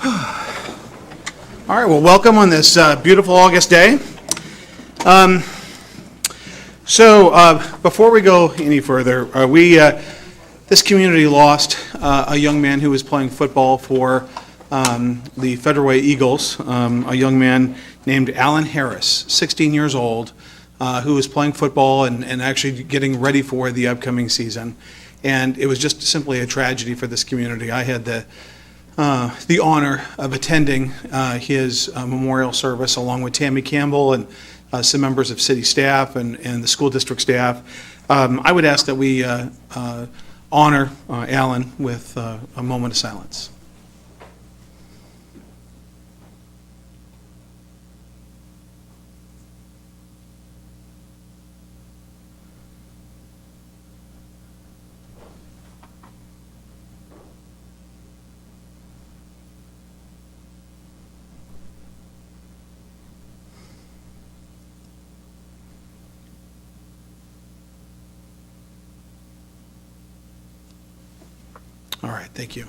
All right, well, welcome on this beautiful August day. Before we go any further, this community lost a young man who was playing football for the Federal Eagles, a young man named Alan Harris, 16 years old, who was playing football and actually getting ready for the upcoming season. And it was just simply a tragedy for this community. I had the honor of attending his memorial service along with Tammy Campbell and some members of city staff and the school district staff. I would ask that we honor Alan with a moment of silence. All right, thank you.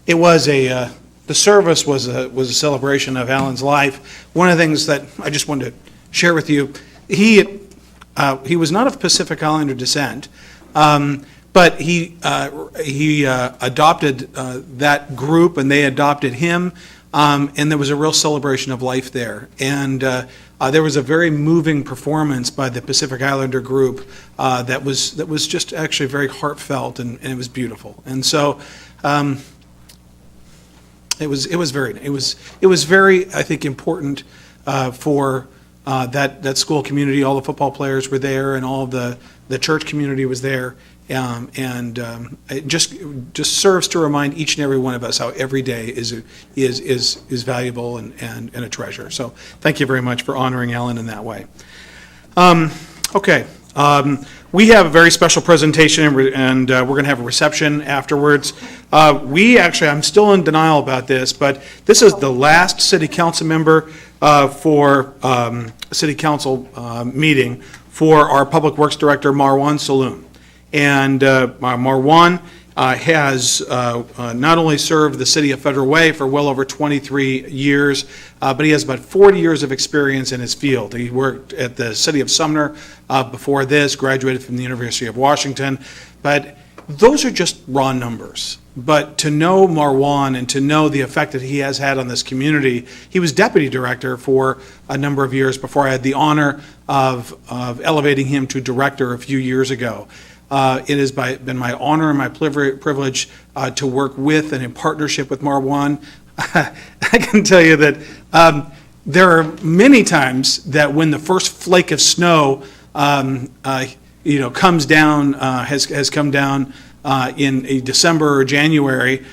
It was the service was a celebration of Alan's life. One of the things that I just wanted to share with you, he was not of Pacific Islander descent, but he adopted that group, and they adopted him, and there was a real celebration of life there. And there was a very moving performance by the Pacific Islander group that was just actually very heartfelt, and it was beautiful. And so it was very, I think, important for that school community. All the football players were there, and all of the church community was there. It just serves to remind each and every one of us how every day is valuable and a treasure. So thank you very much for honoring Alan in that way. We have a very special presentation, and we're going to have a reception afterwards. I'm still in denial about this, but this is the last city council member for city council meeting for our public works director, Marwan Saloon. And Marwan has not only served the city of Federal Way for well over 23 years, but he has about 40 years of experience in his field. He worked at the city of Sumner before this, graduated from the University of Washington. But those are just raw numbers. But to know Marwan and to know the effect that he has had on this community, he was deputy director for a number of years before I had the honor of elevating him to director a few years ago. It has been my honor and my privilege to work with and in partnership with Marwan. I can tell you that there are many times that when the first flake of snow comes down, has come down in a December or January,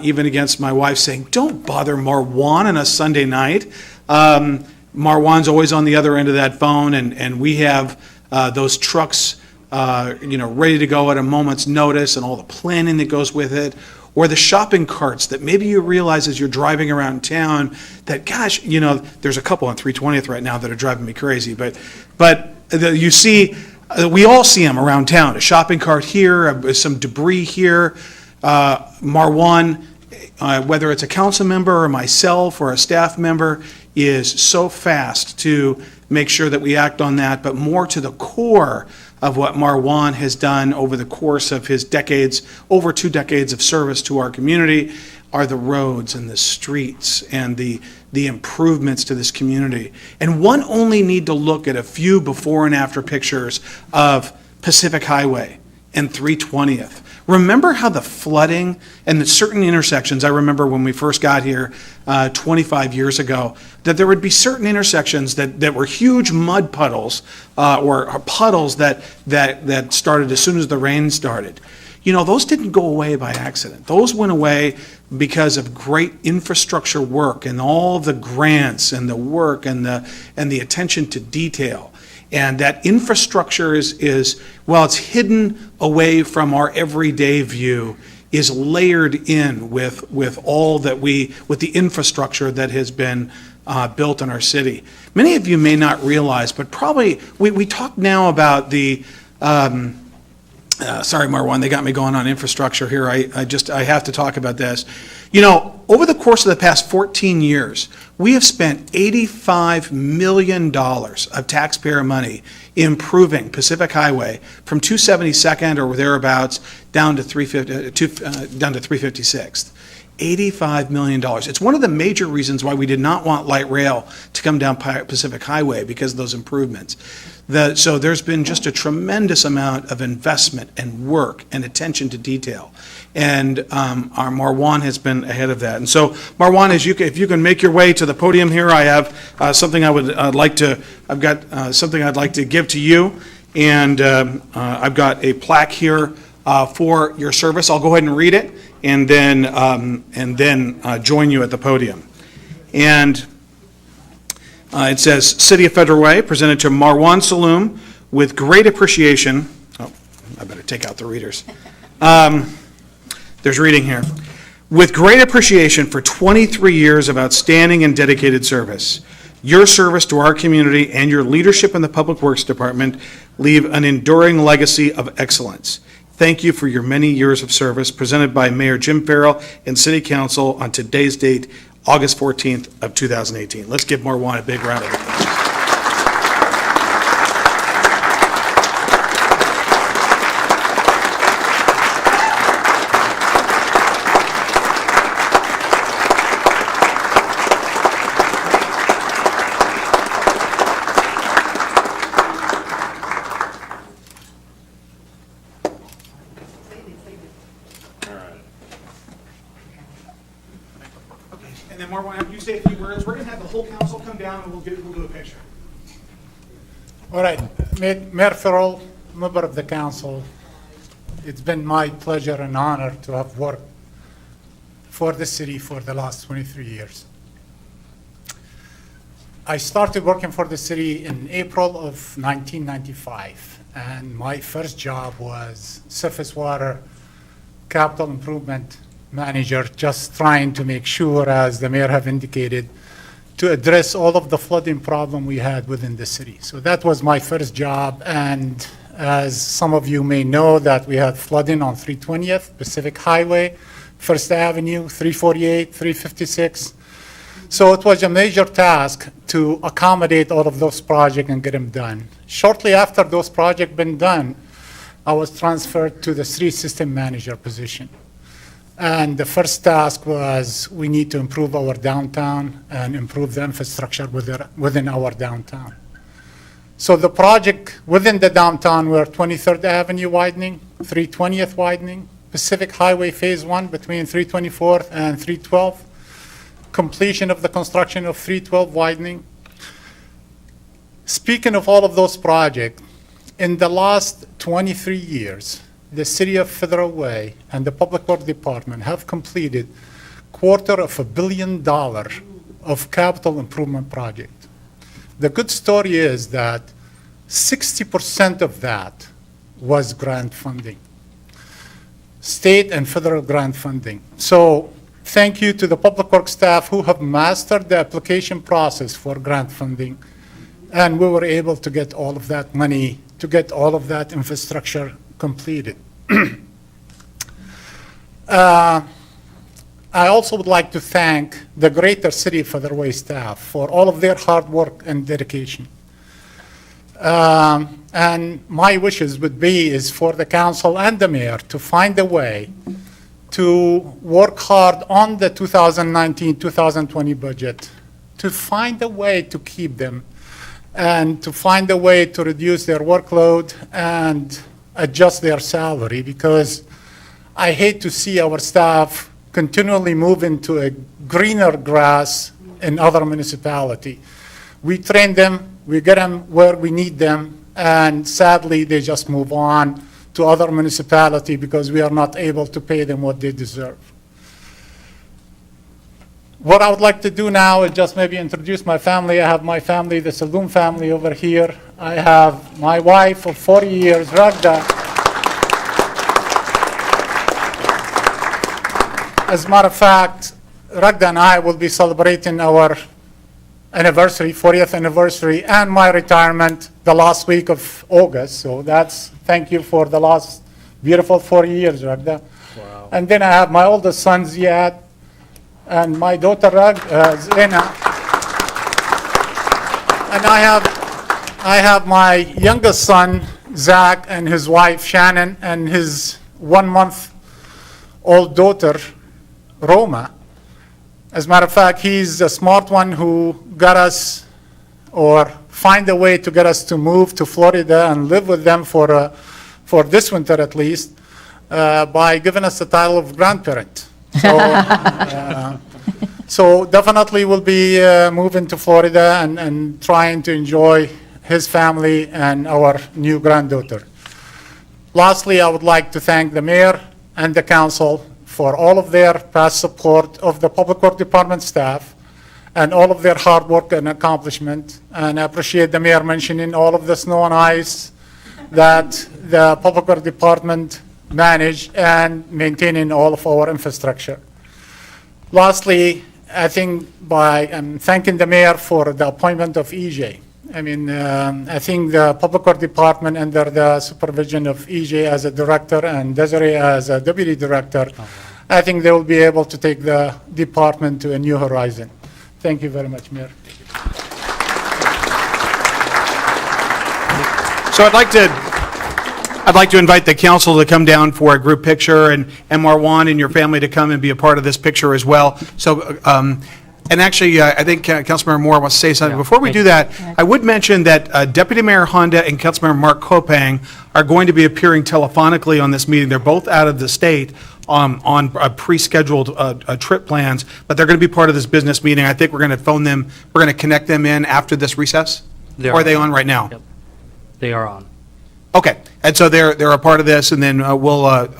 even against my wife saying, "Don't bother Marwan on a Sunday night." Marwan's always on the other end of that phone, and we have those trucks ready to go at a moment's notice, and all the planning that goes with it, or the shopping carts that maybe you realize as you're driving around town that, gosh, there's a couple on 320th right now that are driving me crazy, but you see, we all see them around town. A shopping cart here, some debris here. Marwan, whether it's a council member or myself or a staff member, is so fast to make sure that we act on that, but more to the core of what Marwan has done over the course of his over 2 decades of service to our community, are the roads and the streets and the improvements to this community. And one only need to look at a few before and after pictures of Pacific Highway and 320th. Remember how the flooding and the certain intersections, I remember when we first got here 25 years ago, that there would be certain intersections that were huge mud puddles or puddles that started as soon as the rain started. Those didn't go away by accident. Those went away because of great infrastructure work and all the grants and the work and the attention to detail. And that infrastructure is while it's hidden away from our everyday view, is layered in with the infrastructure that has been built in our city. Many of you may not realize, but probably we talk now about the sorry, Marwan, they got me going on infrastructure here. I have to talk about this. You know, over the course of the past 14 years, we have spent $85 million of taxpayer money improving Pacific Highway from 272nd or thereabouts down to 356th. $85 million. It's one of the major reasons why we did not want light rail to come down Pacific Highway, because of those improvements. So there's been just a tremendous amount of investment and work and attention to detail. And our Marwan has been ahead of that. And so, Marwan, if you can make your way to the podium here, I have something I'd like to give to you. And I've got a plaque here for your service. I'll go ahead and read it, and then join you at the podium. And it says, City of Federal Way, presented to Marwan Saloom with great appreciation. Oh, I better take out the readers. There's reading here. With great appreciation for 23 years of outstanding and dedicated service. Your service to our community and your leadership in the Public Works Department leave an enduring legacy of excellence. Thank you for your many years of service, presented by Mayor Jim Farrell and City Council on today's date, August 14th of 2018. Let's give Marwan a big round of applause. And then Marwan, after you say a few words, we're going to have the whole council come down and we'll do a picture. All right, Mayor Farrell, member of the council, it's been my pleasure and honor to have worked for the city for the last 23 years. I started working for the city in April of 1995, and my first job was surface water capital improvement manager, just trying to make sure, as the mayor have indicated, to address all of the flooding problem we had within the city. So that was my first job, and as some of you may know, that we had flooding on 320th, Pacific Highway, First Avenue, 348, 356. So it was a major task to accommodate all of those projects and get them done. Shortly after those projects been done, I was transferred to the street system manager position. And the first task was, we need to improve our downtown and improve the infrastructure within our downtown. So the project within the downtown were 23rd Avenue widening, 320th widening, Pacific Highway Phase 1 between 324th and 312th, completion of the construction of 312 widening. Speaking of all of those projects, in the last 23 years, the City of Federal Way and the Public Works Department have completed $250 million of capital improvement project. The good story is that 60% of that was grant funding, state and federal grant funding. So thank you to the Public Works staff who have mastered the application process for grant funding, and we were able to get all of that money, to get all of that infrastructure completed. I also would like to thank the greater City of Federal Way staff for all of their hard work and dedication. And my wishes would be is for the council and the mayor to find a way to work hard on the 2019-2020 budget, to find a way to keep them, and to find a way to reduce their workload and adjust their salary, because I hate to see our staff continually move into a greener grass in other municipality. We train them, we get them where we need them, and sadly they just move on to other municipality because we are not able to pay them what they deserve. What I would like to do now is just maybe introduce my family. I have my family, the Saloom family over here. I have my wife of 40 years, Ragda. As a matter of fact, Ragda and I will be celebrating our anniversary, 40th anniversary, and my retirement the last week of August. So that's, thank you for the last beautiful 40 years, Ragda. Wow. And then I have my oldest son, Ziad, and my daughter Zena. And I have my youngest son, Zach, and his wife, Shannon, and his 1-month-old daughter, Roma. As a matter of fact, he's a smart one who got us, or find a way to get us to move to Florida and live with them for this winter at least, by giving us the title of grandparent. So definitely we'll be moving to Florida and trying to enjoy his family and our new granddaughter. Lastly, I would like to thank the mayor and the council for all of their past support of the Public Works Department staff and all of their hard work and accomplishment. And I appreciate the mayor mentioning all of the snow and ice that the Public Works Department manage and maintaining all of our infrastructure. Lastly, I think I'm thanking the mayor for the appointment of EJ. I mean, I think the Public Works Department under the supervision of EJ as a director and Desiree as a deputy director, I think they will be able to take the department to a new horizon. Thank you very much, Mayor. So I'd like to invite the council to come down for a group picture, and Marwan and your family to come and be a part of this picture as well. So, and actually, I think Councilmember Moore wants to say something. Before we do that, I would mention that Deputy Mayor Honda and Councilmember Mark Kopang are going to be appearing telephonically on this meeting. They're both out of the state on pre-scheduled trip plans, but they're going to be part of this business meeting. I think we're going to phone them, we're going to connect them in after this recess? Or are they on right now? Yep. They are on. Okay, and so they're a part of this, and then I wanted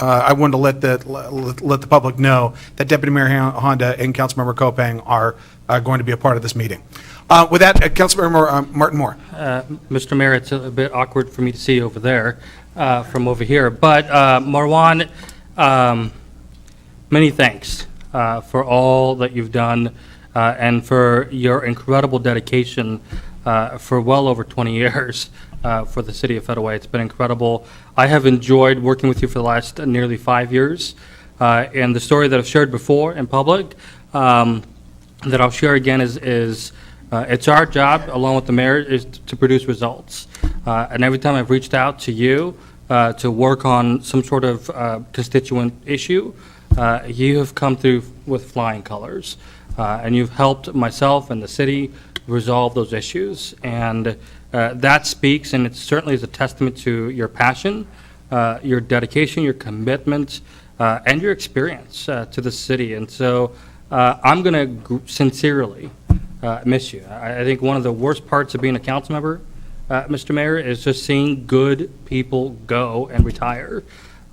to let the public know that Deputy Mayor Honda and Councilmember Kopang are going to be a part of this meeting. With that, Councilmember Martin Moore. Mr. Mayor, it's a bit awkward for me to see you over there from over here, but Marwan, many thanks for all that you've done and for your incredible dedication for well over 20 years. For the city of Federal Way. It's been incredible. I have enjoyed working with you for the last nearly 5 years. And the story that I've shared before in public, that I'll share again is it's our job, along with the mayor, is to produce results. And every time I've reached out to you to work on some sort of constituent issue, you have come through with flying colors. And you've helped myself and the city resolve those issues. And that speaks, and it certainly is a testament to your passion, your dedication, your commitment, and your experience to the city. And so I'm going to sincerely miss you. I think one of the worst parts of being a council member, Mr. Mayor, is just seeing good people go and retire.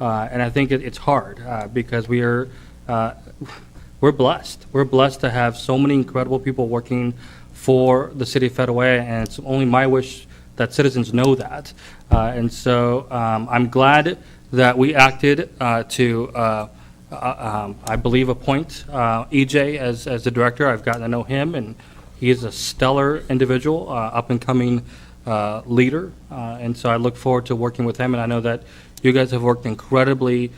And I think it's hard because we're blessed. We're blessed to have so many incredible people working for the city of Federal Way, and it's only my wish that citizens know that. And so I'm glad that we acted to, I believe, appoint EJ as the director. I've gotten to know him, and he is a stellar individual, up-and-coming leader. And so I look forward to working with him, and I know that you guys have worked incredibly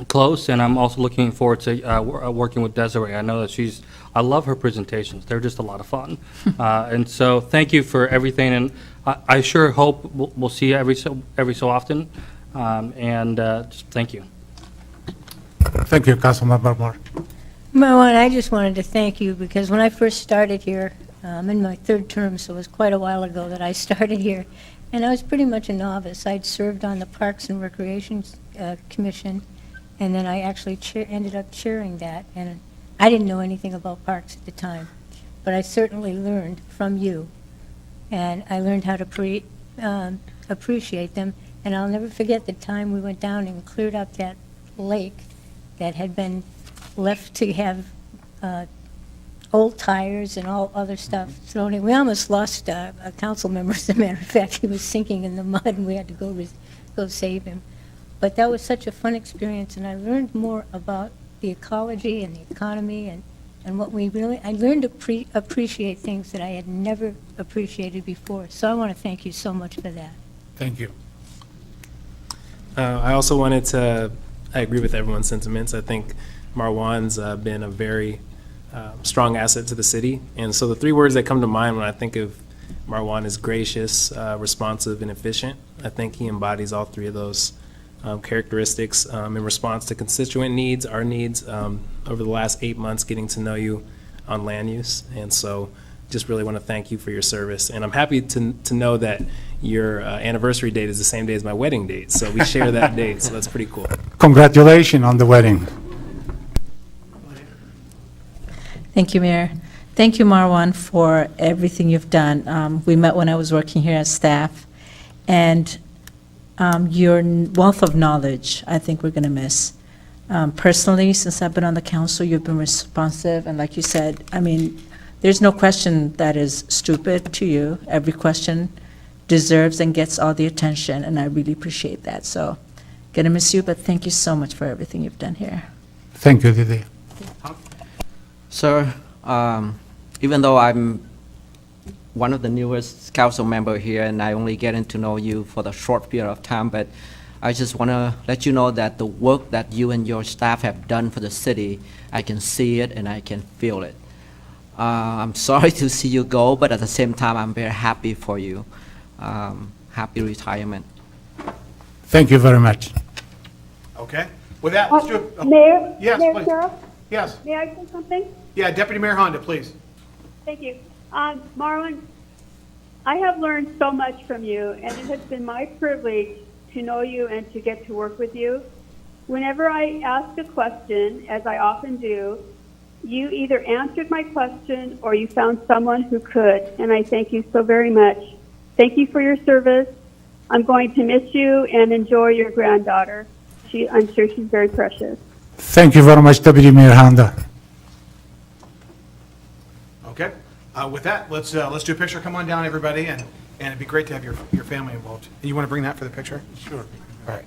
close, and I'm also looking forward to working with Desiree. I know that I love her presentations. They're just a lot of fun. And so thank you for everything, and I sure hope we'll see you every so often. And just thank you. Thank you, Councilmember Moore. Marwan, I just wanted to thank you because when I first started here, I'm in my third term, so it was quite a while ago that I started here, and I was pretty much a novice. I'd served on the Parks and Recreation Commission, and then I actually ended up chairing that. And I didn't know anything about parks at the time, but I certainly learned from you, and I learned how to appreciate them. And I'll never forget the time we went down and cleared up that lake that had been left to have old tires and all other stuff thrown in. We almost lost a council member, as a matter of fact. He was sinking in the mud, and we had to go save him. But that was such a fun experience, and I learned more about the ecology and the economy and what we really, I learned to appreciate things that I had never appreciated before. So I want to thank you so much for that. Thank you. I also wanted to I agree with everyone's sentiments. I think Marwan's been a very strong asset to the city. And so the three words that come to mind when I think of Marwan is gracious, responsive, and efficient. I think he embodies all three of those characteristics in response to constituent needs, our needs, over the last 8 months getting to know you on land use. And so just really want to thank you for your service. And I'm happy to know that your anniversary date is the same day as my wedding date. So we share that date, so that's pretty cool. Congratulations on the wedding. Thank you, Mayor. Thank you, Marwan, for everything you've done. We met when I was working here as staff, and your wealth of knowledge, I think we're going to miss. Personally, since I've been on the council, you've been responsive, and like you said, I mean, there's no question that is stupid to you. Every question deserves and gets all the attention, and I really appreciate that. So, going to miss you, but thank you so much for everything you've done here. Thank you, Didi. Sir, even though I'm one of the newest council member here and I only getting to know you for the short period of time, but I just want to let you know that the work that you and your staff have done for the city, I can see it and I can feel it. I'm sorry to see you go, but at the same time, I'm very happy for you. Happy retirement. Thank you very much. Okay, with that, let's do it. Mayor? Yes, Mayor please. Carroll, Yes, may I say something? yeah, Deputy Mayor Honda, please. Thank you. Marwan, I have learned so much from you, and it has been my privilege to know you and to get to work with you. Whenever I ask a question, as I often do, you either answered my question or you found someone who could, and I thank you so very much. Thank you for your service. I'm going to miss you and enjoy your granddaughter. I'm sure she's very precious. Thank you very much, Deputy Mayor Honda. Okay, with that, let's do a picture. Come on down, everybody, and it'd be great to have your family involved. And you want to bring that for the picture? Sure. All right.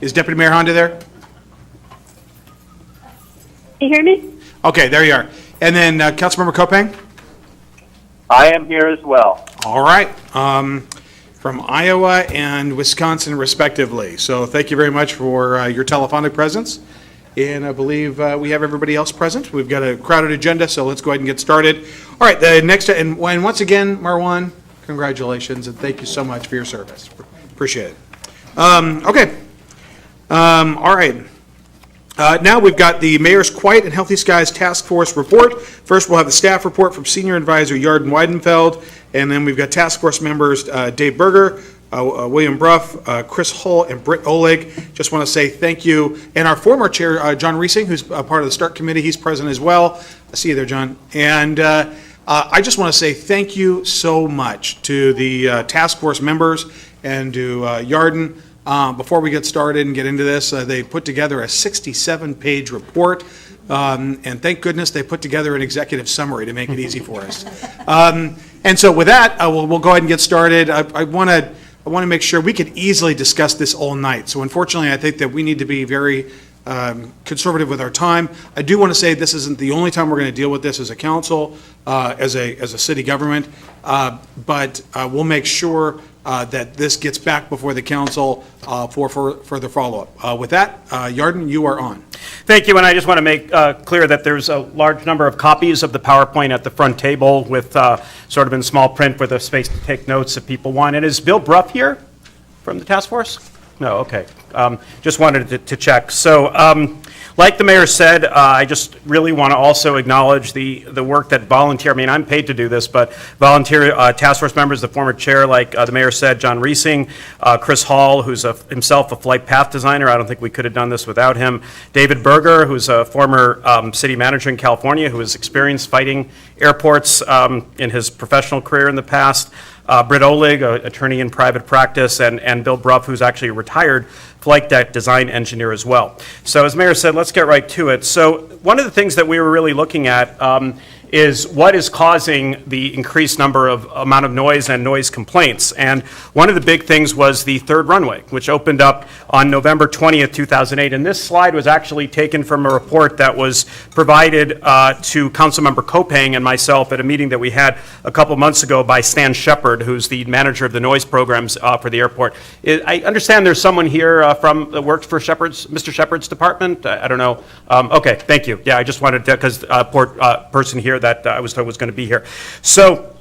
Is Deputy Mayor Honda there? Can you hear me? Okay, there you are. And then Councilmember Kopang? I am here as well. All right, from Iowa and Wisconsin respectively. So thank you very much for your telephonic presence. And I believe we have everybody else present. We've got a crowded agenda, so let's go ahead and get started. All right, the next, and once again, Marwan, congratulations, and thank you so much for your service. Appreciate it. Okay. All right. Now we've got the Mayor's Quiet and Healthy Skies Task Force report. First, we'll have the staff report from Senior Advisor Yarden Weidenfeld, and then we've got task force members Dave Berger, William Bruff, Chris Hull, and Britt Oleg. Just want to say thank you. And our former chair, John Reesing, who's a part of the START committee, he's present as well. I see you there, John. And I just want to say thank you so much to the task force members and to Yarden. Before we get started and get into this, they put together a 67-page report, and thank goodness they put together an executive summary to make it easy for us. And so with that, we'll go ahead and get started. I want to make sure we could easily discuss this all night. So unfortunately, I think that we need to be very conservative with our time. I do want to say this isn't the only time we're going to deal with this as a council, as a city government, but we'll make sure that this gets back before the council for further follow-up. With that, Yarden, you are on. Thank you, and I just want to make clear that there's a large number of copies of the PowerPoint at the front table with sort of in small print with a space to take notes if people want. And is Bill Bruff here from the task force? No, okay. Just wanted to check. So, like the mayor said, I just really want to also acknowledge the work that volunteer, I mean, I'm paid to do this, but volunteer task force members, the former chair, like the mayor said, John Reesing, Chris Hall, who's himself a flight path designer. I don't think we could have done this without him. David Berger, who's a former city manager in California, who has experienced fighting airports in his professional career in the past. Britt Oleg, an attorney in private practice, and Bill Bruff, who's actually a retired flight deck design engineer as well. So as Mayor said, let's get right to it. So one of the things that we were really looking at is what is causing the increased amount of noise and noise complaints. And one of the big things was the third runway, which opened up on November 20th, 2008. And this slide was actually taken from a report that was provided to Councilmember Kopang and myself at a meeting that we had a couple months ago by Stan Shepard, who's the manager of the noise programs for the airport. I understand there's someone here that works for Mr. Shepard's department. I don't know. Okay, thank you. Yeah, I just wanted to, because person here that I was told was going to be here. So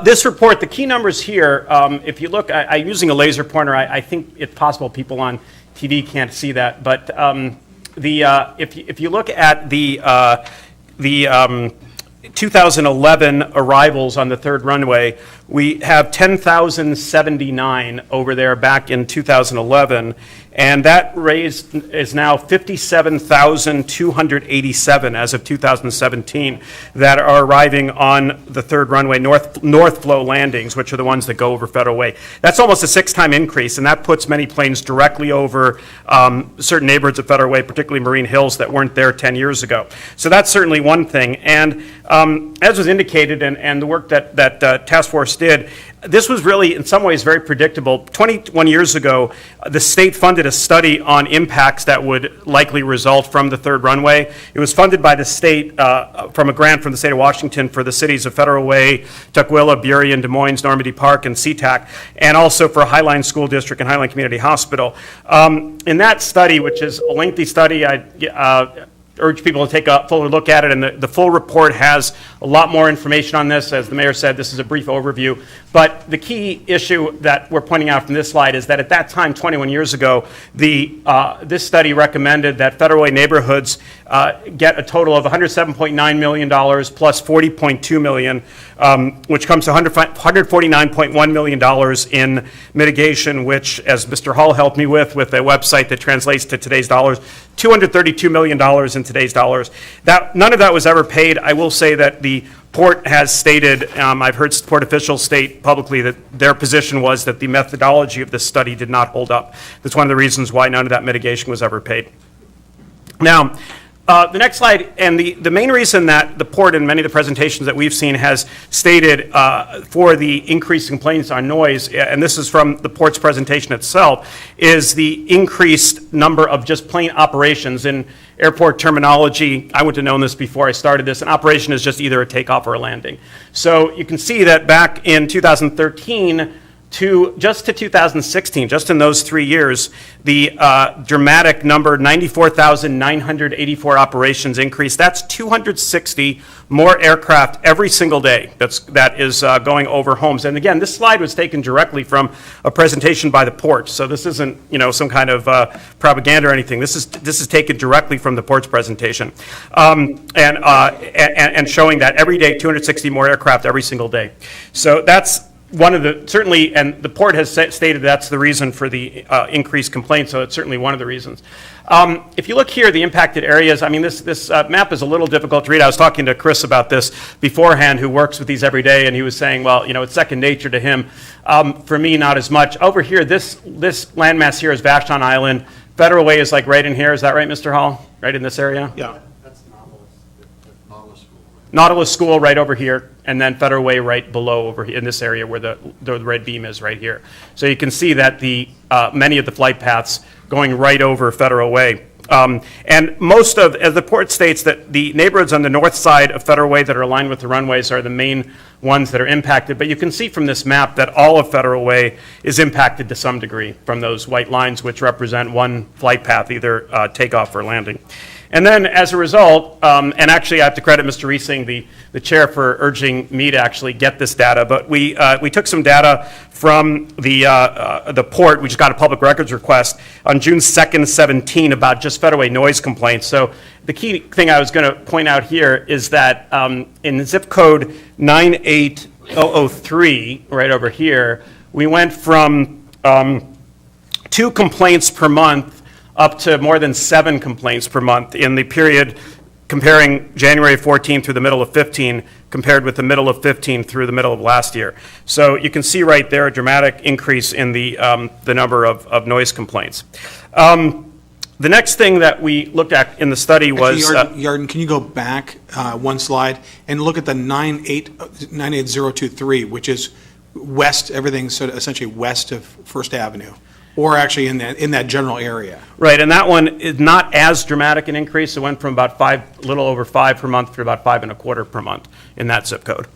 this report, the key numbers here, if you look, I'm using a laser pointer. I think it's possible people on TV can't see that, but if you look at the 2011 arrivals on the third runway, we have 10,079 over there back in 2011, and that raise is now 57,287 as of 2017 that are arriving on the third runway, north flow landings, which are the ones that go over Federal Way. That's almost a 6-time increase, and that puts many planes directly over certain neighborhoods of Federal Way, particularly Marine Hills, that weren't there 10 years ago. So that's certainly one thing. And as was indicated, and the work that Task Force did, this was really, in some ways, very predictable. 21 years ago, the state funded a study on impacts that would likely result from the third runway. It was funded by the state from a grant from the state of Washington for the cities of Federal Way, Tukwila, Burien, Des Moines, Normandy Park, and Sea-Tac, and also for Highline School District and Highline Community Hospital. In that study, which is a lengthy study, I urge people to take a fuller look at it, and the full report has a lot more information on this. As the mayor said, this is a brief overview. But the key issue that we're pointing out from this slide is that at that time, 21 years ago, this study recommended that Federal Way neighborhoods get a total of $107.9 million plus $40.2 million, which comes to $149.1 million in mitigation, which, as Mr. Hull helped me with a website that translates to today's dollars, $232 million in today's dollars. None of that was ever paid. I will say that the Port has stated, I've heard Port officials state publicly that their position was that the methodology of this study did not hold up. That's one of the reasons why none of that mitigation was ever paid. Now, The next slide, and the main reason that the port in many of the presentations that we've seen has stated for the increased complaints on noise, and this is from the port's presentation itself, is the increased number of just plain operations. In airport terminology, I wouldn't have known this before I started this, an operation is just either a takeoff or a landing. So you can see that back in 2013, to 2016, just in those 3 years, the dramatic number, 94,984 operations increase. That's 260 more aircraft every single day that is going over homes. And again, this slide was taken directly from a presentation by the port. So this isn't, some kind of propaganda or anything. This is taken directly from the port's presentation, and showing that every day, 260 more aircraft every single day. So that's one of the, certainly, and the port has stated that's the reason for the increased complaints, so it's certainly one of the reasons. If you look here, the impacted areas, I mean, this map is a little difficult to read. I was talking to Chris about this beforehand, who works with these every day, and he was saying, well, it's second nature to him. For me, not as much. Over here, this landmass here is Vashon Island. Federal Way is like right in here. Is that right, Mr. Hall? Right in this area? Yeah. Nautilus School right over here, and then Federal Way right below over here in this area where the red beam is right here. So you can see that the many of the flight paths going right over Federal Way. And most of, as the port states, that the neighborhoods on the north side of Federal Way that are aligned with the runways are the main ones that are impacted. But you can see from this map that all of Federal Way is impacted to some degree from those white lines, which represent one flight path, either takeoff or landing. And then, as a result, and actually I have to credit Mr. Riesing, the chair, for urging me to actually get this data, but we took some data from the port. We just got a public records request on June 2nd, 17 about just Federal Way noise complaints. So the key thing I was going to point out here is that in zip code 98003, right over here, we went from 2 complaints per month up to more than 7 complaints per month in the period comparing January 14 through the middle of 15, compared with the middle of 15 through the middle of last year. So you can see right there a dramatic increase in the number of noise complaints. The next thing that we looked at in the study was... Actually, Yarden, can you go back one slide and look at the 98023, which is west, everything sort of essentially west of First Avenue, or actually in that general area. Right, and that one is not as dramatic an increase. It went from about a little over 5 per month to about 5.25 per month in that zip code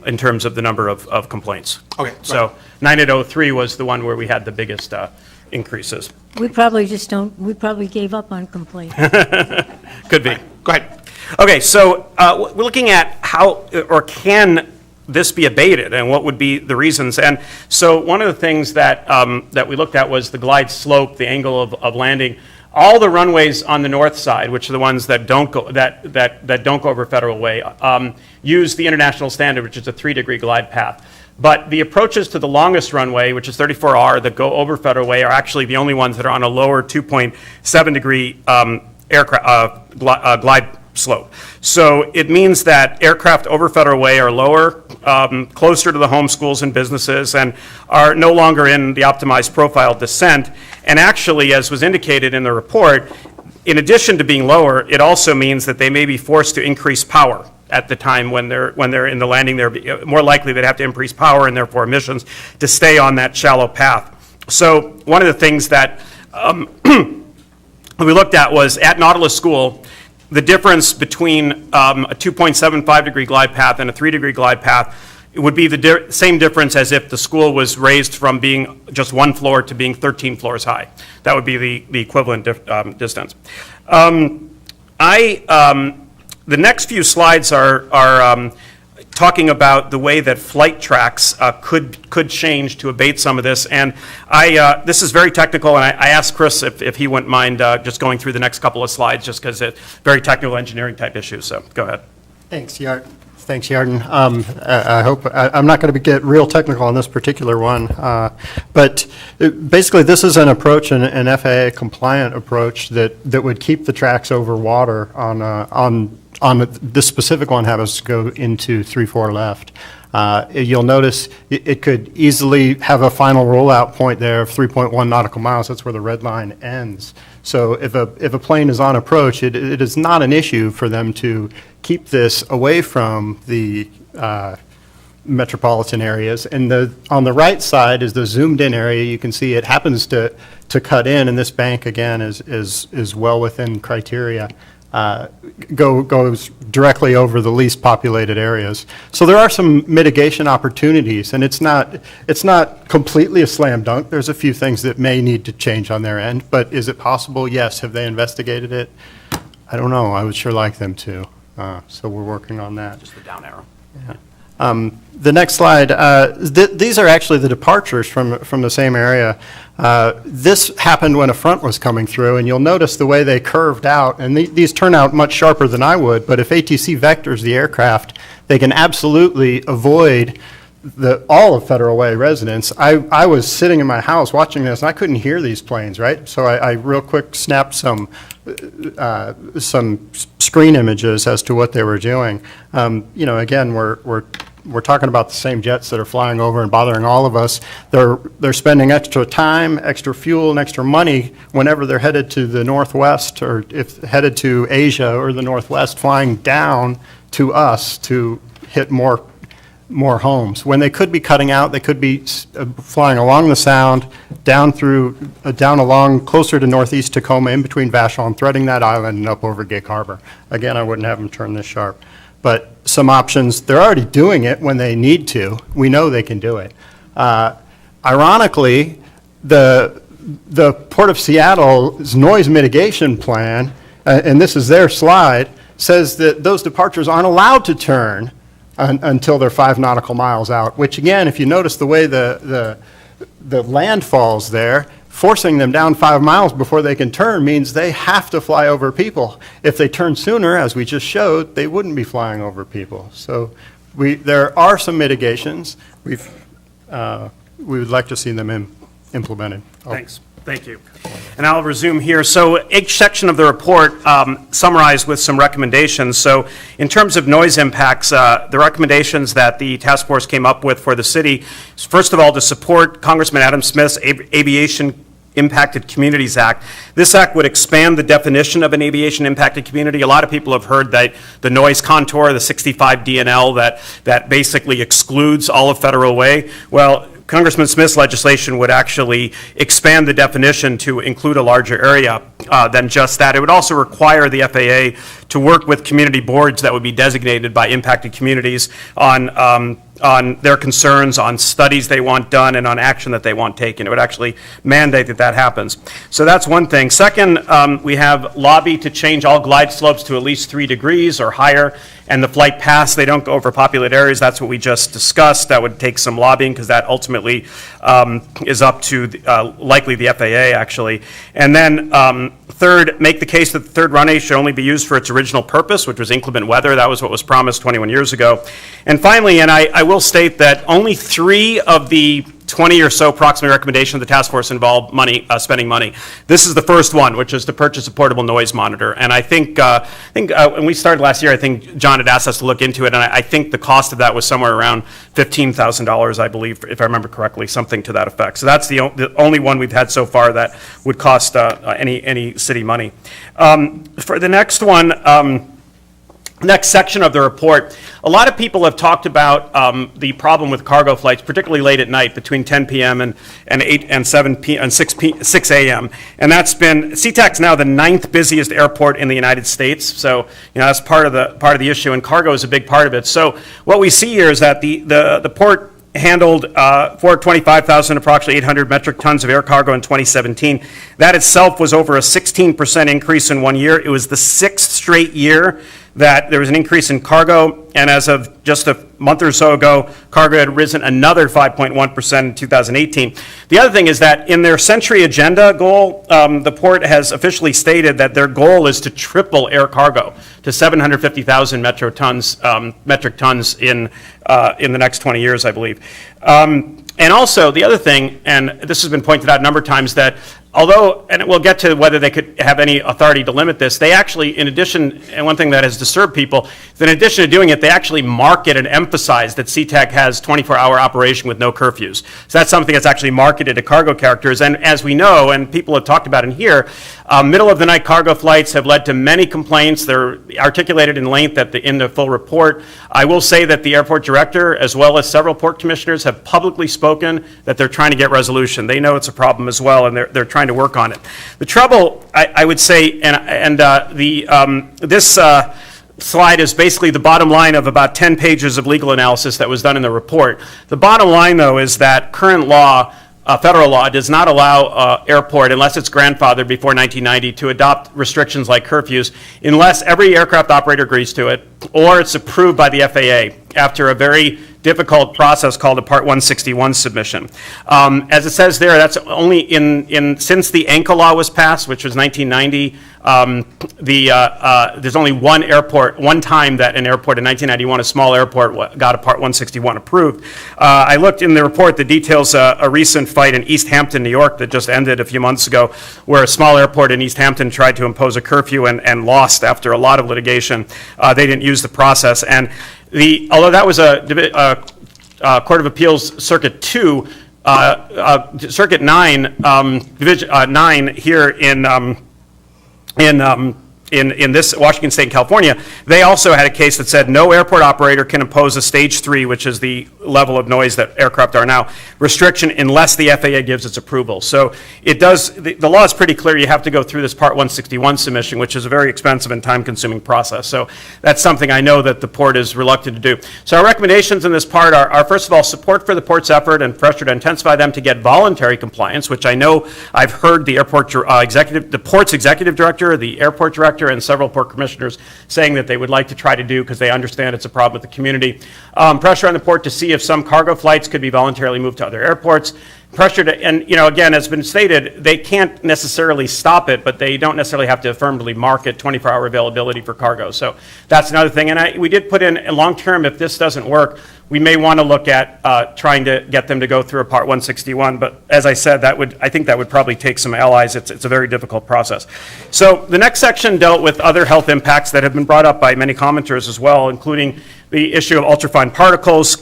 in terms of the number of complaints. Okay. So 9803 was the one where we had the biggest increases. We probably gave up on complaints. Could be. Go ahead. Okay, so we're looking at how, or can this be abated, and what would be the reasons? And so one of the things that that we looked at was the glide slope, the angle of landing. All the runways on the north side, which are the ones that don't go that don't go over Federal Way, use the international standard, which is a 3-degree glide path. But the approaches to the longest runway, which is 34R, that go over Federal Way, are actually the only ones that are on a lower 2.7-degree glide slope. So it means that aircraft over Federal Way are lower, closer to the home, schools, and businesses, and are no longer in the optimized profile descent. And actually, as was indicated in the report, in addition to being lower, it also means that they may be forced to increase power at the time when they're in the landing. They're more likely they'd have to increase power and therefore emissions to stay on that shallow path. So one of the things that we looked at was at Nautilus School, the difference between a 2.75-degree glide path and a 3-degree glide path, it would be the same difference as if the school was raised from being just 1 floor to being 13 floors high. That would be the equivalent distance. The next few slides are talking about the way that flight tracks could change to abate some of this. And this is very technical, and I asked Chris if he wouldn't mind just going through the next couple of slides, just because it's very technical engineering type issues. So go ahead. Thanks, Yarden. I hope I'm not going to get real technical on this particular one, but basically this is an approach, an FAA compliant approach that would keep the tracks over water on this specific one happens to go into 3-4 left. You'll notice it could easily have a final rollout point there of 3.1 nautical miles. That's where the red line ends. So if a plane is on approach, it is not an issue for them to keep this away from the metropolitan areas. And on the right side is the zoomed-in area. You can see it happens to cut in, and this bank, again, is well within criteria. Goes directly over the least populated areas. So there are some mitigation opportunities, and it's not completely a slam dunk. There's a few things that may need to change on their end, but is it possible? Yes. Have they investigated it? I don't know. I would sure like them to. So we're working on that. Just the down arrow. The next slide, these are actually the departures from the same area. This happened when a front was coming through, and you'll notice the way they curved out, and these turn out much sharper than I would, but if ATC vectors the aircraft, they can absolutely avoid all of Federal Way residents. I was sitting in my house watching this, and I couldn't hear these planes, right? So I real quick snapped some screen images as to what they were doing. Again, we're talking about the same jets that are flying over and bothering all of us. They're spending extra time, extra fuel, and extra money whenever they're headed to the Northwest, or if headed to Asia or the Northwest, flying down to us to hit more homes. When they could be cutting out, they could be flying along the Sound, down along closer to northeast Tacoma, in between Vashon, and threading that island and up over Gig Harbor. Again, I wouldn't have them turn this sharp. But some options, they're already doing it when they need to. We know they can do it. Ironically, the Port of Seattle's noise mitigation plan, and this is their slide, says that those departures aren't allowed to turn until they're 5 nautical miles out, which again, if you notice the way the land falls there, forcing them down 5 miles before they can turn means they have to fly over people. If they turn sooner, as we just showed, they wouldn't be flying over people. So there are some mitigations. We would like to see them implemented. Thanks. Thank you. And I'll resume here. So each section of the report summarized with some recommendations. So in terms of noise impacts, the recommendations that the task force came up with for the city, first of all, to support Congressman Adam Smith's Aviation Impacted Communities Act. This act would expand the definition of an aviation impacted community. A lot of people have heard that the noise contour, the 65 DNL, that basically excludes all of Federal Way. Well, Congressman Smith's legislation would actually expand the definition to include a larger area than just that. It would also require the FAA to work with community boards that would be designated by impacted communities on their concerns, on studies they want done, and on action that they want taken. It would actually mandate that happens. So that's one thing. Second, we have lobby to change all glide slopes to at least 3 degrees or higher, and the flight paths, they don't go over populated areas. That's what we just discussed. That would take some lobbying, because that ultimately is up to likely the FAA, actually. And then third, make the case that the third runway should only be used for its original purpose, which was inclement weather. That was what was promised 21 years ago. And finally, and I will state that only 3 of the 20 or so approximate recommendations of the task force involved spending money. This is the first one, which is to purchase a portable noise monitor. And I think when we started last year, I think John had asked us to look into it, and I think the cost of that was somewhere around $15,000, I believe, if I remember correctly, something to that effect. So that's the only one we've had so far that would cost any city money. For the next one, next section of the report, a lot of people have talked about the problem with cargo flights, particularly late at night between 10 p.m. and 8 and 7 p.m. and 6 a.m. And that's been, Sea-Tac's now the 9th busiest airport in the United States. So, that's part of the issue, and cargo is a big part of it. So what we see here is that the port handled 425,000, approximately 800 metric tons of air cargo in 2017. That itself was over a 16% increase in 1 year. It was the 6th straight year that there was an increase in cargo, and as of just a month or so ago, cargo had risen another 5.1% in 2018. The other thing is that in their Century Agenda goal, the port has officially stated that their goal is to triple air cargo to 750,000 metric tons in the next 20 years, I believe. And also, the other thing, and this has been pointed out a number of times, that although, and we'll get to whether they could have any authority to limit this, they actually, in addition, and one thing that has disturbed people, is in addition to doing it, they actually market and emphasize that Sea-Tac has 24-hour operation with no curfews. So that's something that's actually marketed to cargo characters. And as we know, and people have talked about in here, Middle-of-the-night cargo flights have led to many complaints. They're articulated in length in the full report. I will say that the airport director, as well as several port commissioners, have publicly spoken that they're trying to get resolution. They know it's a problem as well, and they're trying to work on it. The trouble, I would say, this slide is basically the bottom line of about 10 pages of legal analysis that was done in the report. The bottom line, though, is that current law, federal law, does not allow airport, unless it's grandfathered before 1990, to adopt restrictions like curfews unless every aircraft operator agrees to it or it's approved by the FAA after a very difficult process called a Part 161 submission. As it says there, that's only since the ANCA law was passed, which was 1990. There's only one time that an airport in 1991, a small airport, got a Part 161 approved. I looked in the report, the details a recent fight in East Hampton, New York, that just ended a few months ago, where a small airport in East Hampton tried to impose a curfew and lost after a lot of litigation. They didn't use the process, and although that was a Court of Appeals Circuit 2, Circuit 9, Division 9 here in this Washington State and California, they also had a case that said no airport operator can impose a stage 3, which is the level of noise that aircraft are now, restriction unless the FAA gives its approval. So it does, the law is pretty clear. You have to go through this Part 161 submission, which is a very expensive and time-consuming process. So that's something I know that the port is reluctant to do. So our recommendations in this part are first of all, support for the port's effort and pressure to intensify them to get voluntary compliance, which I know I've heard the airport the port's executive director, the airport director, and several port commissioners saying that they would like to try to do because they understand it's a problem with the community. Pressure on the port to see if some cargo flights could be voluntarily moved to other airports. Pressure to, and again, as been stated, they can't necessarily stop it, but they don't necessarily have to affirmatively market 24-hour availability for cargo. So that's another thing. And we did put in long-term, if this doesn't work, we may want to look at trying to get them to go through a Part 161. But as I said, I think that would probably take some allies. It's a very difficult process. So the next section dealt with other health impacts that have been brought up by many commenters as well, including the issue of ultrafine particles,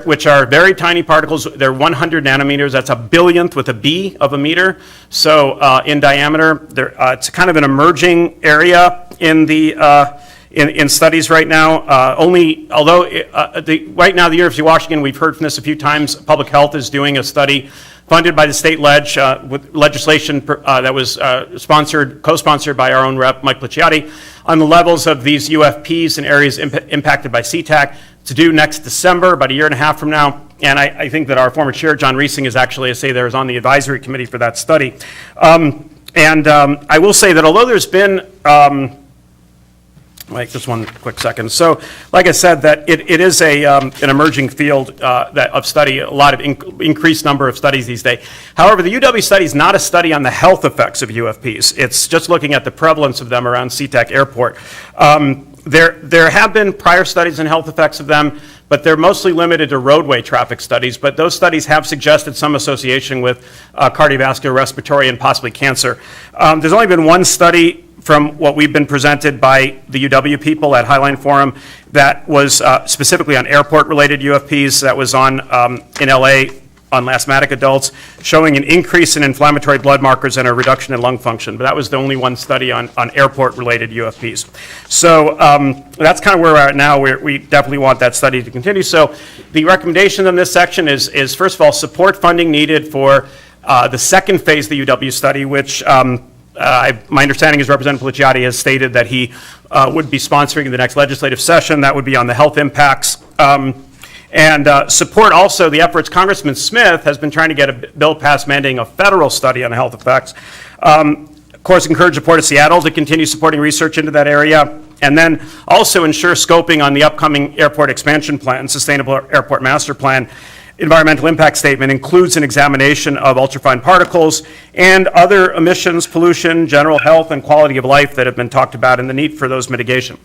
which are very tiny particles. They're 100 nanometers. That's a billionth with a B of a meter. So in diameter, it's kind of an emerging area in the in studies right now. Right now, the University of Washington, we've heard from this a few times. Public Health is doing a study funded by the state with legislation that was co-sponsored by our own rep, Mike Licciati, on the levels of these UFPs in areas impacted by Sea-Tac, to do next December, about a year and a half from now. And I think that our former chair, John Reesing, is actually, is on the advisory committee for that study. I will say that although there's been, just one quick second. So, like I said, that it is an emerging field of study, a lot of increased number of studies these days. However, the UW study is not a study on the health effects of UFPs. It's just looking at the prevalence of them around Sea-Tac Airport. There have been prior studies on health effects of them, but they're mostly limited to roadway traffic studies. But those studies have suggested some association with cardiovascular, respiratory, and possibly cancer. There's only been one study from what we've been presented by the UW people at Highline Forum that was specifically on airport-related UFPs. That was on in LA on asthmatic adults, showing an increase in inflammatory blood markers and a reduction in lung function. But that was the only one study on airport-related UFPs. So that's kind of where we're at now. We definitely want that study to continue. So the recommendation in this section is first of all, support funding needed for the second phase of the UW study, which my understanding is Representative Licciati has stated that he would be sponsoring in the next legislative session. That would be on the health impacts. And support also the efforts. Congressman Smith has been trying to get a bill passed mandating a federal study on health effects. Of course, encourage the Port of Seattle to continue supporting research into that area. And then also ensure scoping on the upcoming airport expansion plan, Sustainable Airport Master Plan. Environmental impact statement includes an examination of ultrafine particles and other emissions, pollution, general health, and quality of life that have been talked about, and the need for those mitigation.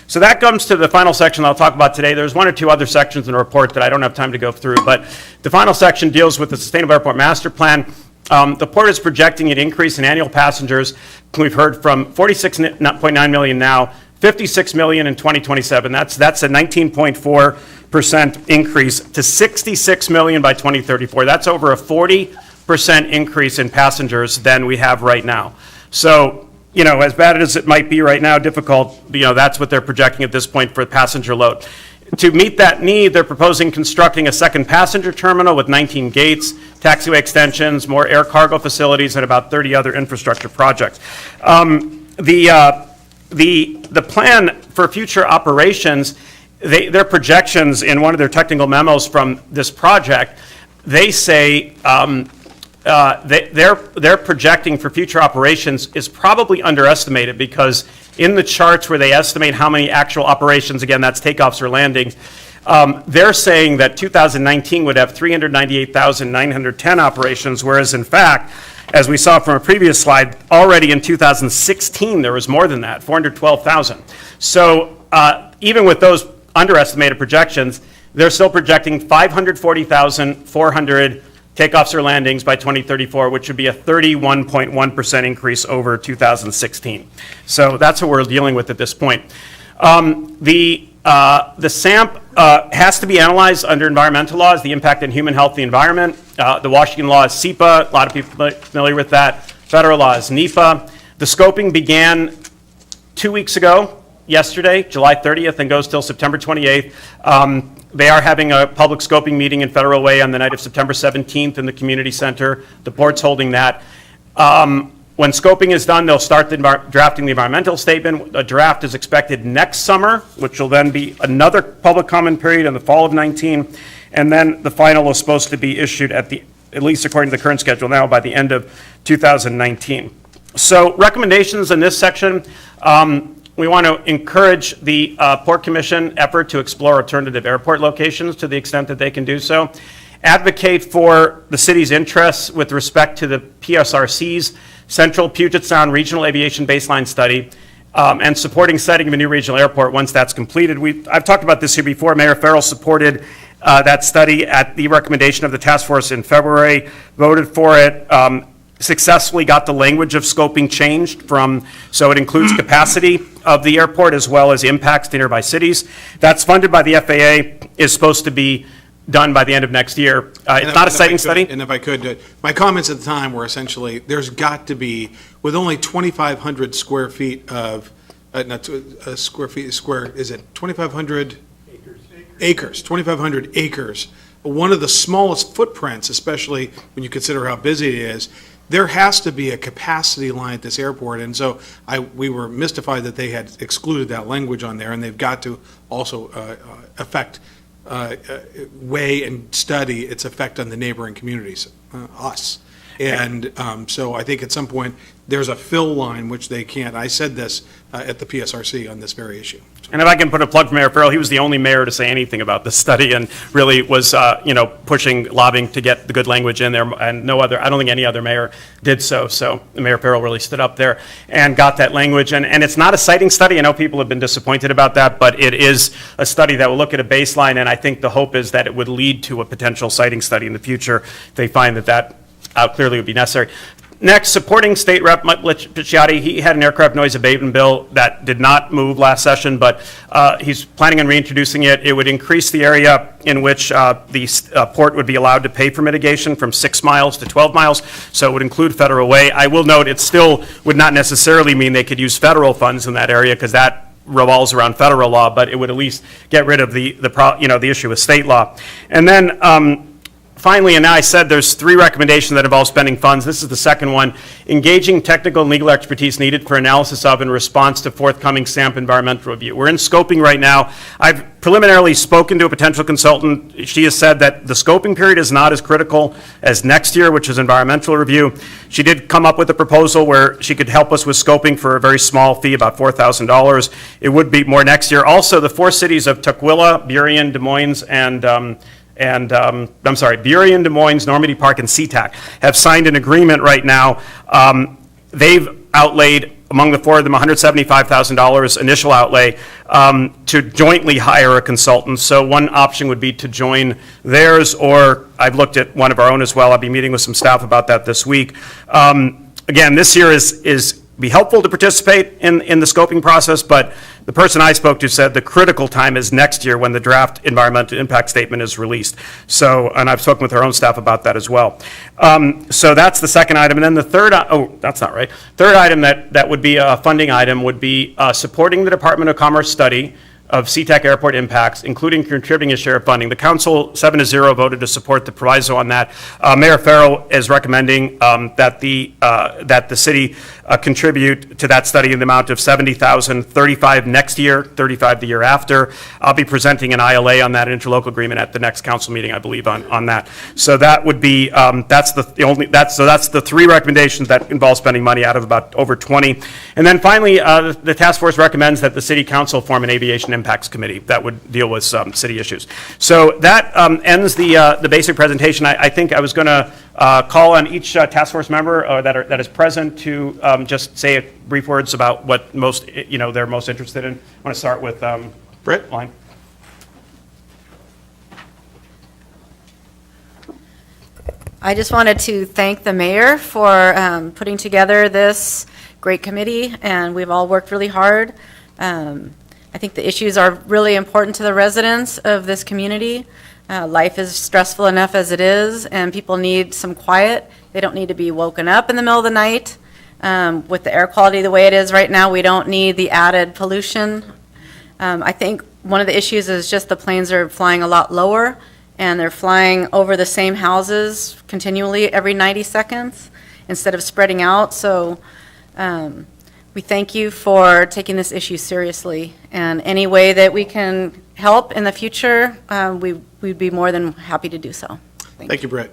So that comes to the final section I'll talk about today. There's one or two other sections in the report that I don't have time to go through, but the final section deals with the Sustainable Airport Master Plan. The port is projecting an increase in annual passengers. We've heard from 46.9 million now, 56 million in 2027. That's a 19.4% increase to 66 million by 2034. That's over a 40% 6% increase in passengers than we have right now. So, you know, as bad as it might be right now, difficult, you know, that's what they're projecting at this point for passenger load. To meet that need, they're proposing constructing a second passenger terminal with 19 gates, taxiway extensions, more air cargo facilities, and about 30 other infrastructure projects. The plan for future operations, their projections in one of their technical memos from this project, they say they're projecting for future operations is probably underestimated, because in the charts where they estimate how many actual operations, again, that's takeoffs or landings, they're saying that 2019 would have 398,910 operations, whereas in fact, as we saw from a previous slide, already in 2016 there was more than that, 412,000. So even with those underestimated projections, they're still projecting 540,400 takeoffs or landings by 2034, which would be a 31.1% increase over 2016. So that's what we're dealing with at this point. The SAMP has to be analyzed under environmental laws, the impact on human health, the environment. The Washington law is SEPA, a lot of people are familiar with that. Federal law is NEPA. The scoping began 2 weeks ago, yesterday, July 30th, and goes till September 28th. They are having a public scoping meeting in Federal Way on the night of September 17th in the community center. The board's holding that. When scoping is done, they'll start drafting the environmental statement. A draft is expected next summer, which will then be another public comment period in the fall of 19. And then the final is supposed to be issued at least according to the current schedule now, by the end of 2019. So recommendations in this section, we want to encourage the Port Commission effort to explore alternative airport locations to the extent that they can do so. Advocate for the city's interests with respect to the PSRC's Central Puget Sound Regional Aviation Baseline Study, and supporting setting of a new regional airport once that's completed. I've talked about this here before. Mayor Farrell supported that study at the recommendation of the task force in February, voted for it, successfully got the language of scoping changed so it includes capacity of the airport as well as impacts to nearby cities. That's funded by the FAA, is supposed to be done by the end of next year. It's not a siting study. And if I could, my comments at the time were essentially, there's got to be, with only 2,500 square feet of, not square feet, is it 2,500? Acres, 2,500 acres. One of the smallest footprints, especially when you consider how busy it is. There has to be a capacity line at this airport, and so we were mystified that they had excluded that language on there, and they've got to also weigh and study its effect on the neighboring communities, us. And so I think at some point, there's a fill line which they can't. I said this at the PSRC on this very issue. And if I can put a plug for Mayor Farrell, he was the only mayor to say anything about this study, and really was, pushing, lobbying to get the good language in there, and I don't think any other mayor did so. So Mayor Farrell really stood up there and got that language. And it's not a siting study. I know people have been disappointed about that, but it is a study that will look at a baseline, and I think the hope is that it would lead to a potential siting study in the future if they find that clearly would be necessary. Next, supporting State Rep. Picciotti. He had an aircraft noise abatement bill that did not move last session, but he's planning on reintroducing it. It would increase the area in which the port would be allowed to pay for mitigation from 6 miles to 12 miles, so it would include Federal Way. I will note it still would not necessarily mean they could use federal funds in that area, because that revolves around federal law, but it would at least get rid of the issue with state law. And then finally, and now I said there's 3 recommendations that involve spending funds. This is the second one. Engaging technical and legal expertise needed for analysis of and response to forthcoming SAMP environmental review. We're in scoping right now. I've preliminarily spoken to a potential consultant. She has said that the scoping period is not as critical as next year, which is environmental review. She did come up with a proposal where she could help us with scoping for a very small fee, about $4,000. It would be more next year. Also, the 4 cities of Tukwila, Burien, Des Moines, Burien, Des Moines, Normandy Park, and Sea-Tac have signed an agreement right now. They've outlaid, among the 4 of them, $175,000 initial outlay to jointly hire a consultant. So one option would be to join theirs, or I've looked at one of our own as well. I'll be meeting with some staff about that this week. Again, this year is be helpful to participate in the scoping process, but the person I spoke to said the critical time is next year when the draft environmental impact statement is released. So, and I've spoken with our own staff about that as well. So that's the second item. And then the third, that's not right. Third item that would be a funding item would be supporting the Department of Commerce study of Sea-Tac airport impacts, including contributing a share of funding. The council 7-0 voted to support the proviso on that. Mayor Farrell is recommending that the city contribute to that study in the amount of $70,000, 35 next year, 35 the year after. I'll be presenting an ILA on that interlocal agreement at the next council meeting, I believe, on that. So that would be that's the three recommendations that involve spending money out of about over 20. And then finally, the task force recommends that the city council form an aviation impacts committee that would deal with city issues. So that ends the basic presentation. I think I was going to call on each task force member that is present to just say brief words about what they're most interested in. I want to start with Britt Line. I just wanted to thank the mayor for putting together this great committee, and we've all worked really hard. I think the issues are really important to the residents of this community. Life is stressful enough as it is, and people need some quiet. They don't need to be woken up in the middle of the night. With the air quality the way it is right now, we don't need the added pollution. I think one of the issues is just the planes are flying a lot lower, and they're flying over the same houses continually every 90 seconds instead of spreading out. So we thank you for taking this issue seriously, and any way that we can help in the future, we'd be more than happy to do so. Thank you, Britt.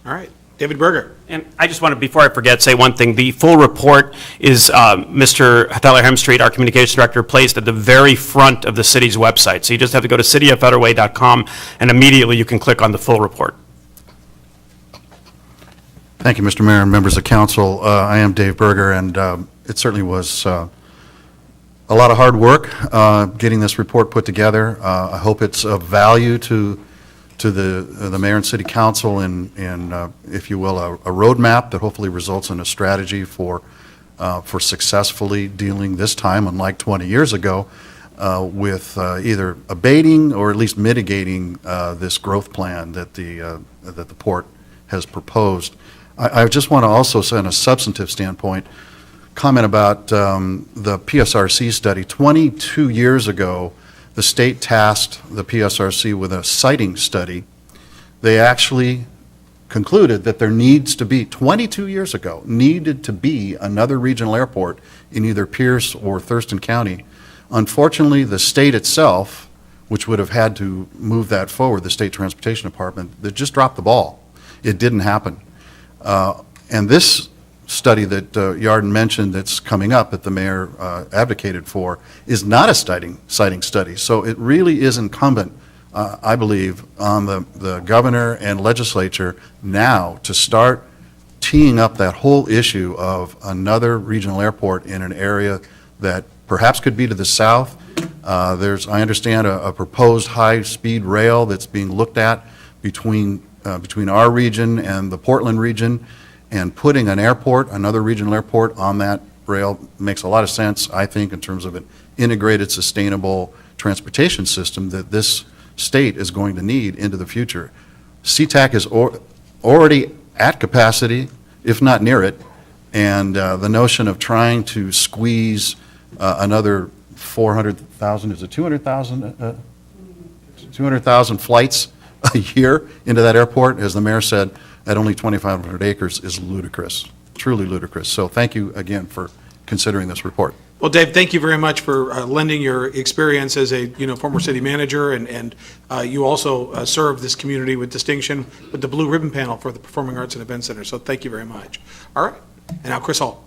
All right, David Berger. And I just want to, before I forget, say one thing. The full report is Mr. Heather Hemstreet, our communications director, placed at the very front of the city's website. So you just have to go to cityofFederalWay.com, and immediately you can click on the full report. Thank you, Mr. Mayor and members of council. I am Dave Berger, and it certainly was a lot of hard work getting this report put together. I hope it's of value to the mayor and city council and if you will, a roadmap that hopefully results in a strategy for successfully dealing this time, unlike 20 years ago, with either abating or at least mitigating this growth plan that the port has proposed. I just want to also, on a substantive standpoint, comment about the PSRC study. 22 years ago, the state tasked the PSRC with a siting study. They actually concluded that there needs to be, 22 years ago, needed to be another regional airport in either Pierce or Thurston County. Unfortunately, the state itself, which would have had to move that forward, the State Transportation Department, they just dropped the ball. It didn't happen. And this study that Yarden mentioned that's coming up that the mayor advocated for is not a siting study. So it really is incumbent, I believe, on the governor and legislature now to start teeing up that whole issue of another regional airport in an area that perhaps could be to the south. There's, I understand, a proposed high-speed rail that's being looked at between our region and the Portland region, and putting an airport, another regional airport on that rail makes a lot of sense, I think, in terms of an integrated, sustainable transportation system that this state is going to need into the future. Sea-Tac is already at capacity, if not near it, and the notion of trying to squeeze another 400,000, is it 200,000? 200,000 flights a year into that airport, as the mayor said, at only 2,500 acres is ludicrous, truly ludicrous. So thank you again for considering this report. Well, Dave, thank you very much for lending your experience as a former city manager, and you also served this community with distinction with the Blue Ribbon Panel for the Performing Arts and Event Center. So thank you very much. All right, and now Chris Hall.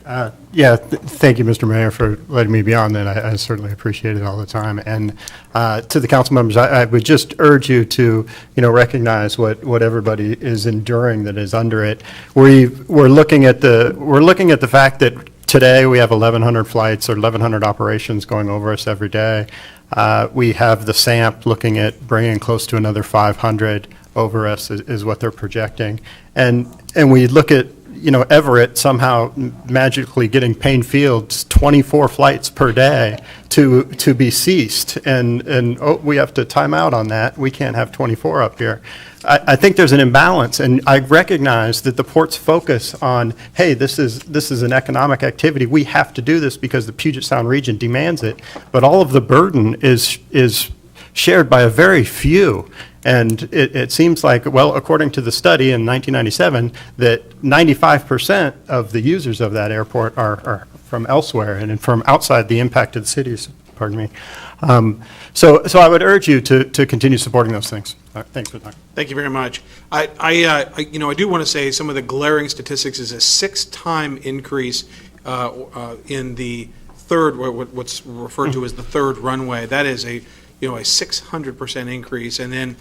Thank you, Mr. Mayor, for letting me be on that. I certainly appreciate it all the time. And to the council members, I would just urge you to, recognize what everybody is enduring that is under it. We're looking at the fact that today we have 1,100 flights or 1,100 operations going over us every day. We have the SAMP looking at bringing close to another 500 over us is what they're projecting. And we look at Everett somehow magically getting Payne Field's 24 flights per day to be ceased, and oh, we have to time out on that. We can't have 24 up here. I think there's an imbalance, and I recognize that the port's focus on, hey, this is an economic activity. We have to do this because the Puget Sound region demands it, but all of the burden is shared by a very few. And it seems like, well, according to the study in 1997, that 95% of the users of that airport are from elsewhere and from outside the impacted cities, pardon me. So I would urge you to continue supporting those things. Thanks for the time. Thank you very much. I do want to say some of the glaring statistics is a 6-time increase in the third, what's referred to as the third runway. That is a 600% increase. And then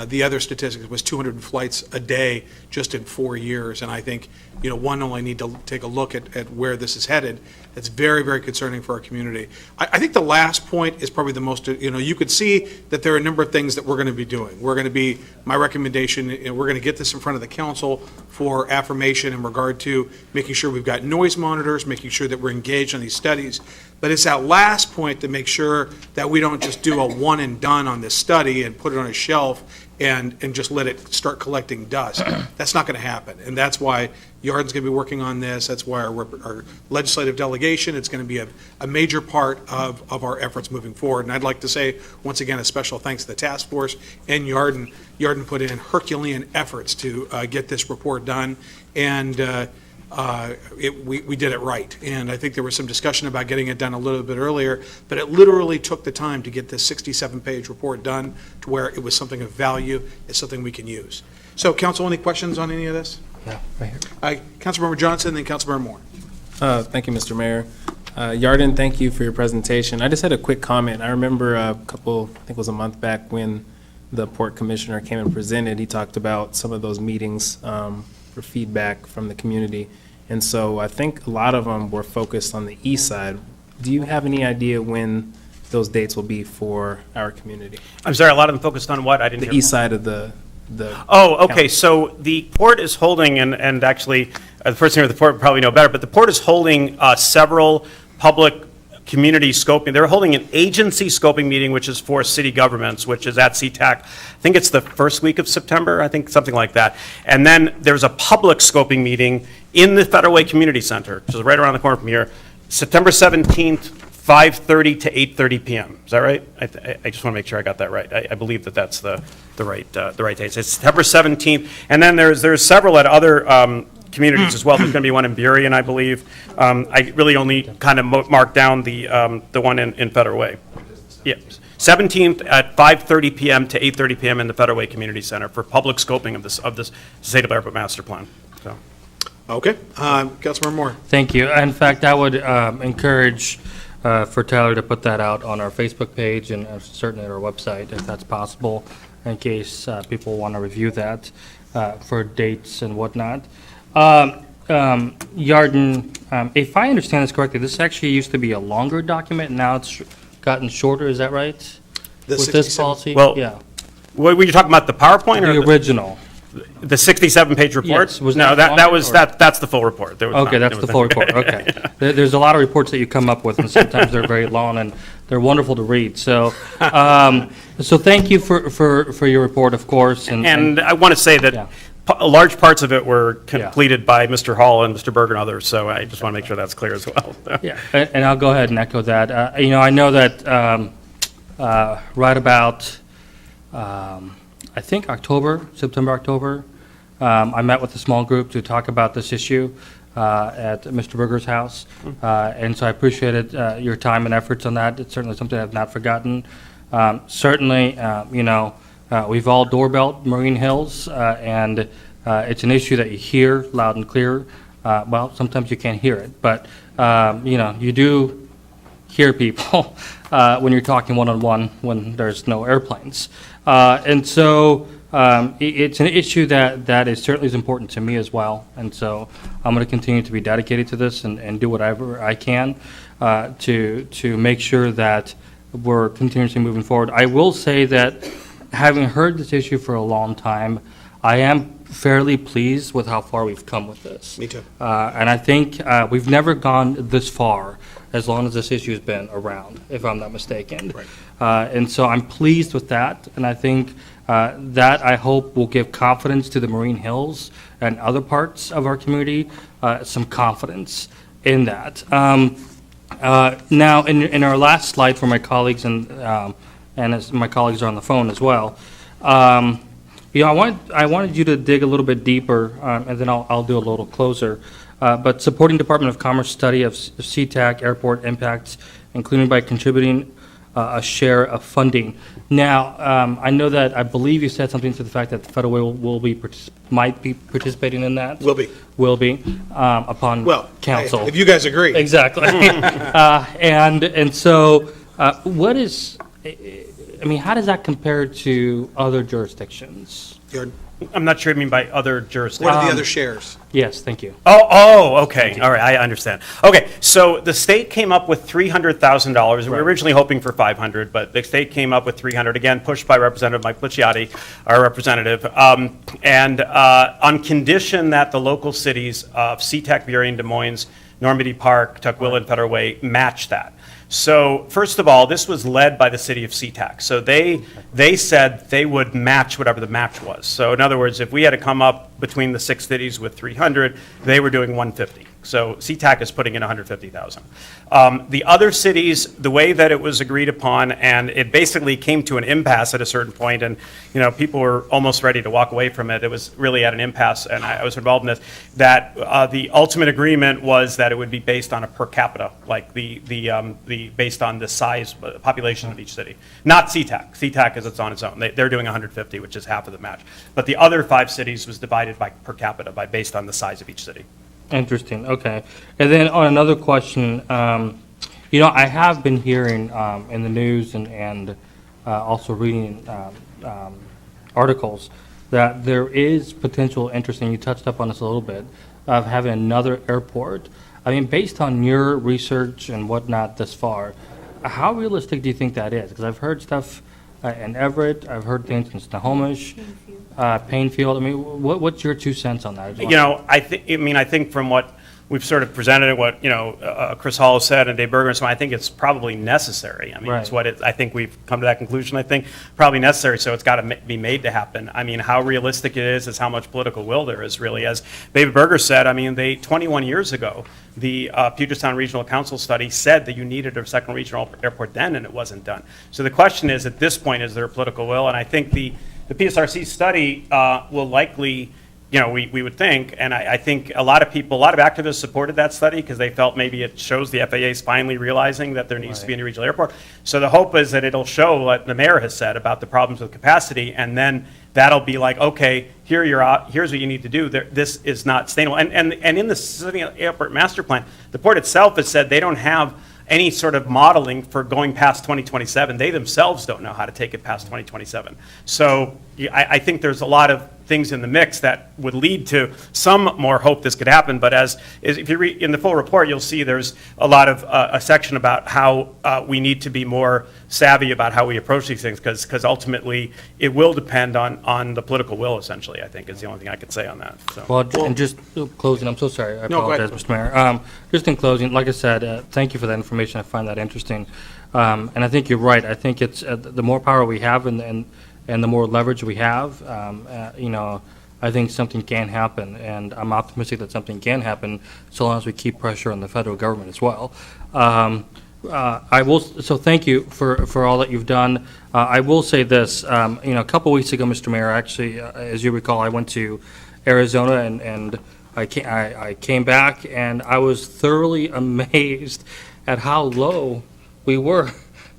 the other statistic was 200 flights a day just in 4 years. And I think, one only need to take a look at where this is headed. It's very, very concerning for our community. I think the last point is probably the most, you could see that there are a number of things that we're going to be doing. We're going to be, my recommendation, we're going to get this in front of the council for affirmation in regard to making sure we've got noise monitors, making sure that we're engaged on these studies. But it's that last point to make sure that we don't just do a one and done on this study and put it on a shelf and just let it start collecting dust. That's not going to happen. And that's why Yarden's going to be working on this. That's why our legislative delegation, it's going to be a major part of our efforts moving forward. And I'd like to say, once again, a special thanks to the task force and Yarden. Yarden put in Herculean efforts to get this report done. And we did it right. And I think there was some discussion about getting it done a little bit earlier, but it literally took the time to get this 67-page report done to where it was something of value. It's something we can use. So, Council, any questions on any of this? Yeah, right here. Councilmember Johnson, then Councilmember Moore. Thank you, Mr. Mayor. Yarden, thank you for your presentation. I just had a quick comment. I remember I think it was a month back when the Port Commissioner came and presented, he talked about some of those meetings for feedback from the community. And so I think a lot of them were focused on the east side. Do you have any idea when those dates will be for our community? I'm sorry, a lot of them focused on what? I didn't hear. The east side of the Oh, okay. So the port is holding, and actually, the person here at the port would probably know better, but the port is holding several public community scoping. They're holding an agency scoping meeting, which is for city governments, which is at Sea-Tac. I think it's the first week of September, I think, something like that. And then there's a public scoping meeting in the Federal Way Community Center, which is right around the corner from here, September 17th, 5:30 to 8:30 p.m. Is that right? I just want to make sure I got that right. I believe that's the right date. It's September 17th, and then there's several at other communities as well. There's going to be one in Burien, I believe. I really only kind of marked down the one in Federal Way. Yeah, 17th at 5:30 p.m. to 8:30 p.m. in the Federal Way Community Center for public scoping of this State of Airport Master Plan. So. Okay, Councilmember Moore. Thank you. In fact, I would encourage for Tyler to put that out on our Facebook page and certainly our website, if that's possible, in case people want to review that for dates and whatnot. Yarden, if I understand this correctly, this actually used to be a longer document, now it's gotten shorter, is that right? With this policy? Well, yeah. Were you talking about the PowerPoint or The original. The 67-page report? Yes, was no, that that's the full report. Okay, that's the full report, okay. There's a lot of reports that you come up with, and sometimes they're very long, and they're wonderful to read. So so thank you for your report, of course. And I want to say that yeah. Large parts of it were completed by Mr. Hall and Mr. Berger and others, so I just want to make sure that's clear as well. Yeah, and I'll go ahead and echo that. I know that right about, I think September, October, I met with a small group to talk about this issue at Mr. Berger's house. And so I appreciated your time and efforts on that. It's certainly something I've not forgotten. Certainly, we've all doorbelled Marine Hills, and it's an issue that you hear loud and clear. Well, sometimes you can't hear it, but, you do hear people when you're talking one-on-one when there's no airplanes. And so it's an issue that is certainly is important to me as well. And so I'm going to continue to be dedicated to this and do whatever I can to make sure that we're continuously moving forward. I will say that having heard this issue for a long time, I am fairly pleased with how far we've come with this. Me too. And I think we've never gone this far as long as this issue's been around, if I'm not mistaken. And so I'm pleased with that, and I think that, I hope, will give confidence to the Marine Hills and other parts of our community, some confidence in that. Now, in our last slide for my colleagues, and as my colleagues are on the phone as well, I wanted you to dig a little bit deeper, and then I'll do a little closer. But supporting Department of Commerce study of Sea-Tac airport impacts, including by contributing a share of funding. Now, I know that, I believe you said something to the fact that the federal might be participating in that. Will be, upon council. If you guys agree. Exactly. And so, what is, I mean, how does that compare to other jurisdictions? I'm not sure what you mean by other jurisdictions. What are the other shares? Yes, thank you. Okay, all right, I understand. Okay, so the state came up with $300,000. We were originally hoping for 500, but the state came up with 300, again, pushed by Representative Mike Licciati, our representative, and on condition that the local cities of Sea-Tac, Burien, Des Moines, Normandy Park, Tukwila, and Federal Way match that. So first of all, this was led by the city of Sea-Tac. So they said they would match whatever the match was. So in other words, if we had to come up between the 6 cities with 300, they were doing 150. So Sea-Tac is putting in 150,000. The other cities, the way that it was agreed upon, and it basically came to an impasse at a certain point, and people were almost ready to walk away from it. It was really at an impasse, and I was involved in this. That the ultimate agreement was that it would be based on a per capita, like the based on the size population of each city. Not Sea-Tac. Sea-Tac is on its own. They're doing 150, which is half of the match. But the other 5 cities was divided by per capita, based on the size of each city. Interesting, okay. And then on another question, I have been hearing in the news and also reading articles that there is potential interest, and you touched up on this a little bit, of having another airport. I mean, based on your research and whatnot thus far, how realistic do you think that is? Because I've heard stuff in Everett, I've heard things in Snohomish, Painfield. I mean, what's your 2 cents on that? I think from what we've sort of presented and what Chris Hall said and Dave Berger and so on, I think it's probably necessary. I mean, it's what I think we've come to that conclusion. I think probably necessary. So it's got to be made to happen. I mean, how realistic it is how much political will there is really. As David Berger said, I mean, 21 years ago, the Puget Sound Regional Council study said that you needed a second regional airport then, and it wasn't done. So the question is, at this point, is there a political will? And I think the PSRC study will likely, we would think, and I think a lot of activists supported that study because they felt maybe it shows the FAA is finally realizing that there needs to be a new regional airport. So the hope is that it'll show what the mayor has said about the problems with capacity, and then that'll be like, okay, here's what you need to do. This is not sustainable. And in the City Airport Master Plan, the port itself has said they don't have any sort of modeling for going past 2027. They themselves don't know how to take it past 2027. So I think there's a lot of things in the mix that would lead to some more hope this could happen. But if you read in the full report, you'll see there's a lot of a section about how we need to be more savvy about how we approach these things, because ultimately it will depend on the political will, essentially, I think is the only thing I could say on that. So. Well, and just closing, I'm so sorry, I apologize, Mr. Mayor. Just in closing, like I said, thank you for that information. I find that interesting. And I think you're right. I think it's the more power we have and the more leverage we have, I think something can happen, and I'm optimistic that something can happen so long as we keep pressure on the federal government as well. So thank you for all that you've done. I will say this, a couple weeks ago, Mr. Mayor, actually, as you recall, I went to Arizona and I came back and I was thoroughly amazed at how low we were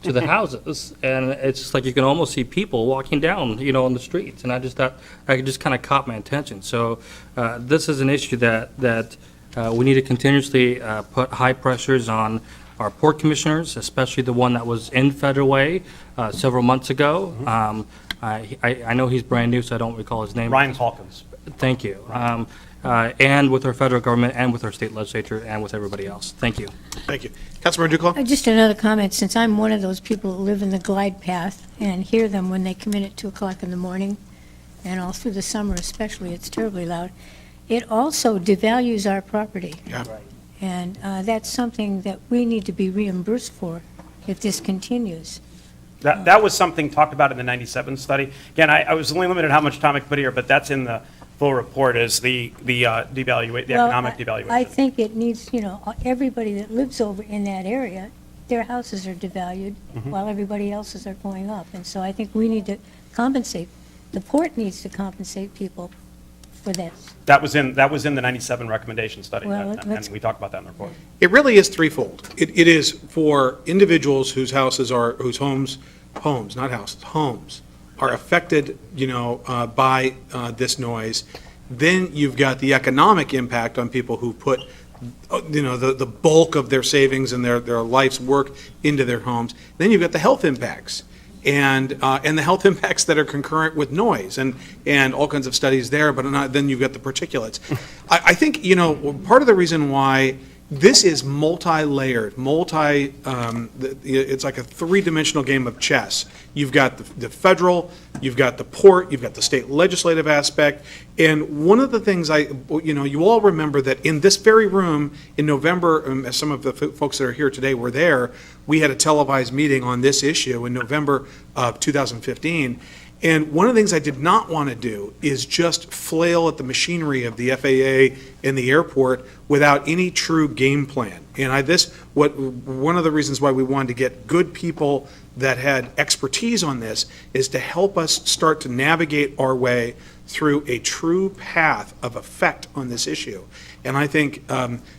to the houses, and it's just like you can almost see people walking down, on the streets, and I just thought, I just kind of caught my attention. So this is an issue that we need to continuously put high pressures on our port commissioners, especially the one that was in Federal Way several months ago. I know he's brand new, so I don't recall his name. Ryan Hawkins. Thank you. And with our federal government and with our state legislature and with everybody else. Thank you. Thank you. Councilmember Duclos? Just another comment, since I'm one of those people who live in the glide path and hear them when they come in at 2 o'clock in the morning. and all through the summer especially, it's terribly loud. It also devalues our property. Yeah. And that's something that we need to be reimbursed for if this continues. That was something talked about in the 97 study. Again, I was only limited how much time I could put here, but that's in the full report is the economic devaluation. I think it needs, everybody that lives over in that area, their houses are devalued while everybody else's are going up. And so I think we need to compensate, the port needs to compensate people for this. That was in the 97 recommendation study, Well, and let's- we talked about that in the report. It really is threefold. It is for individuals whose houses are, whose homes, not houses, homes, are affected, by this noise. Then you've got the economic impact on people who put, the bulk of their savings and their life's work into their homes. Then you've got the health impacts. And the health impacts that are concurrent with noise and all kinds of studies there, but then you've got the particulates. I think, part of the reason why this is multi-layered, it's like a three-dimensional game of chess. You've got the federal, you've got the port, you've got the state legislative aspect, and one of the things you all remember that in this very room in November, as some of the folks that are here today were there, we had a televised meeting on this issue in November of 2015. And one of the things I did not want to do is just flail at the machinery of the FAA and the airport without any true game plan. And one of the reasons why we wanted to get good people that had expertise on this is to help us start to navigate our way through a true path of effect on this issue. And I think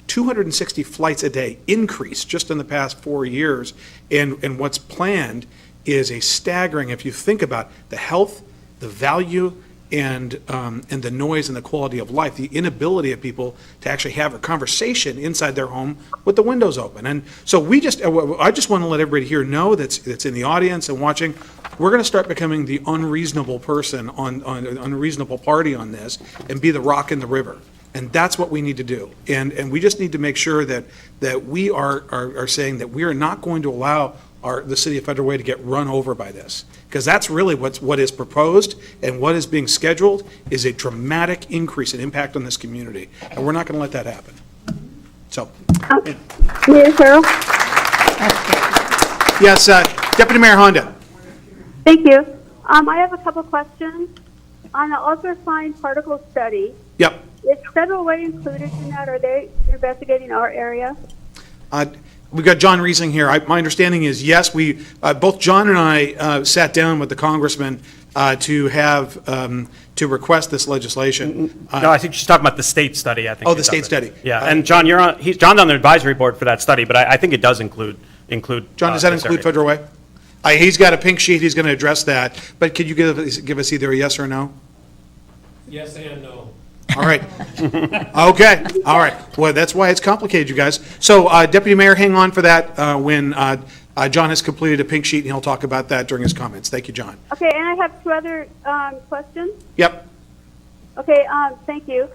260 flights a day increase just in the past 4 years, and what's planned is a staggering, if you think about the health, the value, and the noise and the quality of life, the inability of people to actually have a conversation inside their home with the windows open. And so I just want to let everybody here know that's in the audience and watching, we're going to start becoming the unreasonable person on unreasonable party on this and be the rock in the river. And that's what we need to do. And we just need to make sure that we are saying that we are not going to allow the city of Federal Way to get run over by this. Because that's really what is proposed and what is being scheduled is a dramatic increase in impact on this community. And we're not going to let that happen. So. Mayor Carroll? Yes, Deputy Mayor Honda. Thank you. I have a couple questions. On the ultrafine particle study, Yep. is Federal Way included in that? Are they investigating our area? We've got John Riesling here. My understanding is, yes, both John and I sat down with the congressman to request this legislation. No, I think she's talking about the state study, I think. Oh, the state study. Yeah, and John, John's on the advisory board for that study, but I think it does include. John, does that this include area. Federal Way? He's got a pink sheet, he's going to address that, but could you give us either a yes or a no? Yes and no. All right. Okay, all right. Well, that's why it's complicated, you guys. So, Deputy Mayor, hang on for that when John has completed a pink sheet, and he'll talk about that during his comments. Thank you, John. Okay, and I have two other questions. Yep. Okay, thank you.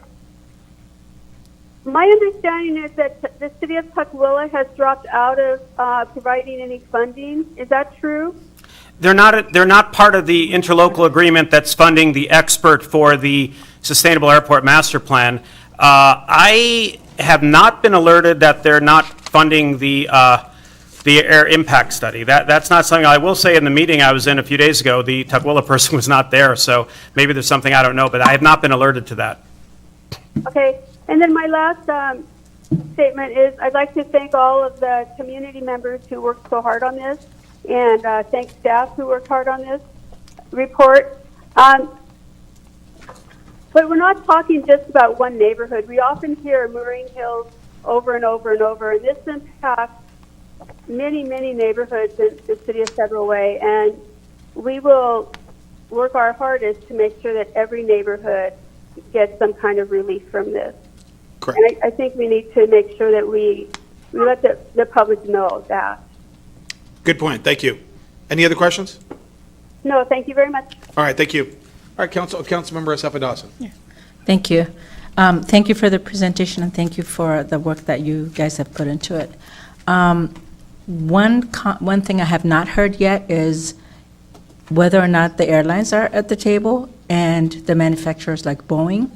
My understanding is that the city of Tukwila has dropped out of providing any funding. Is that true? They're not part of the interlocal agreement that's funding the expert for the Sustainable Airport Master Plan. I have not been alerted that they're not funding the air impact study. That's not something. I will say in the meeting I was in a few days ago, the Tukwila person was not there, so maybe there's something I don't know, but I have not been alerted to that. Okay, and then my last statement is I'd like to thank all of the community members who worked so hard on this, and thank staff who worked hard on this report. But we're not talking just about one neighborhood. We often hear Marine Hills over and over and over, and this impacts many, many neighborhoods in the city of Federal Way, and we will work our hardest to make sure that every neighborhood gets some kind of relief from this. Correct. And I think we need to make sure that we let the public know that. Good point. Thank you. Any other questions? No, thank you very much. All right, thank you. All right, Councilmember Asafa Dawson. Thank you. Thank you for the presentation, and thank you for the work that you guys have put into it. One thing I have not heard yet is whether or not the airlines are at the table. and the manufacturers like Boeing,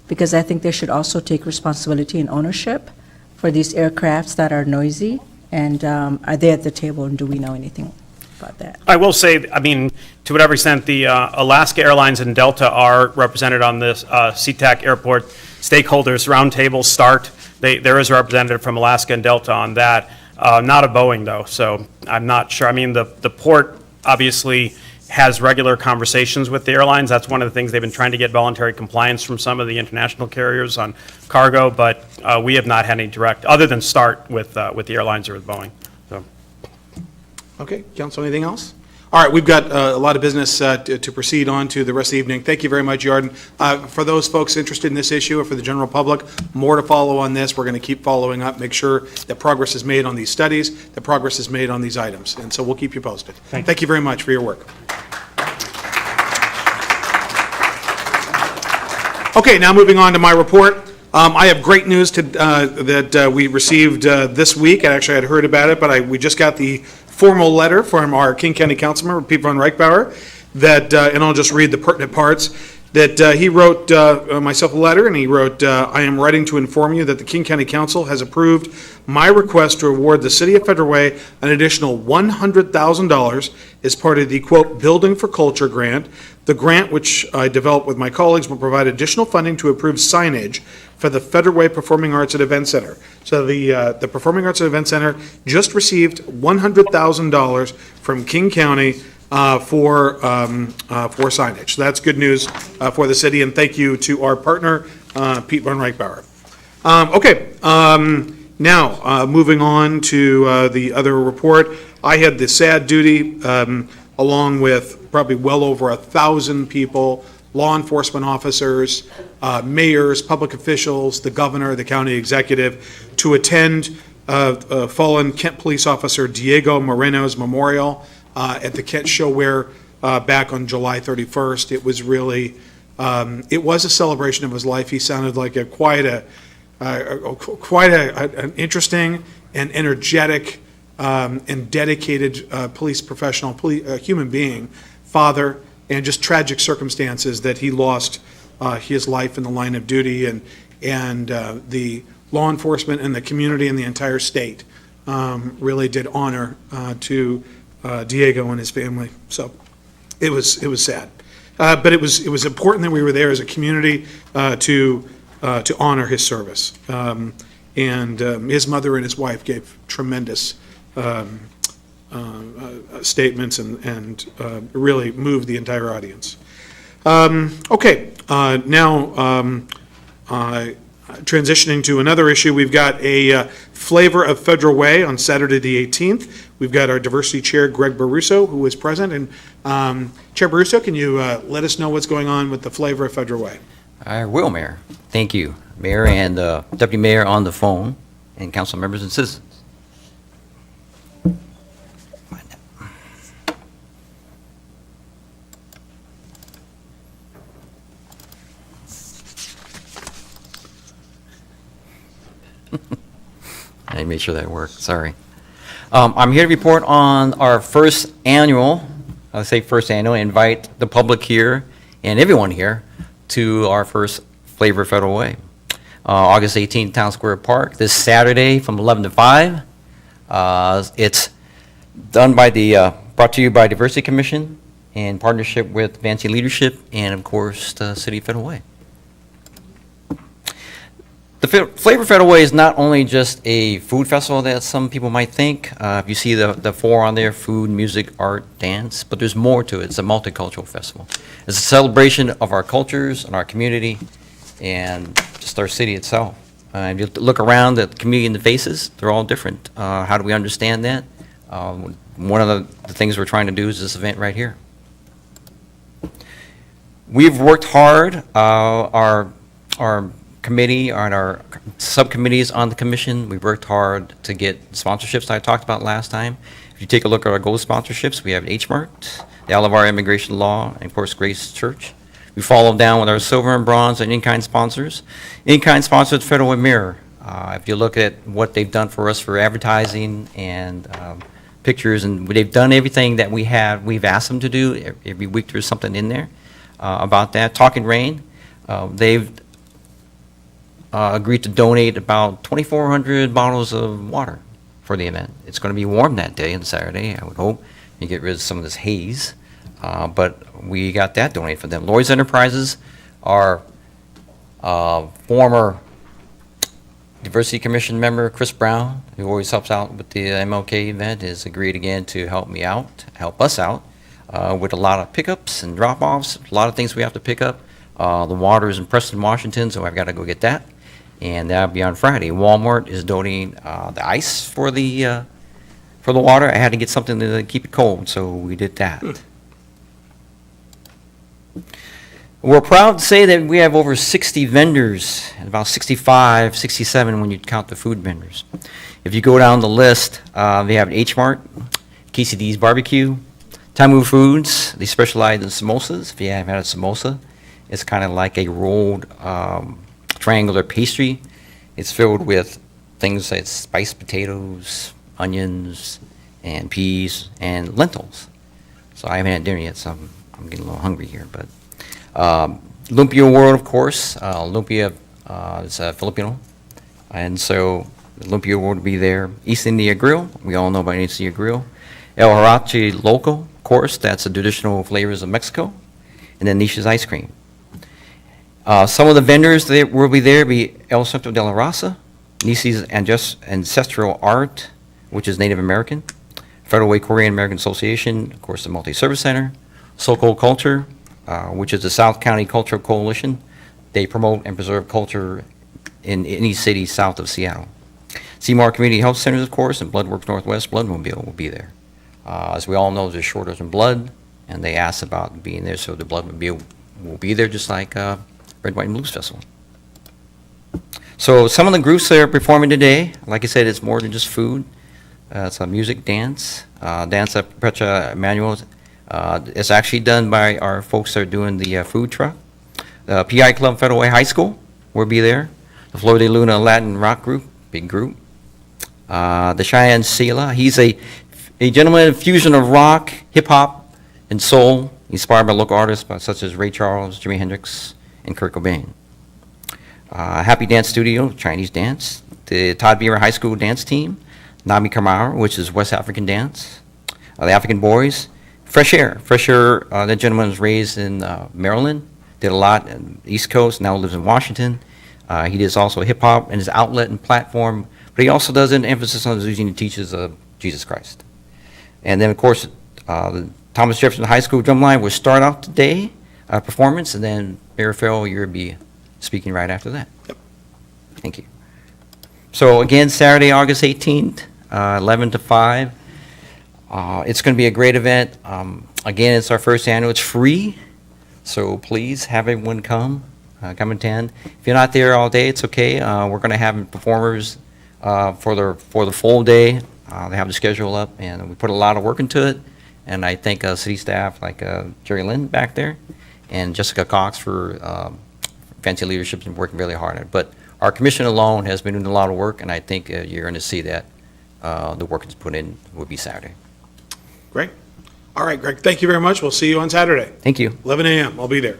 because I think they should also take responsibility and ownership for these aircrafts that are noisy, and are they at the table, and do we know anything about that? I will say, I mean, to whatever extent the Alaska Airlines and Delta are represented on this Sea-Tac Airport Stakeholders Roundtable start, there is a representative from Alaska and Delta on that, not a Boeing though, so I'm not sure. I mean, the port obviously has regular conversations with the airlines. That's one of the things they've been trying to get voluntary compliance from some of the international carriers on cargo, but we have not had any direct, other than start with the airlines or with Boeing. So. Okay, council, anything else? All right, we've got a lot of business to proceed on to the rest of the evening. Thank you very much, Yarden. For those folks interested in this issue, or for the general public, more to follow on this. We're going to keep following up, make sure that progress is made on these studies, that progress is made on these items, and so we'll keep you posted. Thank you very much for your work. Okay, now moving on to my report. I have great news that we received this week. Actually, I'd heard about it, but we just got the formal letter from our King County Councilmember, Pete Von Reichbauer, that, and I'll just read the pertinent parts, that he wrote myself a letter, and he wrote, I am writing to inform you that the King County Council has approved my request to award the City of Federal Way an additional $100,000 as part of the, quote, Building for Culture grant. The grant, which I developed with my colleagues, will provide additional funding to improve signage for the Federal Way Performing Arts and Event Center. So the Performing Arts and Event Center just received $100,000 from King County for signage. So that's good news for the city, and thank you to our partner, Pete Von Reichbauer. Now, moving on to the other report, I had the sad duty, along with probably well over 1,000 people, law enforcement officers, mayors, public officials, the governor, the county executive, to attend fallen Kent police officer Diego Moreno's memorial at the Kent Show Where back on July 31st. It was really, it was a celebration of his life. He sounded like quite an interesting and energetic and dedicated police professional, human being, father, and just tragic circumstances that he lost his life in the line of duty, and the law enforcement and the community and the entire state really did honor to Diego and his family. So it was sad, but it was important that we were there as a community to honor his service. And his mother and his wife gave tremendous statements and really moved the entire audience. Transitioning to another issue, we've got a Flavor of Federal Way on Saturday the 18th. We've got our Diversity Chair, Greg Baruso, who is present. And Chair Baruso, can you let us know what's going on with the Flavor of Federal Way? I will, Mayor. Thank you, Mayor and Deputy Mayor on the phone, and council members and citizens. I made sure that worked, sorry. I'm here to report on our first annual, invite the public here and everyone here to our first Flavor Federal Way. August 18th, Town Square Park, this Saturday from 11 to 5. It's done by brought to you by Diversity Commission in partnership with Fancy Leadership and, of course, the City of Federal Way. The Flavor Federal Way is not only just a food festival that some people might think. You see the four on there, food, music, art, dance, but there's more to it. It's a multicultural festival. It's a celebration of our cultures and our community and just our city itself. If you look around at the community and the faces, they're all different. How do we understand that? One of the things we're trying to do is this event right here. We've worked hard, our committee and our subcommittees on the commission, we worked hard to get sponsorships I talked about last time. If you take a look at our gold sponsorships, we have H-Mart, the Alavar Immigration Law, and of course Grace Church. We followed down with our silver and bronze and in-kind sponsors. In-kind sponsored Federal Way Mirror. If you look at what they've done for us for advertising and pictures, and they've done everything that we've asked them to do. Every week there's something in there. about that. Talking Rain, they've agreed to donate about 2,400 bottles of water for the event. It's going to be warm that day on Saturday, I would hope, and get rid of some of this haze. But we got that donated for them. Lloyd's Enterprises, our former Diversity Commission member, Chris Brown, who always helps out with the MLK event, has agreed again to help us out with a lot of pickups and drop-offs, a lot of things we have to pick up. The water is in Preston, Washington, so I've got to go get that. And that'll be on Friday. Walmart is donating the ice for the water. I had to get something to keep it cold, so we did that. We're proud to say that we have over 60 vendors, and about 65, 67 when you count the food vendors. If you go down the list, they have H Mart, KCD's Barbecue, Tamu Foods. They specialize in samosas. If you haven't had a samosa, it's kind of like a rolled triangular pastry. It's filled with things like spiced potatoes, onions, and peas, and lentils. So I haven't had dinner yet, so I'm getting a little hungry here. But Lumpia World, of course. Lumpia is Filipino. And so the Lumpia World will be there. East India Grill. We all know about East India Grill. El Harachi Local, of course. That's the traditional flavors of Mexico. And then Nisha's Ice Cream. Some of the vendors that will be there be El Centro de la Raza, Nisi's Ancestral Art, which is Native American, Federal Way Korean American Association, of course, the Multi-Service Center, Soko Culture, which is the South County Cultural Coalition. They promote and preserve culture in any city south of Seattle. Seymour Community Health Centers, of course, and Bloodworks Northwest Bloodmobile will be there. As we all know, there's shortage in blood, and they asked about being there, so the Bloodmobile will be there just like Red, White, and Blues Festival. So some of the groups that are performing today, like I said, it's more than just food. It's a music, dance, Dance at Petra Emanuel. It's actually done by our folks that are doing the food truck. The PI Club Federal Way High School will be there. The Flor de Luna Latin Rock Group, big group. The Cheyenne Sela, he's a gentleman fusion of rock, hip-hop, and soul, inspired by local artists such as Ray Charles, Jimi Hendrix, and Kurt Cobain. Happy Dance Studio, Chinese dance. The Todd Beaver High School dance team. Nami Kamar, which is West African dance. The African Boys. Fresh Air. Fresh Air, that gentleman was raised in Maryland, did a lot in the East Coast, now lives in Washington. He does also hip-hop and his outlet and platform, but he also does an emphasis on using the teachings of Jesus Christ. And then, of course, the Thomas Jefferson High School drumline will start off today, performance, and then Mayor Farrell, you'll be speaking right after that. Yep. Thank you. So again, Saturday, August 18th, 11 to 5. It's going to be a great event. Again, it's our first annual. It's free, so please have everyone come attend. If you're not there all day, it's okay. We're going to have performers for the full day. They have the schedule up, and we put a lot of work into it. And I thank city staff like Jerry Lynn back there and Jessica Cox for fancy leadership and working really hard on it. But our commission alone has been doing a lot of work, and I think you're going to see that the work that's put in will be Saturday. Great. All right, Greg, thank you very much. We'll see you on Saturday. Thank you. 11 a.m. I'll be there.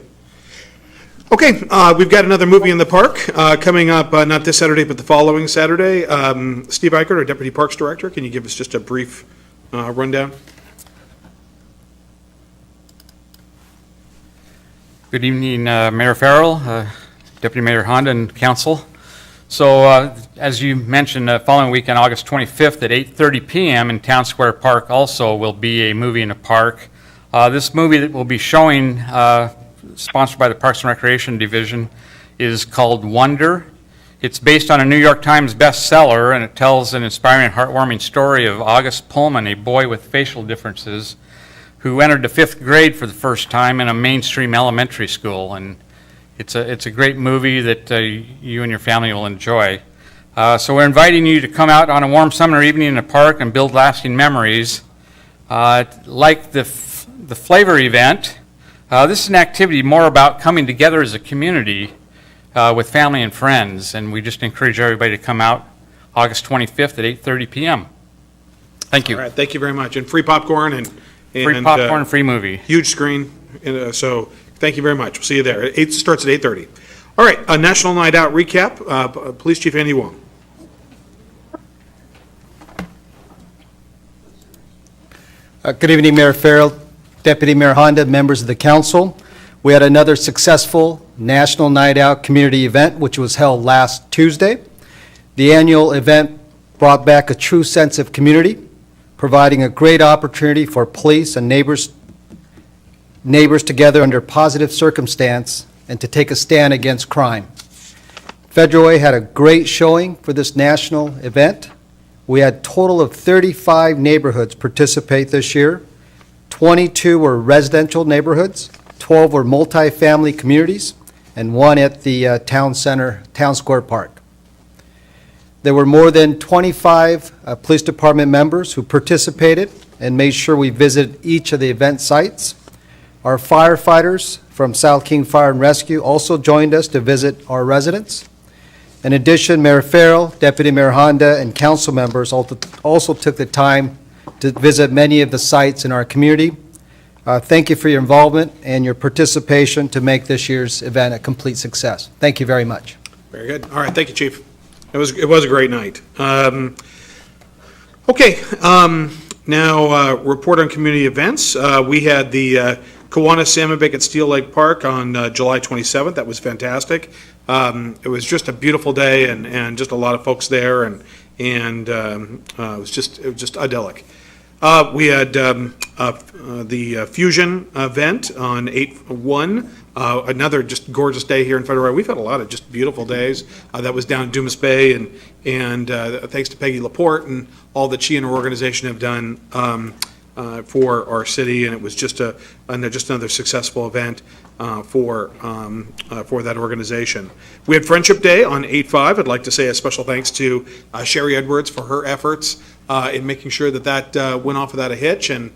Okay, we've got another movie in the park coming up, not this Saturday, but the following Saturday. Steve Eichert, our Deputy Parks Director, can you give us just a brief rundown? Good evening, Mayor Farrell, Deputy Mayor Honda, and Council. So, as you mentioned, following weekend, August 25th at 8:30 p.m. in Town Square Park also will be a movie in a park. This movie that we'll be showing, sponsored by the Parks and Recreation Division, is called Wonder. It's based on a New York Times bestseller, and it tells an inspiring and heartwarming story of August Pullman, a boy with facial differences, who entered the 5th grade for the first time in a mainstream elementary school. And it's a great movie that you and your family will enjoy. So we're inviting you to come out on a warm summer evening in the park and build lasting memories. Like the Flavor event, this is an activity more about coming together as a community with family and friends, and we just encourage everybody to come out August 25th at 8:30 p.m. Thank you. All right, thank you very much. And free popcorn and free popcorn, free movie. Huge screen, so Thank you very much. We'll see you there. It starts at 8:30. All right, a National Night Out recap. Police Chief Andy Wong. Good evening, Mayor Farrell, Deputy Mayor Honda, members of the council. We had another successful National Night Out community event, which was held last Tuesday. The annual event brought back a true sense of community, providing a great opportunity for police and neighbors together under positive circumstance and to take a stand against crime. Federal Way had a great showing for this national event. We had a total of 35 neighborhoods participate this year. 22 were residential neighborhoods, 12 were multifamily communities, and 1 at the town square park. There were more than 25 police department members who participated and made sure we visited each of the event sites. Our firefighters from South King Fire and Rescue also joined us to visit our residents. In addition, Mayor Farrell, Deputy Mayor Honda, and council members also took the time to visit many of the sites in our community. Thank you for your involvement and your participation to make this year's event a complete success. Thank you very much. Very good. All right, thank you, Chief. It was a great night. Okay, now report on community events. We had the Kiwanis Salmon Bake at Steel Lake Park on July 27th. That was fantastic. It was just a beautiful day and just a lot of folks there, and it was just idyllic. We had the Fusion event on 8/1, another just gorgeous day here in Federal Way. We've had a lot of just beautiful days. That was down in Dumas Bay, and thanks to Peggy Laporte and all that she and her organization have done for our city, and it was just another successful event for that organization. We had Friendship Day on 8/5. I'd like to say a special thanks to Sherry Edwards for her efforts in making sure that went off without a hitch, and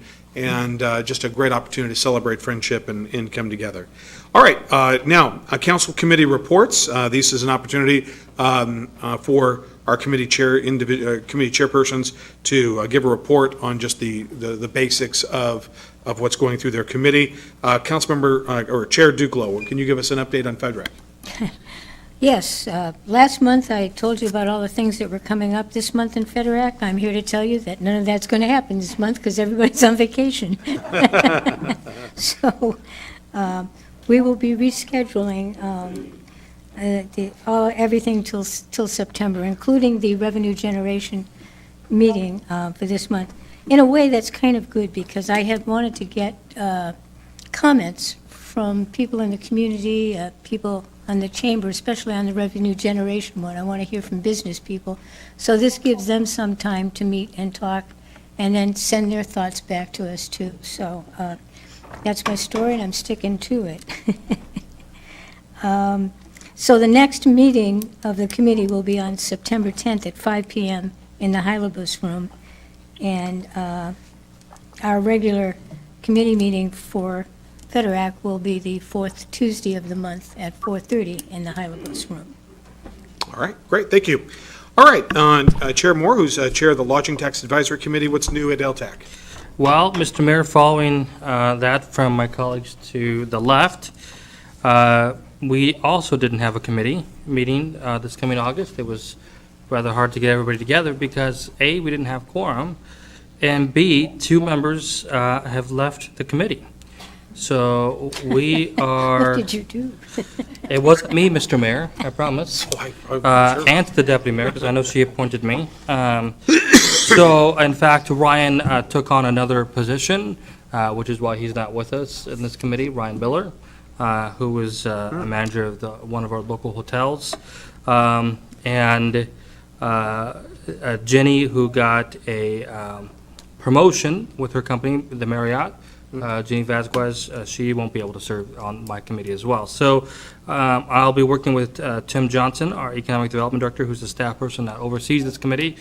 just a great opportunity to celebrate friendship and come together. All right, now, council committee reports. This is an opportunity for our committee chairpersons to give a report on just the basics of what's going through their committee. Councilmember, or Chair Duclos, can you give us an update on FedRec? Yes, last month I told you about all the things that were coming up this month in FedRec. I'm here to tell you that none of that's going to happen this month because everybody's on vacation. So we will be rescheduling everything till September, including the revenue generation meeting for this month. In a way, that's kind of good because I had wanted to get comments from people in the community, people on the chamber, especially on the revenue generation one. I want to hear from business people. So this gives them some time to meet and talk and then send their thoughts back to us too. So that's my story and I'm sticking to it. So the next meeting of the committee will be on September 10th at 5 p.m. in the Hylobus room. And our regular committee meeting for FedRAC will be the fourth Tuesday of the month at 4:30 in the Hylobus room. All right, great, thank you. All right, Chair Moore, who's Chair of the Lodging Tax Advisory Committee, what's new at LTAC? Well, Mr. Mayor, following that from my colleagues to the left, we also didn't have a committee meeting this coming August. It was rather hard to get everybody together because A, we didn't have quorum, and B, 2 members have left the committee. So we are... What did you do? It wasn't me, Mr. Mayor, I promise. And the deputy mayor, because I know she appointed me. So, in fact, Ryan took on another position, which is why he's not with us in this committee, Ryan Miller, who was a manager of one of our local hotels. And Jenny, who got a promotion with her company, the Marriott, Jenny Vasquez, she won't be able to serve on my committee as well. So I'll be working with Tim Johnson, our Economic Development Director, who's the staff person that oversees this committee,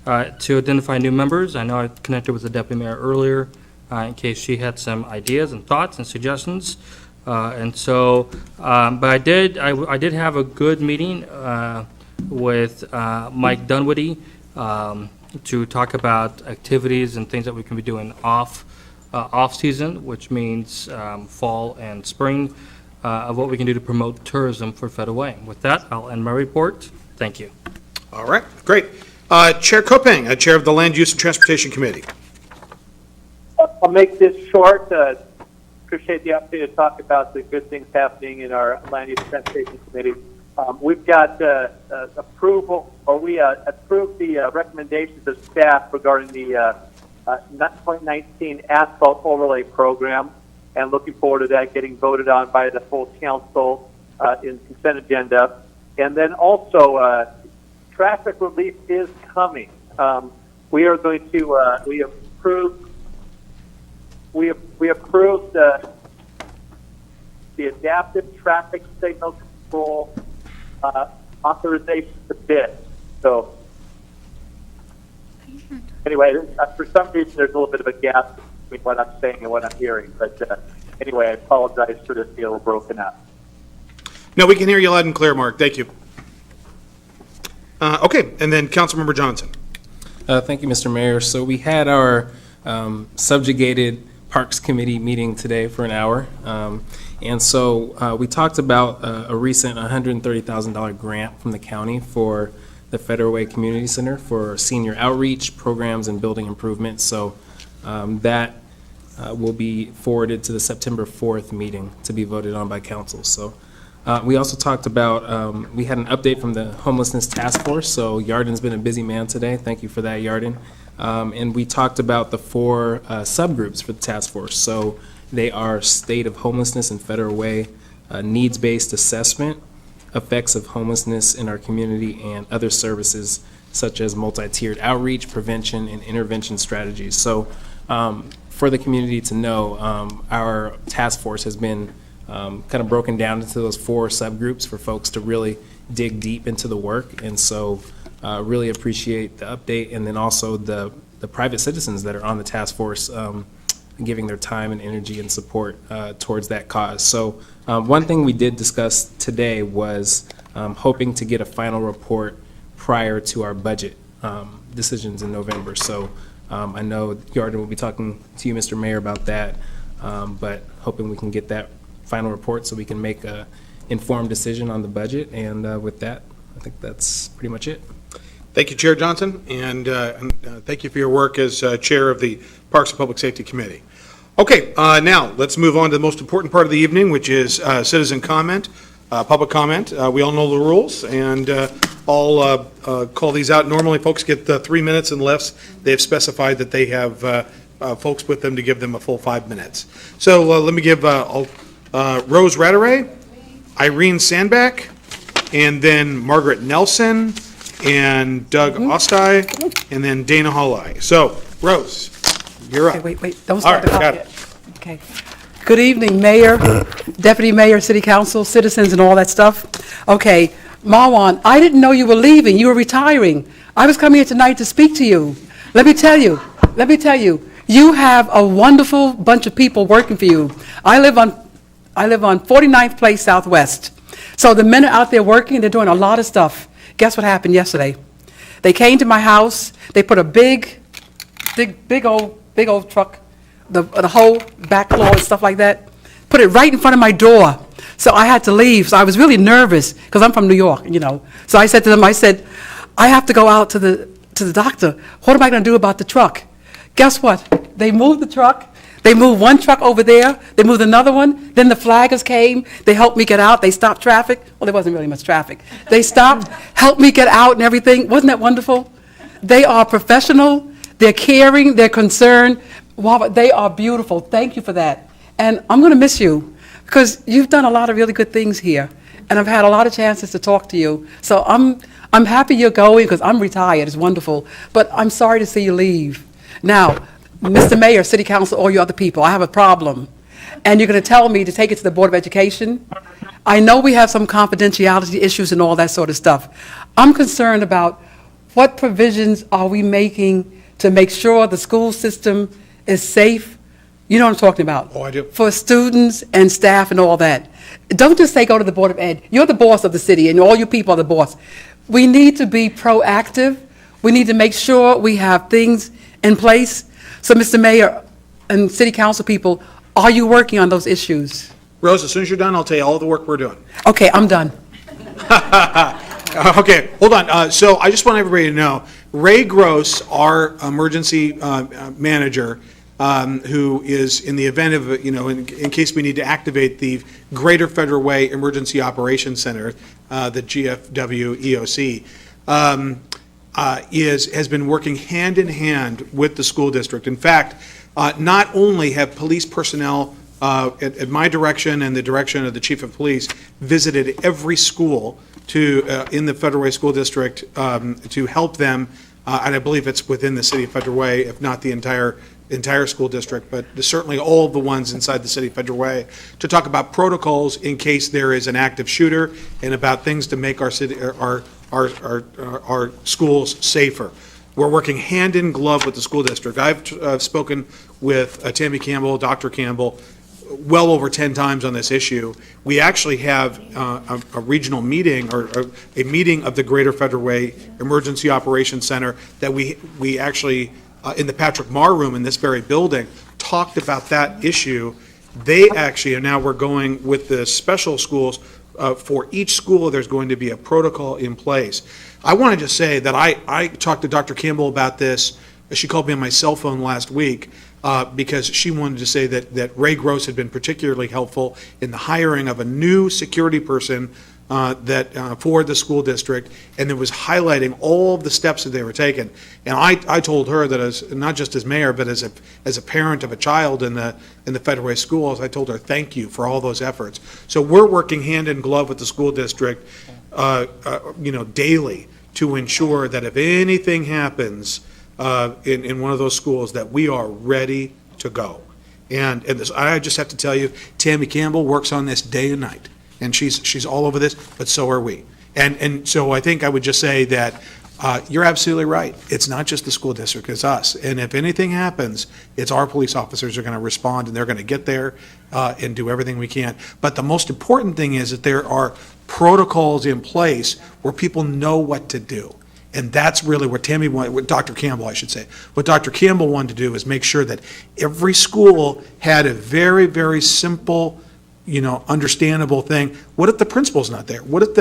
to identify new members. I know I connected with the Deputy Mayor earlier in case she had some ideas and thoughts and suggestions. And so, but I did have a good meeting with Mike Dunwoody to talk about activities and things that we can be doing off off-season, which means fall and spring, of what we can do to promote tourism for Federal Way. With that, I'll end my report. Thank you. All right, great. Chair Kopeng, Chair of the Land Use and Transportation Committee. I'll make this short. Appreciate the opportunity to talk about the good things happening in our Land Use and Transportation Committee. We've got approval, or we approved the recommendations of staff regarding the 2019 asphalt overlay program, and looking forward to that getting voted on by the full council in consent agenda. And then also, traffic relief is coming. We are going to we approved the adaptive traffic signal control authorization to bid. So anyway, for some reason there's a little bit of a gap between what I'm saying and what I'm hearing. But anyway, I apologize for this being a little broken up. No, we can hear you loud and clear, Mark. Thank you. Okay, and then Councilmember Johnson. Thank you, Mr. Mayor. So we had our subjugated Parks Committee meeting today for an hour. And so we talked about a recent $130,000 grant from the county for the Federal Way Community Center for senior outreach programs and building improvements. So that will be forwarded to the September 4th meeting to be voted on by council. So we also talked about, we had an update from the homelessness task force. So Yarden's been a busy man today. Thank you for that, Yarden. And we talked about the 4 subgroups for the task force. So they are state of homelessness and Federal Way, needs-based assessment, effects of homelessness in our community, and other services such as multi-tiered outreach, prevention, and intervention strategies. So for the community to know, our task force has been kind of broken down into those 4 subgroups for folks to really dig deep into the work. And so really appreciate the update, and then also the private citizens that are on the task force giving their time and energy and support towards that cause. So one thing we did discuss today was hoping to get a final report prior to our budget decisions in November. So I know Yarden will be talking to you, Mr. Mayor, about that, but hoping we can get that final report so we can make a informed decision on the budget. And with that, I think that's pretty much it. Thank you, Chair Johnson, and thank you for your work as Chair of the Parks and Public Safety Committee. Okay, now let's move on to the most important part of the evening, which is citizen comment, public comment. We all know the rules, and I'll call these out. Normally, folks get 3 minutes and less. They've specified that they have folks with them to give them a full 5 minutes. So let me give Rose Rattray, Irene Sandback, and then Margaret Nelson, and Doug Ostai, and then Dana Hawley. So, Rose, you're up. Okay, wait, don't start the All right, clock got it. yet. Okay. Good evening, Mayor, Deputy Mayor, City Council, citizens, and all that stuff. Okay, Marwan, I didn't know you were leaving. You were retiring. I was coming here tonight to speak to you. Let me tell you, you have a wonderful bunch of people working for you. I live on 49th Place Southwest. So the men are out there working, they're doing a lot of stuff. Guess what happened yesterday? They came to my house, they put a big old truck, the whole back floor and stuff like that, put it right in front of my door. So I had to leave. So I was really nervous because I'm from New York, you know. So I said to them, I have to go out to the doctor. What am I going to do about the truck? Guess what? They moved the truck. They moved one truck over there, they moved another one, then the flaggers came, they helped me get out, they stopped traffic. Well, there wasn't really much traffic. They stopped, helped me get out and everything. Wasn't that wonderful? They are professional, they're caring, they're concerned. Wow, they are beautiful. Thank you for that. And I'm going to miss you because you've done a lot of really good things here, and I've had a lot of chances to talk to you. So I'm happy you're going because I'm retired. It's wonderful. But I'm sorry to see you leave. Now, Mr. Mayor, City Council, all you other people, I have a problem. And you're going to tell me to take it to the Board of Education? I know we have some confidentiality issues and all that sort of stuff. I'm concerned about what provisions are we making to make sure the school system is safe? You know what I'm talking about? Oh, I do. For students and staff and all that. Don't just say go to the Board of Ed. You're the boss of the city, and all you people are the boss. We need to be proactive. We need to make sure we have things in place. So, Mr. Mayor, and city council people, are you working on those issues? Rose, as soon as you're done, I'll tell you all the work we're doing. Okay, I'm done. Okay, hold on. So I just want everybody to know, Ray Gross, our emergency manager, who is in the event of, in case we need to activate the Greater Federal Way Emergency Operations Center, the GFW EOC, has been working hand in hand with the school district. In fact, not only have police personnel at my direction and the direction of the chief of police visited every school in the Federal Way School District to help them, and I believe it's within the city of Federal Way, if not the entire school district, but certainly all of the ones inside the city of Federal Way, to talk about protocols in case there is an active shooter and about things to make our city, our schools safer. We're working hand in glove with the school district. I've spoken with Tammy Campbell, Dr. Campbell, well over 10 times on this issue. We actually have a regional meeting, or a meeting of the Greater Federal Way Emergency Operations Center that we actually, in the Patrick Marr room in this very building, talked about that issue. They actually, and now we're going with the special schools, for each school, there's going to be a protocol in place. I want to just say that I talked to Dr. Campbell about this. She called me on my cell phone last week because she wanted to say that Ray Gross had been particularly helpful in the hiring of a new security person for the school district, and it was highlighting all of the steps that they were taking. And I told her that, as not just as mayor, but as a parent of a child in the Federal Way schools, I told her thank you for all those efforts. So we're working hand in glove with the school district, daily, to ensure that if anything happens in one of those schools, that we are ready to go. And this, I just have to tell you, Tammy Campbell works on this day and night. And she's all over this, but so are we. And so I think I would just say that you're absolutely right. It's not just the school district, it's us. And if anything happens, it's our police officers are going to respond, and they're going to get there and do everything we can. But the most important thing is that there are protocols in place where people know what to do. And that's really what Dr. Campbell, I should say, what Dr. Campbell wanted to do is make sure that every school had a very, very simple, understandable thing. What if the principal's not there? What if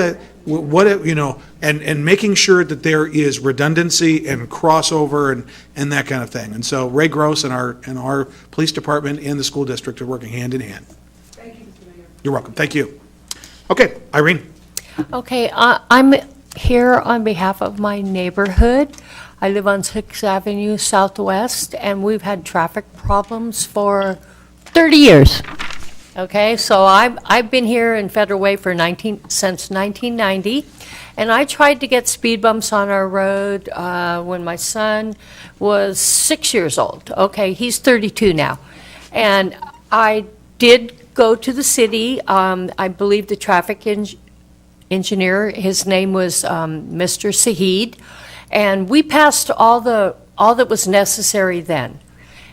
and making sure that there is redundancy and crossover and that kind of thing. And so Ray Gross and our police department and the school district are working hand in hand. Thank you, Mr. Mayor. You're welcome. Thank you. Okay, Irene. Okay, I'm here on behalf of my neighborhood. I live on 6th Avenue Southwest, and we've had traffic problems for 30 years. Okay, so I've been here in Federal Way since 1990, and I tried to get speed bumps on our road when my son was 6 years old. Okay, he's 32 now. And I did go to the city. I believe the traffic engineer, his name was Mr. Sahid, and we passed all that was necessary then.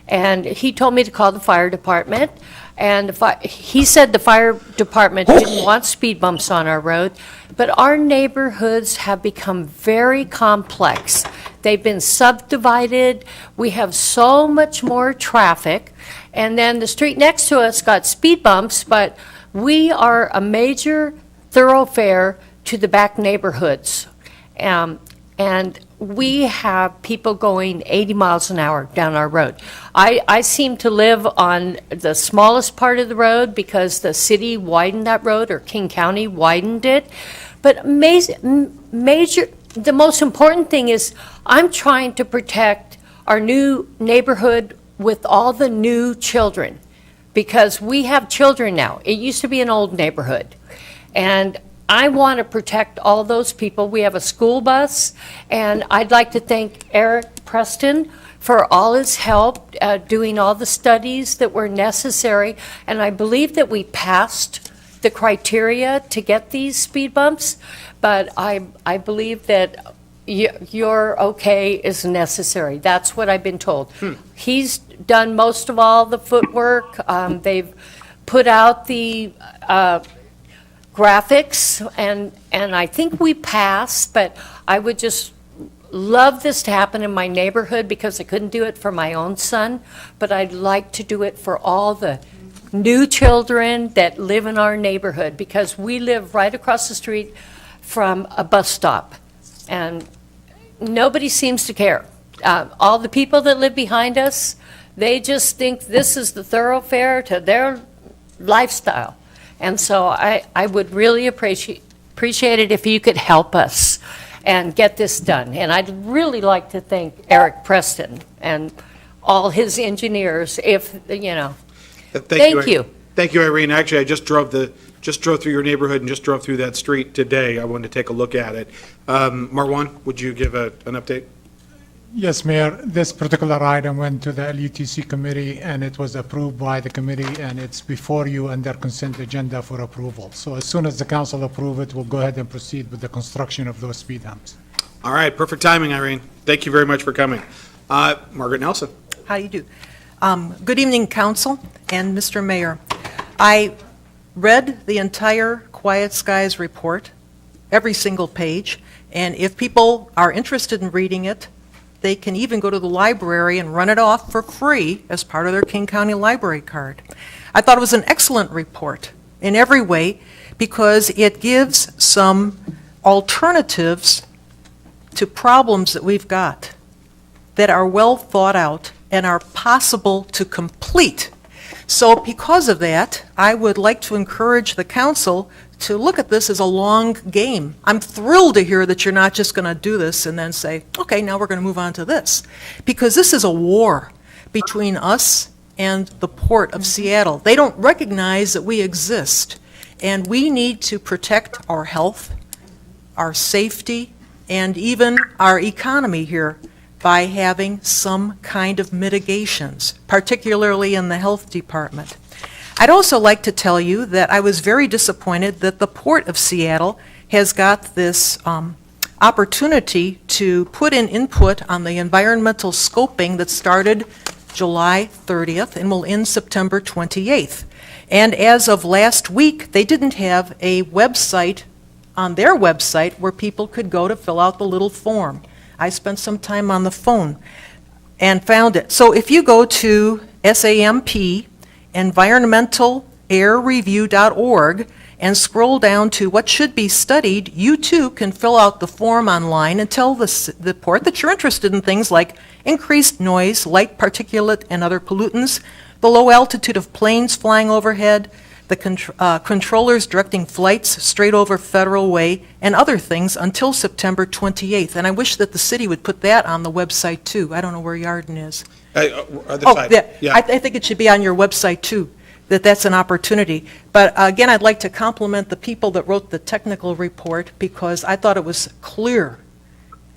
And he told me to call the fire department. And he said the fire department didn't want speed bumps on our road, but our neighborhoods have become very complex. They've been subdivided. We have so much more traffic. And then the street next to us got speed bumps, but we are a major thoroughfare to the back neighborhoods. And we have people going 80 miles an hour down our road. I seem to live on the smallest part of the road because the city widened that road, or King County widened it. But the most important thing is I'm trying to protect our new neighborhood with all the new children, because we have children now. It used to be an old neighborhood. And I want to protect all those people. We have a school bus, and I'd like to thank Eric Preston for all his help doing all the studies that were necessary. And I believe that we passed the criteria to get these speed bumps, but I believe that your okay is necessary. That's what I've been told. He's done most of all the footwork. They've put out the graphics, and I think we passed, but I would just love this to happen in my neighborhood because I couldn't do it for my own son, but I'd like to do it for all the new children that live in our neighborhood, because we live right across the street from a bus stop, and nobody seems to care. All the people that live behind us, they just think this is the thoroughfare to their lifestyle. And so I would really appreciate it if you could help us and get this done. And I'd really like to thank Eric Preston and all his engineers, if, you know. Thank you. Thank you, Irene. Actually, I just drove through your neighborhood and just drove through that street today. I wanted to take a look at it. Marwan, would you give an update? Yes, Mayor, this particular item went to the LUTC committee, and it was approved by the committee, and it's before you under consent agenda for approval. So as soon as the council approve it, we'll go ahead and proceed with the construction of those speed humps. All right, perfect timing, Irene. Thank you very much for coming. Margaret Nelson. How do you do? Good evening, council and Mr. Mayor. I read the entire Quiet Skies report, every single page, and if people are interested in reading it, they can even go to the library and run it off for free as part of their King County Library card. I thought it was an excellent report in every way because it gives some alternatives to problems that we've got that are well thought out and are possible to complete. So because of that, I would like to encourage the council to look at this as a long game. I'm thrilled to hear that you're not just going to do this and then say, okay, now we're going to move on to this. Because this is a war between us and the Port of Seattle. They don't recognize that we exist. And we need to protect our health, our safety, and even our economy here by having some kind of mitigations, particularly in the health department. I'd also like to tell you that I was very disappointed that the Port of Seattle has got this opportunity to put in input on the environmental scoping that started July 30th and will end September 28th. And as of last week, they didn't have a website on their website where people could go to fill out the little form. I spent some time on the phone and found it. So if you go to SAMP, environmentalairreview.org, and scroll down to what should be studied, you too can fill out the form online and tell the port that you're interested in things like increased noise, light particulate and other pollutants, the low altitude of planes flying overhead, the controllers directing flights straight over Federal Way, and other things until September 28th. And I wish that the city would put that on the website too. I don't know where Yarden is. Other side. Yeah. I think it should be on your website too, that's an opportunity. But again, I'd like to compliment the people that wrote the technical report because I thought it was clear.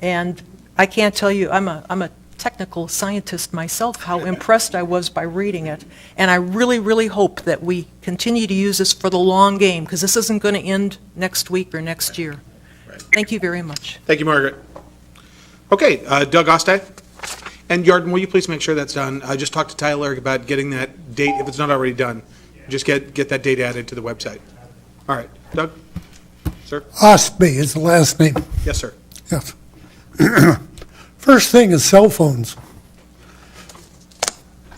And I can't tell you, I'm a technical scientist myself, how impressed I was by reading it. And I really, really hope that we continue to use this for the long game because this isn't going to end next week or next year. Right. Thank you very much. Thank you, Margaret. Okay, Doug Ostad. And Yarden, will you please make sure that's done? I just talked to Tyler about getting that date, if it's not already done. Just get that date added to the website. All right, Doug? Sir? Ostby is the last name. Yes, sir. Yes. First thing is cell phones.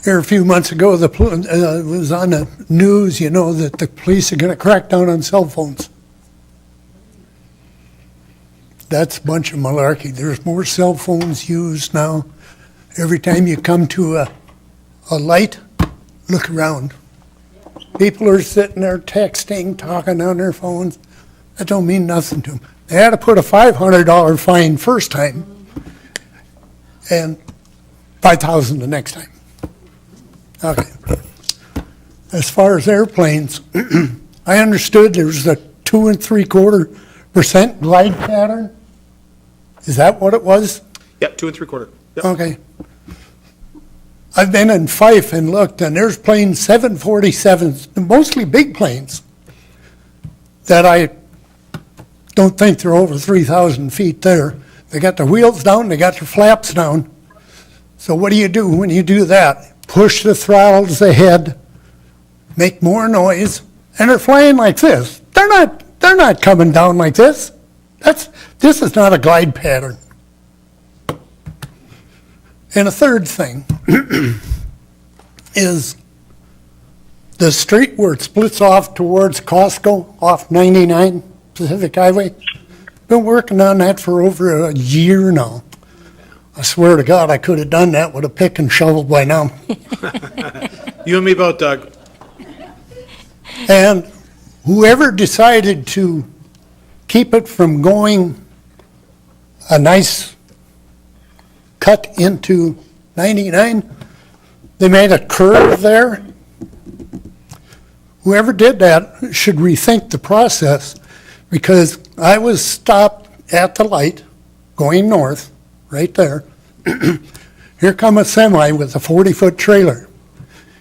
Here a few months ago, it was on the news, you know, that the police are going to crack down on cell phones. That's a bunch of malarkey. There's more cell phones used now. Every time you come to a light, look around. People are sitting there texting, talking on their phones. That don't mean nothing to them. They had to put a $500 fine first time and $5,000 the next time. Okay. As far as airplanes, I understood there was a 2 3/4% glide pattern. Is that what it was? Yep, 2 3/4. Yep. Okay. I've been in Fife and looked, and there's planes, 747s, mostly big planes, that I don't think they're over 3,000 feet there. They got their wheels down, they got their flaps down. So what do you do when you do that? Push the throttles ahead, make more noise, and they're flying like this. They're not coming down like this. This is not a glide pattern. And a third thing is the street where it splits off towards Costco off 99 Pacific Highway. Been working on that for over a year now. I swear to God, I could have done that with a pick and shovel by now. You and me both, Doug. And whoever decided to keep it from going a nice cut into 99, they made a curve there. Whoever did that should rethink the process, because I was stopped at the light going north, right there. Here come a semi with a 40-foot trailer.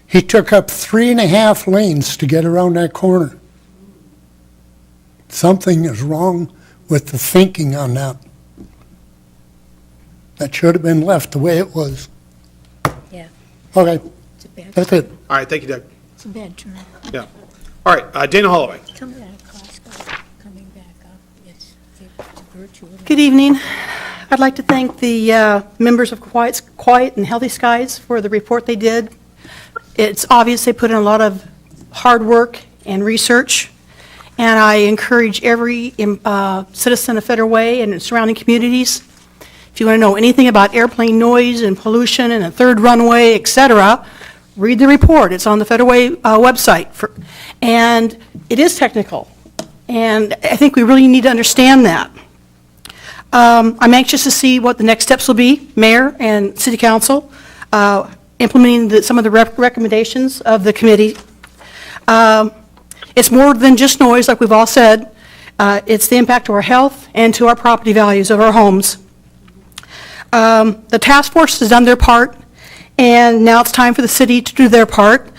He took up 3.5 lanes to get around that corner. Something is wrong with the thinking on that. That should have been left the way it was. Yeah. Okay, It's a bad, that's it. All right, thank you, Doug. it's a bad turn. Yeah. All right, Dana Holloway. Coming out of Costco, coming back up, it's a virtue. Good evening. I'd like to thank the members of Quiet and Healthy Skies for the report they did. It's obvious they put in a lot of hard work and research, and I encourage every citizen of Federal Way and its surrounding communities, if you want to know anything about airplane noise and pollution and a third runway, et cetera, read the report. It's on the Federal Way website. And it is technical, and I think we really need to understand that. I'm anxious to see what the next steps will be, Mayor and City Council, implementing some of the recommendations of the committee. It's more than just noise, like we've all said. It's the impact to our health and to our property values of our homes. The task force has done their part, and now it's time for the city to do their part.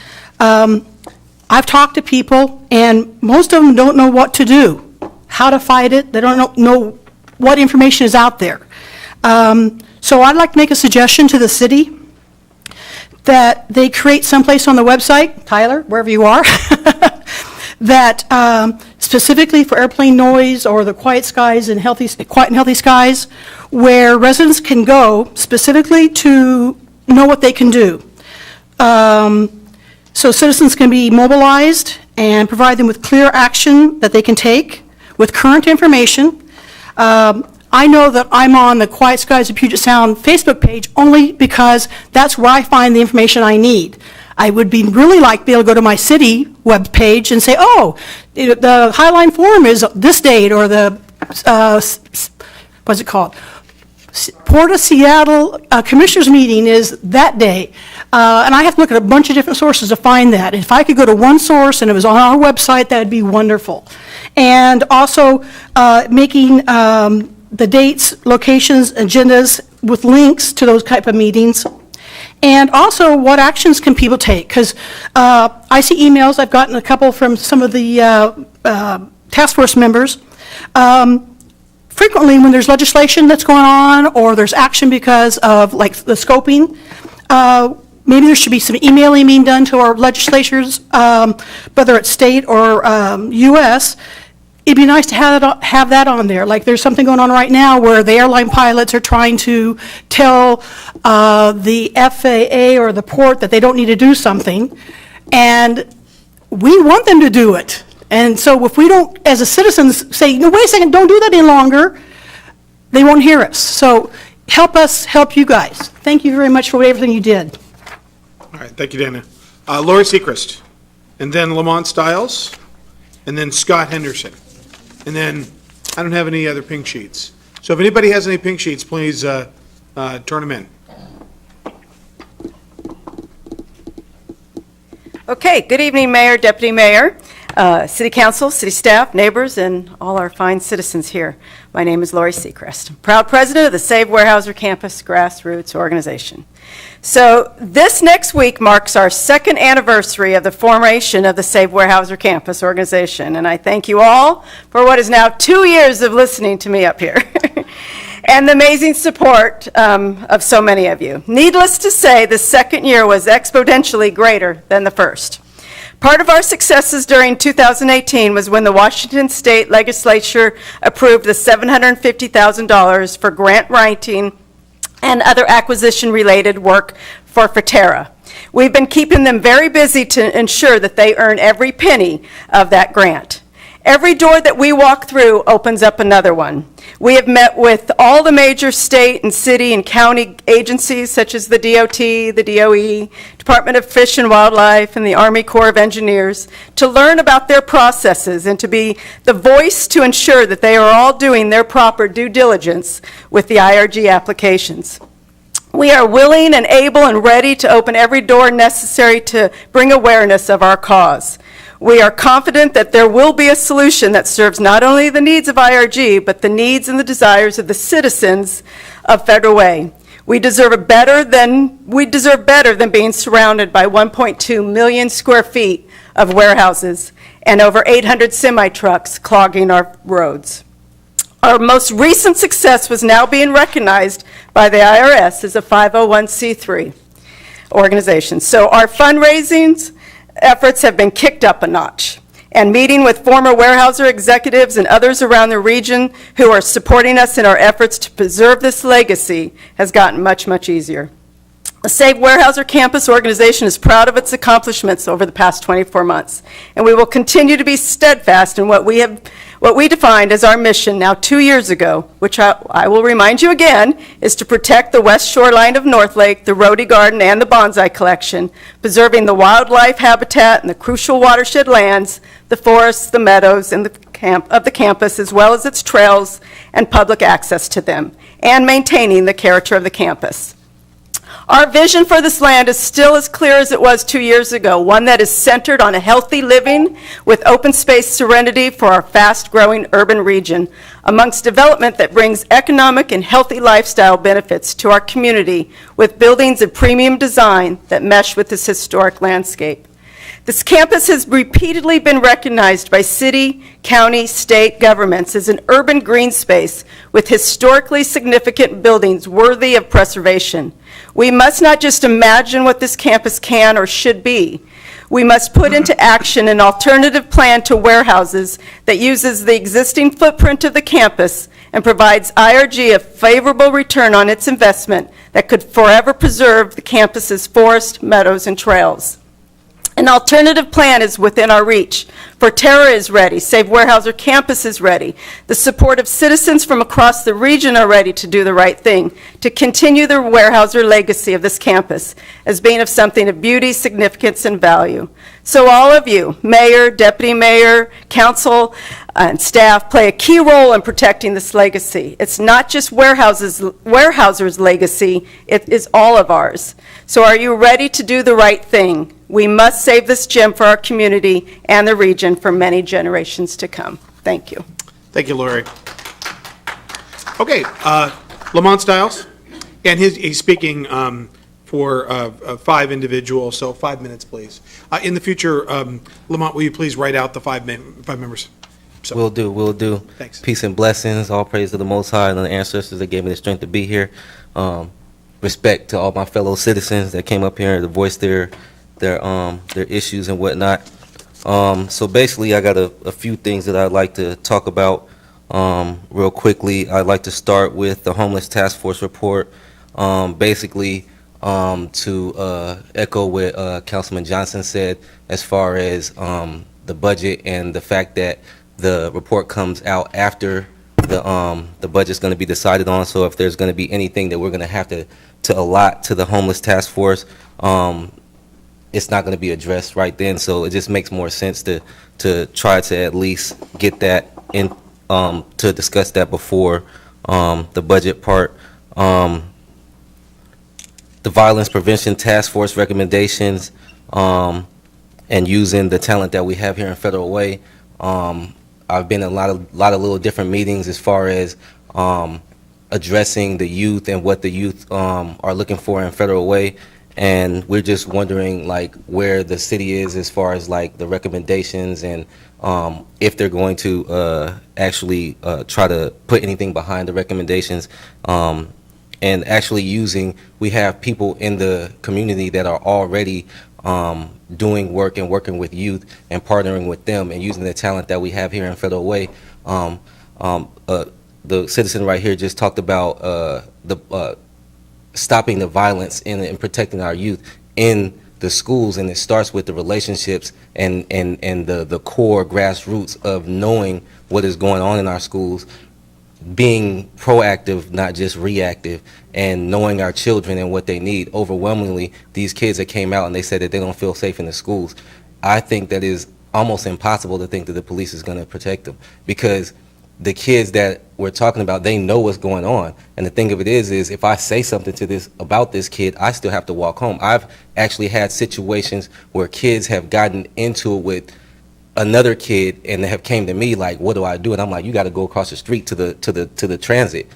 I've talked to people, and most of them don't know what to do, how to fight it. They don't know what information is out there. So I'd like to make a suggestion to the city that they create someplace on the website, Tyler, wherever you are, that specifically for airplane noise or the quiet and healthy skies, where residents can go specifically to know what they can do. So citizens can be mobilized and provide them with clear action that they can take with current information. I know that I'm on the Quiet Skies of Puget Sound Facebook page only because that's where I find the information I need. I would really like to be able to go to my city web page and say, oh, the Highline Forum is this date, or the, what's it called? Port of Seattle Commissioners Meeting is that day. And I have to look at a bunch of different sources to find that. If I could go to one source and it was on our website, that would be wonderful. And also making the dates, locations, agendas with links to those type of meetings. And also, what actions can people take? Because I see emails, I've gotten a couple from some of the task force members. Frequently, when there's legislation that's going on, or there's action because of, like, the scoping, maybe there should be some emailing being done to our legislatures, whether it's state or U.S. It'd be nice to have that on there. Like, there's something going on right now where the airline pilots are trying to tell the FAA or the port that they don't need to do something, and we want them to do it. And so if we don't, as a citizens, say, no, wait a second, don't do that any longer, they won't hear us. So help us help you guys. Thank you very much for everything you did. All right, thank you, Dana. Lori Sechrist, and then Lamont Stiles, and then Scott Henderson. And then I don't have any other pink sheets. So if anybody has any pink sheets, please turn them in. Okay, good evening, Mayor, Deputy Mayor, City Council, City staff, neighbors, and all our fine citizens here. My name is Lori Sechrist, proud president of the Save Weyerhaeuser Campus Grassroots Organization. So this next week marks our second anniversary of the formation of the Save Weyerhaeuser Campus Organization, and I thank you all for what is now 2 years of listening to me up here. And the amazing support of so many of you. Needless to say, the second year was exponentially greater than the first. Part of our successes during 2018 was when the Washington State Legislature approved the $750,000 for grant writing and other acquisition-related work for Forterra. We've been keeping them very busy to ensure that they earn every penny of that grant. Every door that we walk through opens up another one. We have met with all the major state and city and county agencies such as the DOT, the DOE, Department of Fish and Wildlife, and the Army Corps of Engineers to learn about their processes and to be the voice to ensure that they are all doing their proper due diligence with the IRG applications. We are willing and able and ready to open every door necessary to bring awareness of our cause. We are confident that there will be a solution that serves not only the needs of IRG, but the needs and the desires of the citizens of Federal Way. We deserve better than being surrounded by 1.2 million square feet of warehouses and over 800 semi-trucks clogging our roads. Our most recent success was now being recognized by the IRS as a 501c3 organization. So our fundraising efforts have been kicked up a notch. And meeting with former Weyerhaeuser executives and others around the region who are supporting us in our efforts to preserve this legacy has gotten much, much easier. The Save Weyerhaeuser Campus organization is proud of its accomplishments over the past 24 months, and we will continue to be steadfast in what we defined as our mission now 2 years ago, which I will remind you again, is to protect the west shoreline of North Lake, the Rhodey Garden, and the bonsai collection, preserving the wildlife habitat and the crucial watershed lands, the forests, the meadows, and the campus, as well as its trails and public access to them, and maintaining the character of the campus. Our vision for this land is still as clear as it was 2 years ago, one that is centered on a healthy living with open space serenity for our fast-growing urban region, amongst development that brings economic and healthy lifestyle benefits to our community with buildings of premium design that mesh with this historic landscape. This campus has repeatedly been recognized by city, county, state governments as an urban green space with historically significant buildings worthy of preservation. We must not just imagine what this campus can or should be. We must put into action an alternative plan to warehouses that uses the existing footprint of the campus and provides IRG a favorable return on its investment that could forever preserve the campus's forest, meadows, and trails. An alternative plan is within our reach. Forterra is ready. Save Weyerhaeuser Campus is ready. The support of citizens from across the region are ready to do the right thing, to continue the Weyerhaeuser legacy of this campus as being of something of beauty, significance, and value. So all of you, mayor, deputy mayor, council, and staff, play a key role in protecting this legacy. It's not just Weyerhaeuser's legacy, it is all of ours. So are you ready to do the right thing? We must save this gem for our community and the region for many generations to come. Thank you. Thank you, Lori. Okay, Lamont Stiles, and he's speaking for 5 individuals, so 5 minutes, please. In the future, Lamont, will you please write out the 5 members? So. Will do. Thanks. Peace and blessings, all praise to the Most High and the ancestors that gave me the strength to be here. Respect to all my fellow citizens that came up here to voice their issues and whatnot. So basically, I got a few things that I'd like to talk about real quickly. I'd like to start with the Homeless Task Force report. Basically, to echo what Councilman Johnson said as far as the budget and the fact that the report comes out after the budget's going to be decided on. So if there's going to be anything that we're going to have to allot to the Homeless Task Force, it's not going to be addressed right then. So it just makes more sense to try to at least get that in, to discuss that before the budget part. The Violence Prevention Task Force recommendations, and using the talent that we have here in Federal Way. I've been in a lot of little different meetings as far as addressing the youth and what the youth are looking for in Federal Way, and we're just wondering like where the city is as far as like the recommendations and if they're going to actually try to put anything behind the recommendations, and actually we have people in the community that are already doing work and working with youth and partnering with them and using the talent that we have here in Federal Way. The citizen right here just talked about stopping the violence and protecting our youth in the schools, and it starts with the relationships and the core grassroots of knowing what is going on in our schools, being proactive, not just reactive, and knowing our children and what they need. Overwhelmingly, these kids that came out and they said that they don't feel safe in the schools. I think that is almost impossible to think that the police is going to protect them, because the kids that we're talking about, they know what's going on. And the thing of it is if I say something about this kid, I still have to walk home. I've actually had situations where kids have gotten into it with another kid and they have came to me like, what do I do? And I'm like, you got to go across the street to the transit.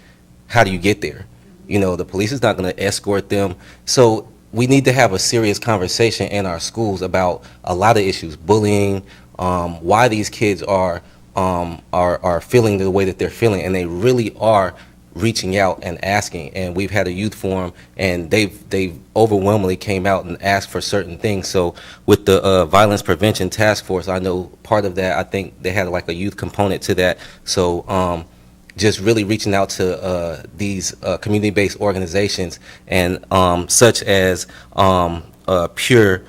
How do you get there? You know, the police is not going to escort them. So we need to have a serious conversation in our schools about a lot of issues, bullying, why these kids are feeling the way that they're feeling, and they really are reaching out and asking. And we've had a youth forum, and they've overwhelmingly came out and asked for certain things. So with the violence prevention task force, I know part of that, I think they had like a youth component to that. So just really reaching out to these community-based organizations, and such as Pure,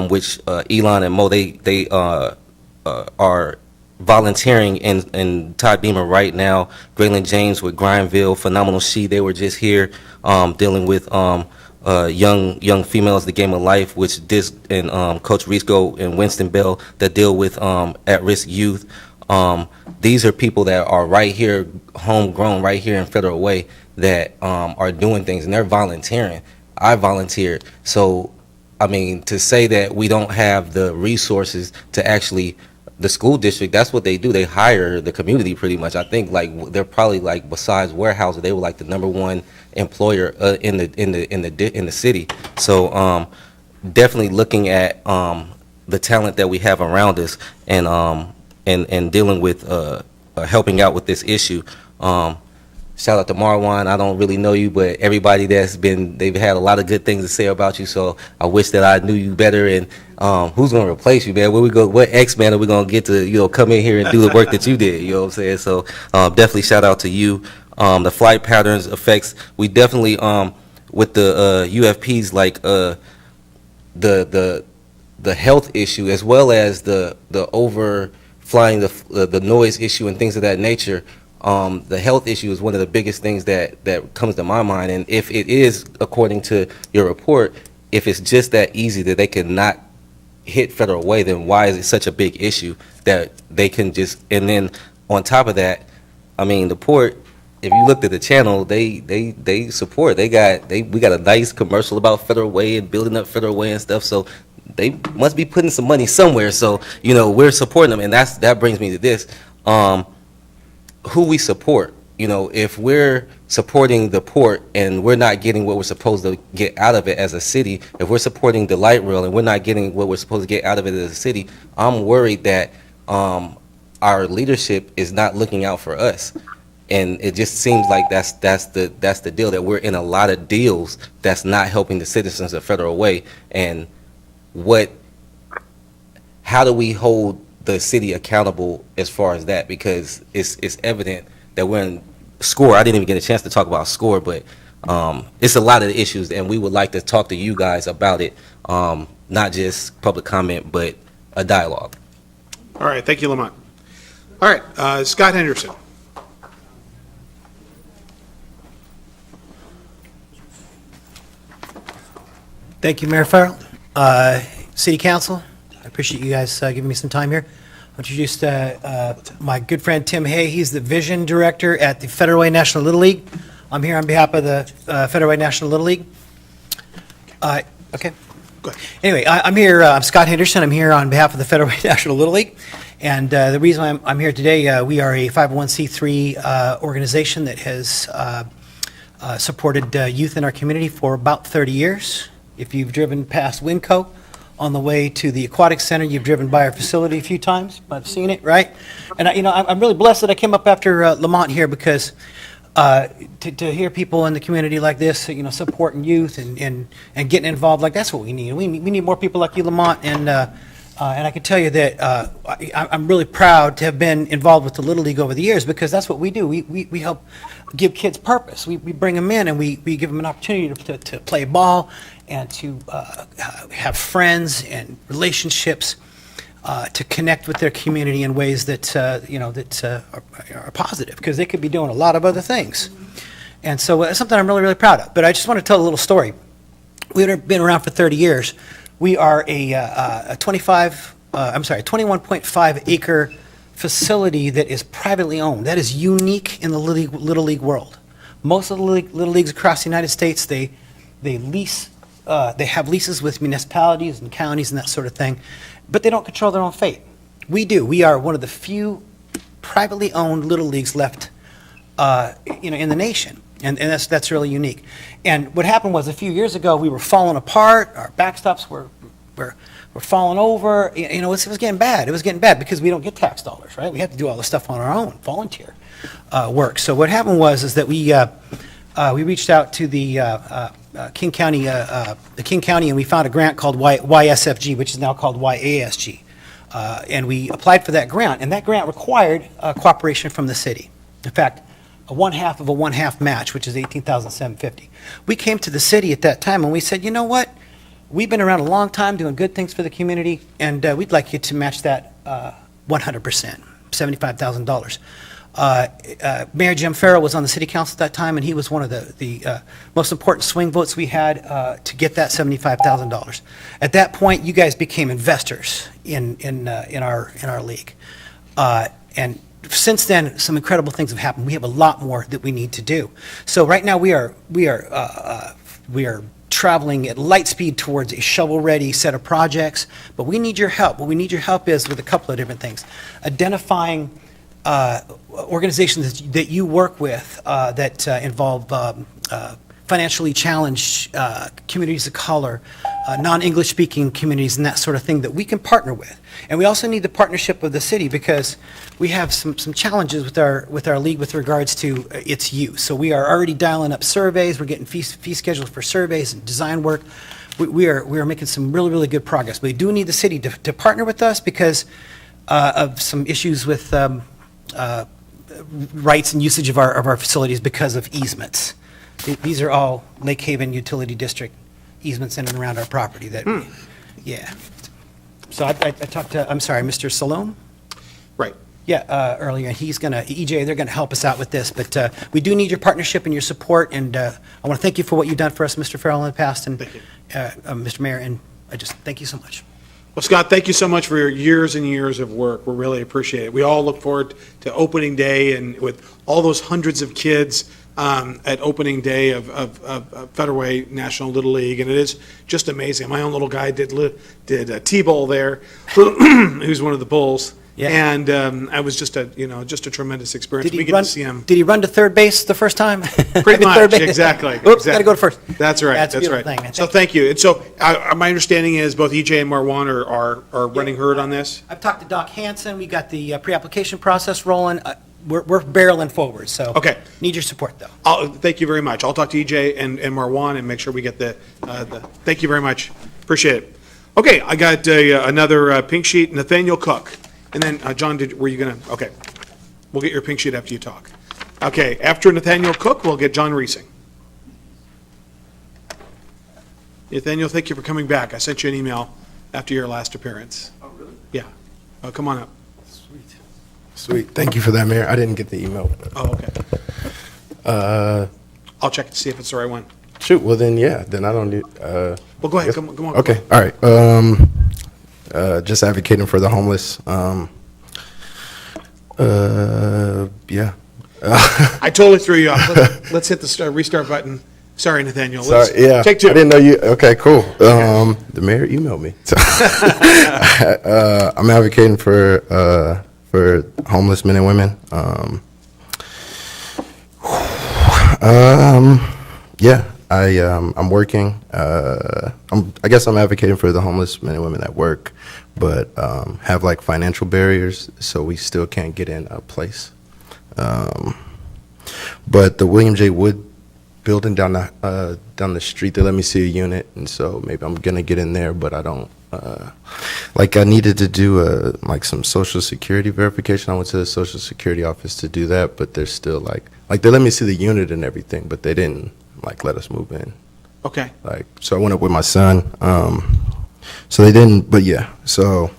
which Elon and Mo, they are volunteering in Todd Beamer right now. Braylon James with Grineville, Phenomenal She, they were just here dealing with young females, the game of life, which this and Coach Risco and Winston Bell that deal with at-risk youth. These are people that are right here, homegrown, right here in Federal Way, that are doing things, and they're volunteering. I volunteered. So, I mean, to say that we don't have the resources to actually, the school district, that's what they do. They hire the community pretty much. I think like they're probably like, besides Weyerhaeuser, they were like the #1 employer in the city. So definitely looking at the talent that we have around us, and dealing with helping out with this issue. Shout out to Marwan. I don't really know you, but everybody they've had a lot of good things to say about you. So I wish that I knew you better. And who's going to replace you, man? Where we go? What X-Man are we going to get to, come in here and do the work that you did? You know what I'm saying? So definitely shout out to you. The flight patterns effects, we definitely with the UFPs, like the health issue, as well as the overflying, the noise issue and things of that nature. The health issue is one of the biggest things that comes to my mind. And if it is, according to your report, if it's just that easy that they can not hit Federal Way, then why is it such a big issue that they can just, and then on top of that, I mean, the port, if you looked at the channel, they support, we got a nice commercial about Federal Way and building up Federal Way and stuff, so they must be putting some money somewhere. So, we're supporting them, and that brings me to this. Who we support, if we're supporting the port and we're not getting what we're supposed to get out of it as a city, if we're supporting the light rail and we're not getting what we're supposed to get out of it as a city, I'm worried that our leadership is not looking out for us. And it just seems like that's the deal, that we're in a lot of deals that's not helping the citizens of Federal Way. And how do we hold the city accountable as far as that? Because it's evident that we're in SCORE. I didn't even get a chance to talk about SCORE, but it's a lot of issues, and we would like to talk to you guys about it, not just public comment, but a dialogue. All right, thank you, Lamont. All right, Scott Henderson. Thank you, Mayor Farrell. City Council, I appreciate you guys giving me some time here. I'll introduce my good friend Tim Hay. He's the Vision Director at the Federal Way National Little League. I'm here on behalf of the Federal Way National Little League. Okay. Go ahead. Anyway, I'm here. I'm Scott Henderson. I'm here on behalf of the Federal Way National Little League. And the reason I'm here today, we are a 501c3 organization that has supported youth in our community for about 30 years. If you've driven past Winco on the way to the Aquatic Center, you've driven by our facility a few times. I've seen it, right? And I'm really blessed that I came up after Lamont here, because to hear people in the community like this, supporting youth and getting involved, like that's what we need. We need more people like you, Lamont, and And I can tell you that I'm really proud to have been involved with the Little League over the years, because that's what we do. We help give kids purpose. We bring them in and we give them an opportunity to play ball and to have friends and relationships, to connect with their community in ways that, are positive, because they could be doing a lot of other things. And so it's something I'm really, really proud of. But I just want to tell a little story. We've been around for 30 years. We are a 21.5 acre facility that is privately owned. That is unique in the Little League world. Most of the Little Leagues across the United States, they lease, they have leases with municipalities and counties and that sort of thing, but they don't control their own fate. We do. We are one of the few privately owned Little Leagues left, in the nation. And that's really unique. And what happened was, a few years ago, we were falling apart. Our backstops were falling over. It was getting bad. It was getting bad because we don't get tax dollars, right? We have to do all this stuff on our own, volunteer work. So what happened was that we reached out to the King County, and we found a grant called YSFG, which is now called YASG. And we applied for that grant, and that grant required cooperation from the city. In fact, a 1/2 of a 1/2 match, which is $18,750. We came to the city at that time and we said, you know what? We've been around a long time doing good things for the community, and we'd like you to match that 100%, $75,000. Mayor Jim Farrell was on the city council at that time, and he was one of the most important swing votes we had to get that $75,000. At that point, you guys became investors in our league. And since then, some incredible things have happened. We have a lot more that we need to do. So right now, we are traveling at light speed towards a shovel-ready set of projects, but we need your help. What we need your help is with a couple of different things. Identifying organizations that you work with that involve financially challenged communities of color, non-English speaking communities, and that sort of thing that we can partner with. And we also need the partnership of the city, because we have some challenges with our league with regards to its use. So we are already dialing up surveys. We're getting fee schedules for surveys and design work. We are making some really, really good progress. We do need the city to partner with us because of some issues with rights and usage of our facilities because of easements. These are all Lake Haven Utility District easements in and around our property that, yeah. So I talked to, I'm sorry, Mr. Salome? Right. Yeah, earlier, he's gonna, EJ, they're gonna help us out with this, but we do need your partnership and your support, and I want to thank you for what you've done for us, Mr. Farrell, in the past, and Mr. Mayor, and I just thank you so much. Well, Scott, thank you so much for your years and years of work. We really appreciate it. We all look forward to opening day, and with all those hundreds of kids at opening day of Federal Way National Little League, and it is just amazing. My own little guy did a T-ball there, who's one of the bulls. Yeah. And I was just a tremendous experience. We get to see him. Did he run to third base the first time? Pretty much, exactly. Oops, got to go to first. That's right. That's a That's beautiful right. thing, man. So thank you. And so my understanding is both EJ and Marwan are running herd on this. I've talked to Doc Hansen. We got the pre-application process rolling. We're barreling forward, so. Okay. Need your support, though. Thank you very much. I'll talk to EJ and Marwan and make sure we get the thank you very much. Appreciate it. Okay, I got another pink sheet, Nathaniel Cook. And then, John, were you going to, okay. We'll get your pink sheet after you talk. Okay, after Nathaniel Cook, we'll get John Reesing. Nathaniel, thank you for coming back. I sent you an email after your last appearance. Oh, really? Yeah. Come on up. Sweet. Thank you for that, Mayor. I didn't get the email. Oh, okay. I'll check to see if it's the right one. Shoot. Well, then, yeah. Then I don't need. Well, go ahead. Come on. Okay. All right. Just advocating for the homeless. Yeah. I totally threw you off. Let's hit the restart button. Sorry, Nathaniel. Sorry, yeah. Take two. I didn't know you. Okay, cool. The mayor emailed me. So, I'm advocating for homeless men and women. Yeah. I'm working. I guess I'm advocating for the homeless men and women at work, but have like financial barriers, so we still can't get in a place. But the William J. Wood building down the street, they let me see a unit, and so maybe I'm gonna get in there, but I don't. like I needed to do like some social security verification. I went to the social security office to do that, but they're still like they let me see the unit and everything, but they didn't like let us move in. Okay. Like, so I went up with my son. So they didn't, but yeah. So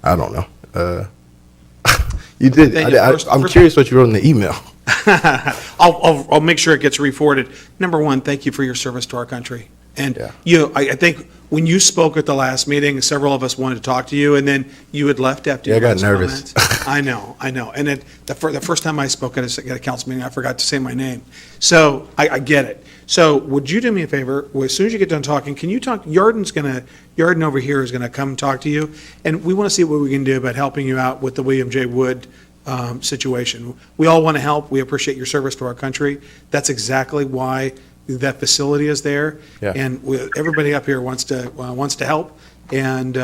I don't know. You did. I'm curious what you wrote in the email. I'll make sure it gets re-forwarded. Number one, thank you for your service to our country. And I think when you spoke at the last meeting, several of us wanted to talk to you, and then you had left after Yeah, I you got made some nervous. comments. I know. And the first time I spoke at a council meeting, I forgot to say my name. So I get it. So would you do me a favor? As soon as you get done talking, can you talk? Yarden over here is gonna come talk to you, and we want to see what we can do about helping you out with the William J. Wood situation. We all want to help. We appreciate your service to our country. That's exactly why that facility is there. Yeah. And everybody up here wants to help. And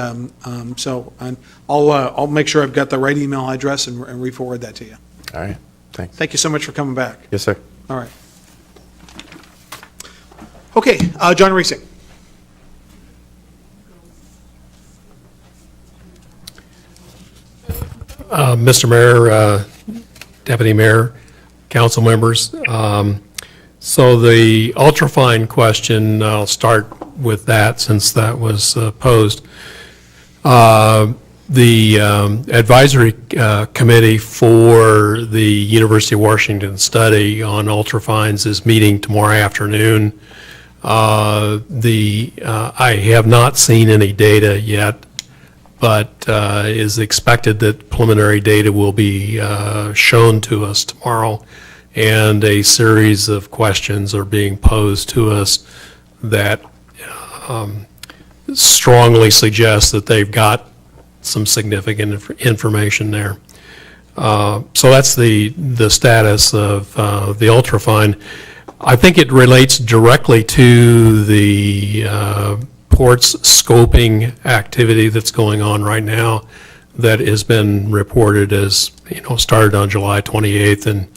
I'll make sure I've got the right email address and re-forward that to you. All right. Thanks. Thank you so much for coming back. Yes, sir. All right. Okay, John Reesing. Mr. Mayor, Deputy Mayor, council members. So the ultrafine question, I'll start with that since that was posed. The advisory committee for the University of Washington study on ultrafines is meeting tomorrow afternoon. I have not seen any data yet, but is expected that preliminary data will be shown to us tomorrow, and a series of questions are being posed to us that strongly suggest that they've got some significant information there. So that's the status of the ultrafine. I think it relates directly to the port's scoping activity that's going on right now that has been reported as, started on July 28th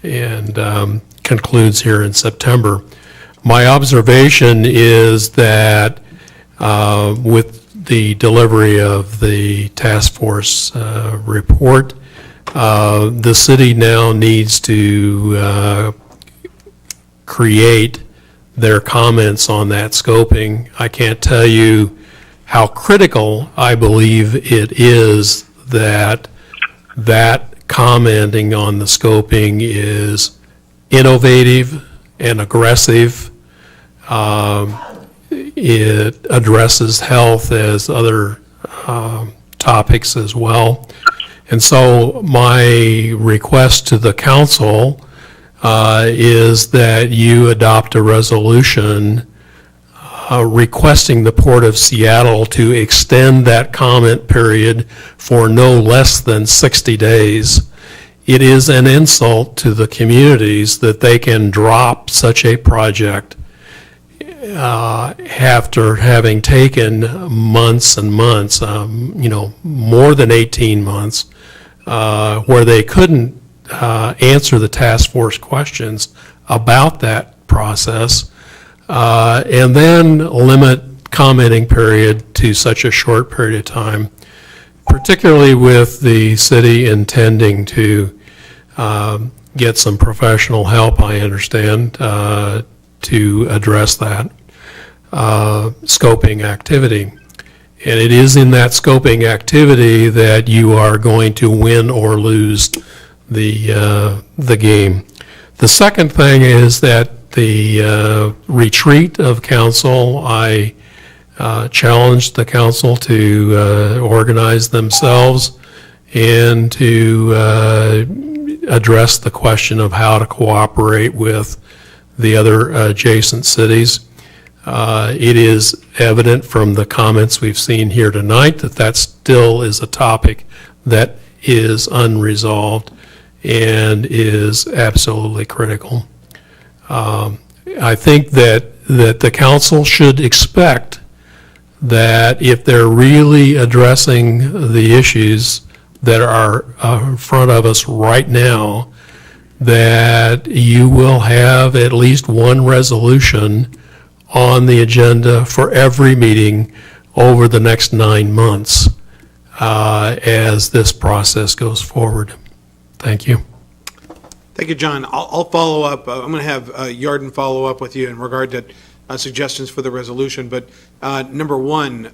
and concludes here in September. My observation is that with the delivery of the task force report, the city now needs to create their comments on that scoping. I can't tell you how critical I believe it is that commenting on the scoping is innovative and aggressive. It addresses health as other topics as well. And so my request to the council is that you adopt a resolution requesting the Port of Seattle to extend that comment period for no less than 60 days. It is an insult to the communities that they can drop such a project after having taken months and months, more than 18 months, where they couldn't answer the task force questions about that process, and then limit commenting period to such a short period of time, particularly with the city intending to get some professional help, I understand, to address that scoping activity. And it is in that scoping activity that you are going to win or lose the game. The second thing is that the retreat of council, I challenged the council to organize themselves and to address the question of how to cooperate with the other adjacent cities. It is evident from the comments we've seen here tonight that that still is a topic that is unresolved and is absolutely critical. I think that the council should expect that if they're really addressing the issues that are in front of us right now, that you will have at least one resolution on the agenda for every meeting over the next 9 months. as this process goes forward. Thank you. Thank you, John. I'll follow up. I'm going to have Yarden follow up with you in regard to suggestions for the resolution. But number one,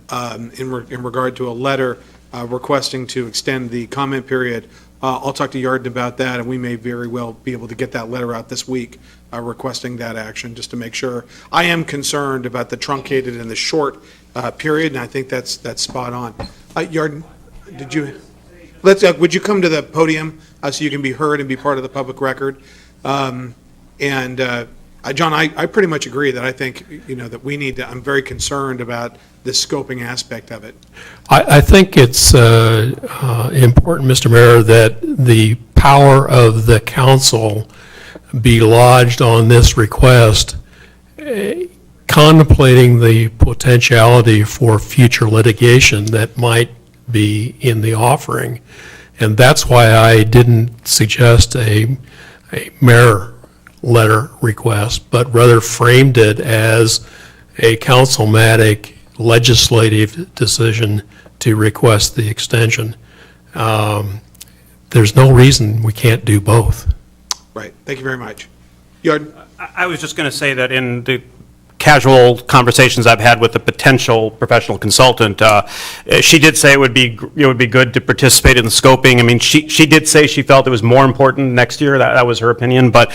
in regard to a letter requesting to extend the comment period, I'll talk to Yarden about that, and we may very well be able to get that letter out this week requesting that action, just to make sure. I am concerned about the truncated and the short period, and I think that's spot on. Yarden, did you? Would you come to the podium so you can be heard and be part of the public record? John, I pretty much agree that I think, that we need to, I'm very concerned about the scoping aspect of it. I think it's important, Mr. Mayor, that the power of the council be lodged on this request, contemplating the potentiality for future litigation that might be in the offering. And that's why I didn't suggest a mayor letter request, but rather framed it as a councilmatic legislative decision to request the extension. There's no reason we can't do both. Right. Thank you very much. Yarden? I was just going to say that in the casual conversations I've had with a potential professional consultant, she did say it would be good to participate in the scoping. I mean, she did say she felt it was more important next year. That was her opinion, but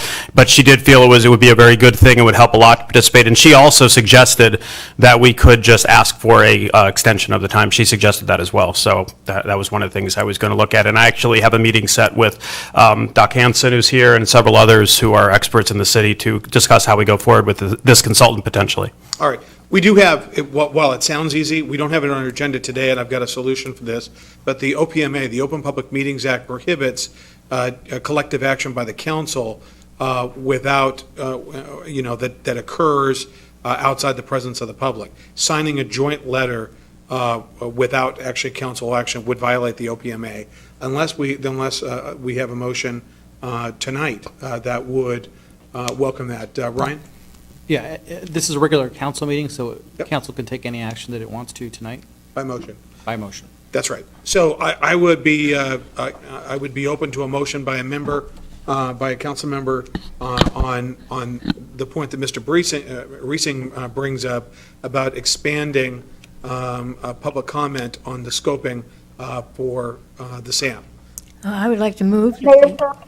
she did feel it would be a very good thing. It would help a lot to participate. And she also suggested that we could just ask for a extension of the time. She suggested that as well. So that was one of the things I was going to look at. And I actually have a meeting set with Doc Hansen, who's here, and several others who are experts in the city to discuss how we go forward with this consultant potentially. All right. We do have, while it sounds easy, we don't have it on our agenda today, and I've got a solution for this, but the OPMA, the Open Public Meetings Act, prohibits a collective action by the council without, that occurs outside the presence of the public. Signing a joint letter without actually council action would violate the OPMA, unless we have a motion tonight that would welcome that. Ryan? Yeah, this is a regular council meeting, so council can take any action that it wants to tonight? By motion. By motion. That's right. So I would be open to a motion by a member, by a council member on the point that Mr. Reesing brings up about expanding public comment on the scoping for the SAM. I would like to move.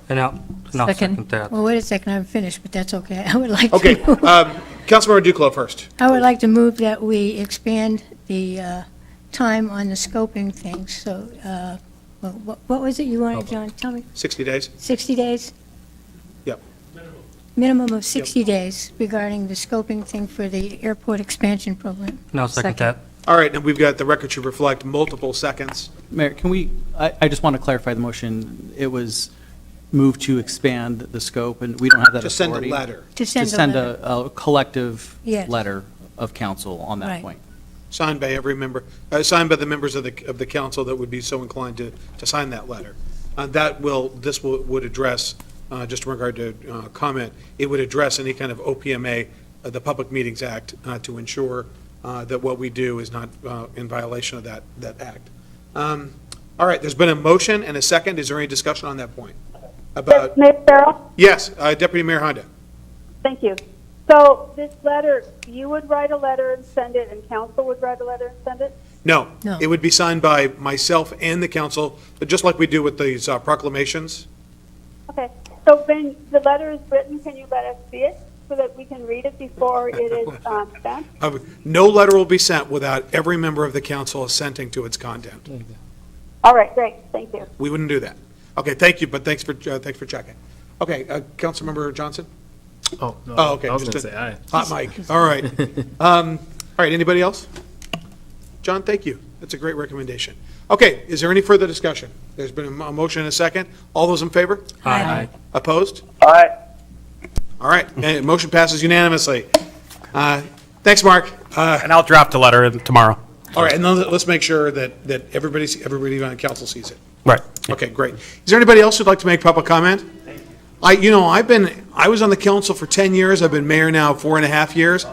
And I'll second that. Well, wait a second, I'm finished, but that's okay. I would like to. Okay, Councilmember Duclos first. I would like to move that we expand the time on the scoping things. So, what was it you wanted, John? Tell me. 60 days? 60 days? Yep. Minimum of 60 days regarding the scoping thing for the airport expansion program. And I'll second that. All right, and we've got, the record should reflect multiple seconds. Mayor, can we, I just want to clarify the motion. It was moved to expand the scope, and we don't have that To send a authority. letter. To send a letter. a collective Yes. letter of council on that Right. point. Signed by every member, signed by the members of the council that would be so inclined to sign that letter. This would address, just in regard to comment, it would address any kind of OPMA, the Public Meetings Act, to ensure that what we do is not in violation of that act. All right, there's been a motion and a second. Is there any discussion on that point? About, Mayor Farrell? yes, Deputy Mayor Honda. Thank you. So this letter, you would write a letter and send it, and council would write a letter and send it? No, No. it would be signed by myself and the council, just like we do with these proclamations. Okay. So when the letter is written, can you let us see it so that we can read it before it is sent? No letter will be sent without every member of the council assenting to its content. All right, great. Thank you. We wouldn't do that. Okay, thank you, but thanks for checking. Okay, Councilmember Johnson? Oh, no, Oh, okay. I was just going to a say aye. Hot mic, all right. All right, anybody else? John, thank you. That's a great recommendation. Okay, is there any further discussion? There's been a motion and a second. All those in favor? Aye. Opposed? Aye. All right, and motion passes unanimously. Thanks, Mark. And I'll draft a letter tomorrow. All right, and then let's make sure that everybody on the council sees it. Right. Okay, great. Is there anybody else who'd like to make public comment? I was on the council for 10 years. I've been mayor now 4.5 years.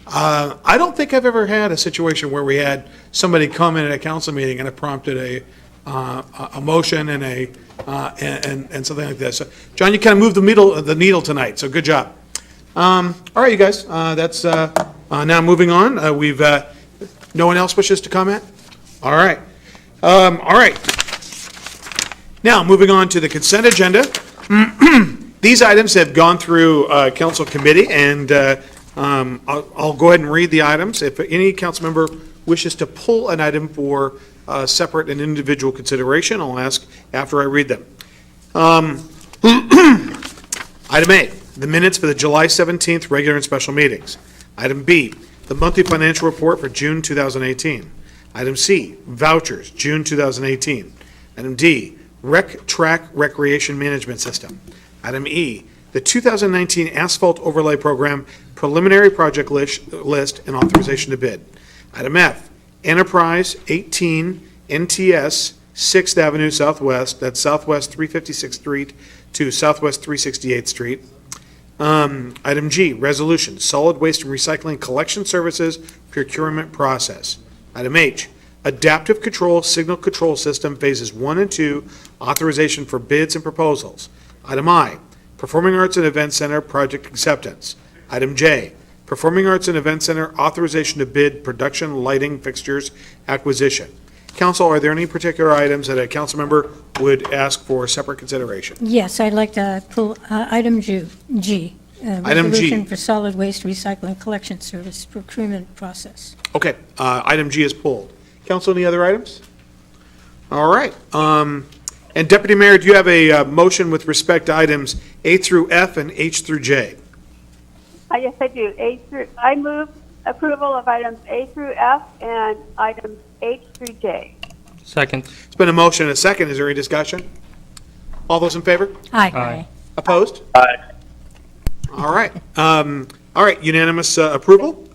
I don't think I've ever had a situation where we had somebody come in at a council meeting and it prompted a motion and and something like that. So, John, you kind of moved the needle tonight, so good job. All right, you guys, that's now moving on. No one else wishes to comment? All right. All right. Now, moving on to the consent agenda. These items have gone through council committee, and I'll go ahead and read the items. If any council member wishes to pull an item for separate and individual consideration, I'll ask after I read them. Item A, the minutes for the July 17th regular and special meetings. Item B, the monthly financial report for June 2018. Item C, vouchers, June 2018. Item D, Rec Track Recreation Management System. Item E, the 2019 Asphalt Overlay Program preliminary project list and authorization to bid. Item F, Enterprise 18 NTS 6th Avenue Southwest, that's Southwest 356th Street to Southwest 368th Street. Item G, Resolution, Solid Waste and Recycling Collection Services Procurement Process. Item H, Adaptive Control Signal Control System Phases 1 and 2, authorization for bids and proposals. Item I, Performing Arts and Event Center Project Acceptance. Item J, Performing Arts and Event Center authorization to bid production lighting fixtures acquisition. Council, are there any particular items that a council member would ask for separate consideration? Yes, I'd like to pull item G. Item G. Resolution for solid waste recycling collection service procurement process. Okay, item G is pulled. Council, any other items? All right. And Deputy Mayor, do you have a motion with respect to items A through F and H through J? Yes, I do. I move approval of items A through F and items H through J. Second. It's been a motion and a second. Is there any discussion? All those in favor? Aye. Opposed? Aye. All right. All right, unanimous approval.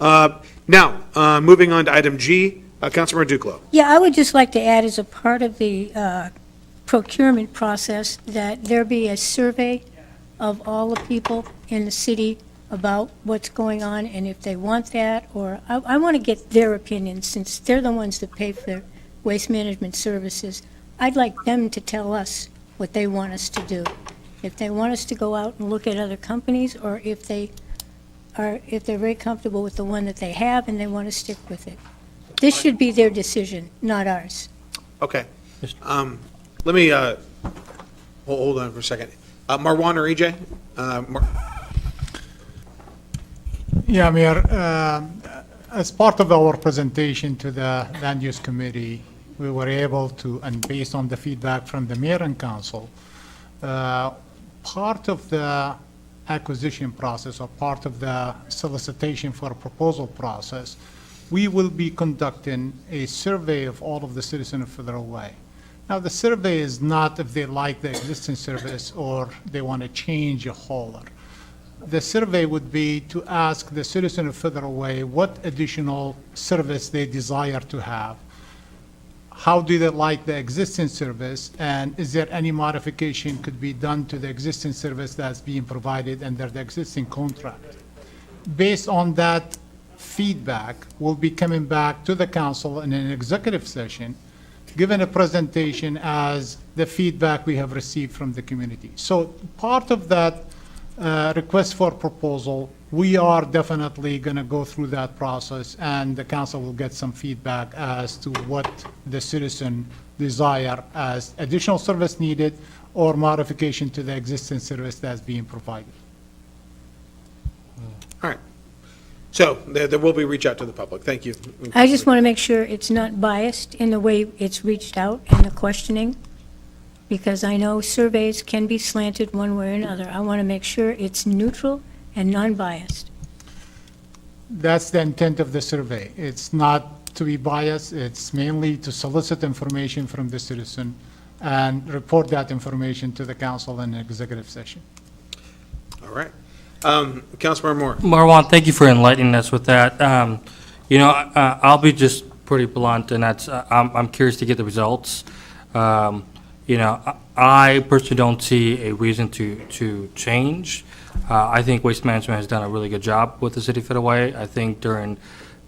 Now, moving on to item G, Councilmember Duclos. Yeah, I would just like to add as a part of the procurement process that there be a survey of all the people in the city about what's going on and if they want that, or I want to get their opinion since they're the ones that pay for waste management services. I'd like them to tell us what they want us to do. If they want us to go out and look at other companies, or if they're very comfortable with the one that they have and they want to stick with it. This should be their decision, not ours. Okay. Let me hold on for a second. Marwan or EJ? Yeah, Mayor, as part of our presentation to the Land Use Committee, we were able to, and based on the feedback from the mayor and council, part of the acquisition process or part of the solicitation for a proposal process, we will be conducting a survey of all of the citizens of Federal Way. Now, the survey is not if they like the existing service or they want to change a hauler. The survey would be to ask the citizen of Federal Way what additional service they desire to have. How do they like the existing service, and is there any modification could be done to the existing service that's being provided under the existing contract? Based on that feedback, we'll be coming back to the council in an executive session, giving a presentation as the feedback we have received from the community. So part of that request for proposal, we are definitely going to go through that process, and the council will get some feedback as to what the citizen desire as additional service needed or modification to the existing service that's being provided. All right. So there will be reach out to the public. Thank you. I just want to make sure it's not biased in the way it's reached out in the questioning, because I know surveys can be slanted one way or another. I want to make sure it's neutral and non-biased. That's the intent of the survey. It's not to be biased. It's mainly to solicit information from the citizen and report that information to the council in an executive session. All right. Councilmember Moore. Marwan, thank you for enlightening us with that. I'll be just pretty blunt, and that's I'm curious to get the results. I I personally don't see a reason to change. I think Waste Management has done a really good job with the city of Federal Way. I think during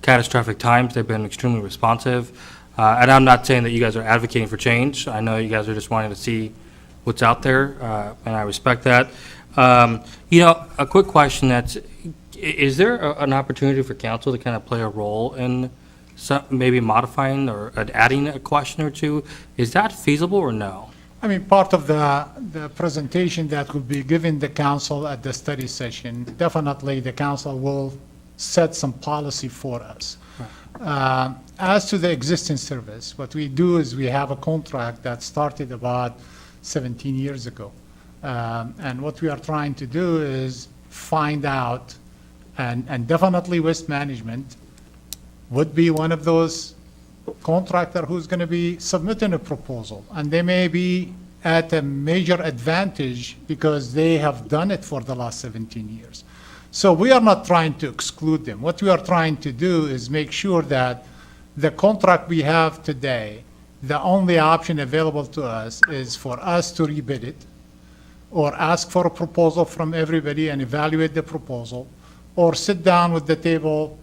catastrophic times, they've been extremely responsive. And I'm not saying that you guys are advocating for change. I know you guys are just wanting to see what's out there, and I respect that. A quick question is there an opportunity for council to kind of play a role in maybe modifying or adding a question or two? Is that feasible or no? I mean, part of the presentation that will be given the council at the study session, definitely the council will set some policy for us. As to the existing service, what we do is we have a contract that started about 17 years ago. And what we are trying to do is find out, and definitely Waste Management would be one of those contractor who's going to be submitting a proposal. And they may be at a major advantage because they have done it for the last 17 years. So we are not trying to exclude them. What we are trying to do is make sure that the contract we have today, the only option available to us is for us to rebid it, or ask for a proposal from everybody and evaluate the proposal, or sit down at the table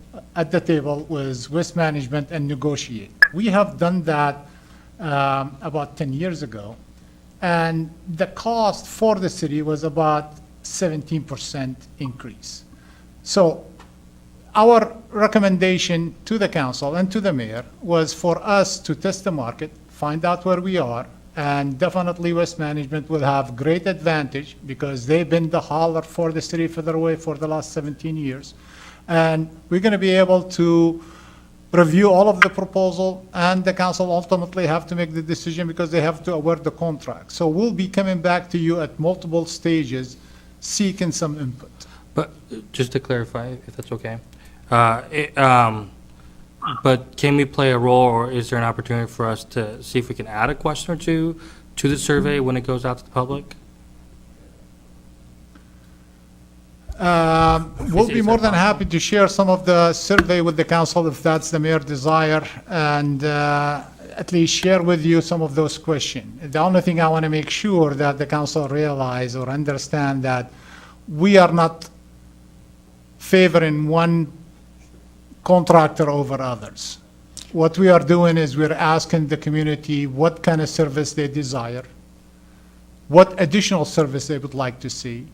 with Waste Management and negotiate. We have done that about 10 years ago, and the cost for the city was about 17% increase. So our recommendation to the council and to the mayor was for us to test the market, find out where we are, and definitely Waste Management will have great advantage because they've been the hauler for the city of Federal Way for the last 17 years. And we're going to be able to review all of the proposal, and the council ultimately have to make the decision because they have to award the contract. So we'll be coming back to you at multiple stages, seeking some input. But just to clarify, if that's okay, but can we play a role, or is there an opportunity for us to see if we can add a question or two to the survey when it goes out to the public? We'll be more than happy to share some of the survey with the council if that's the mayor's desire, and at least share with you some of those questions. The only thing I want to make sure that the council realize or understand that we are not favoring one contractor over others. What we are doing is we're asking the community what kind of service they desire, what additional service they would like to see,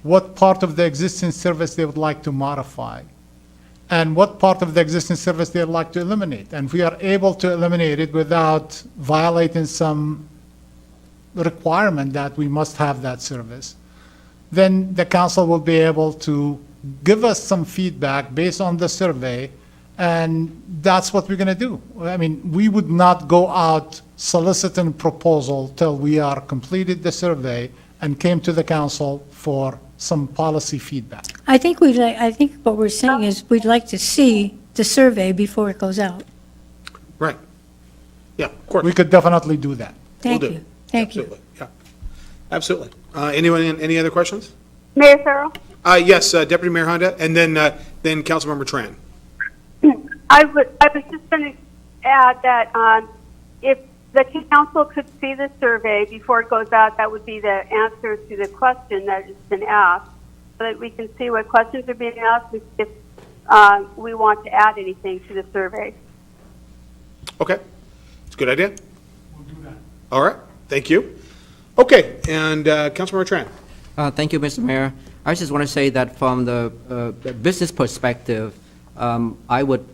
what part of the existing service they would like to modify, and what part of the existing service they'd like to eliminate. And if we are able to eliminate it without violating some requirement that we must have that service, then the council will be able to give us some feedback based on the survey, and that's what we're going to do. I mean, we would not go out soliciting proposal till we are completed the survey and came to the council for some policy feedback. I think what we're saying is we'd like to see the survey before it goes out. Right. Yeah, of course. We could definitely do that. Thank Will do. you. Thank you. Absolutely. Yeah, absolutely. Anyone, any other questions? Mayor Farrell? Yes, Deputy Mayor Honda, and then Councilmember Tran. I was just going to add that if the council could see the survey before it goes out, that would be the answer to the question that has been asked, so that we can see what questions are being asked if we want to add anything to the survey. Okay, it's a good idea. We'll do that. All right, thank you. Okay, and Councilmember Tran. Thank you, Mr. Mayor. I just want to say that from the business perspective, I would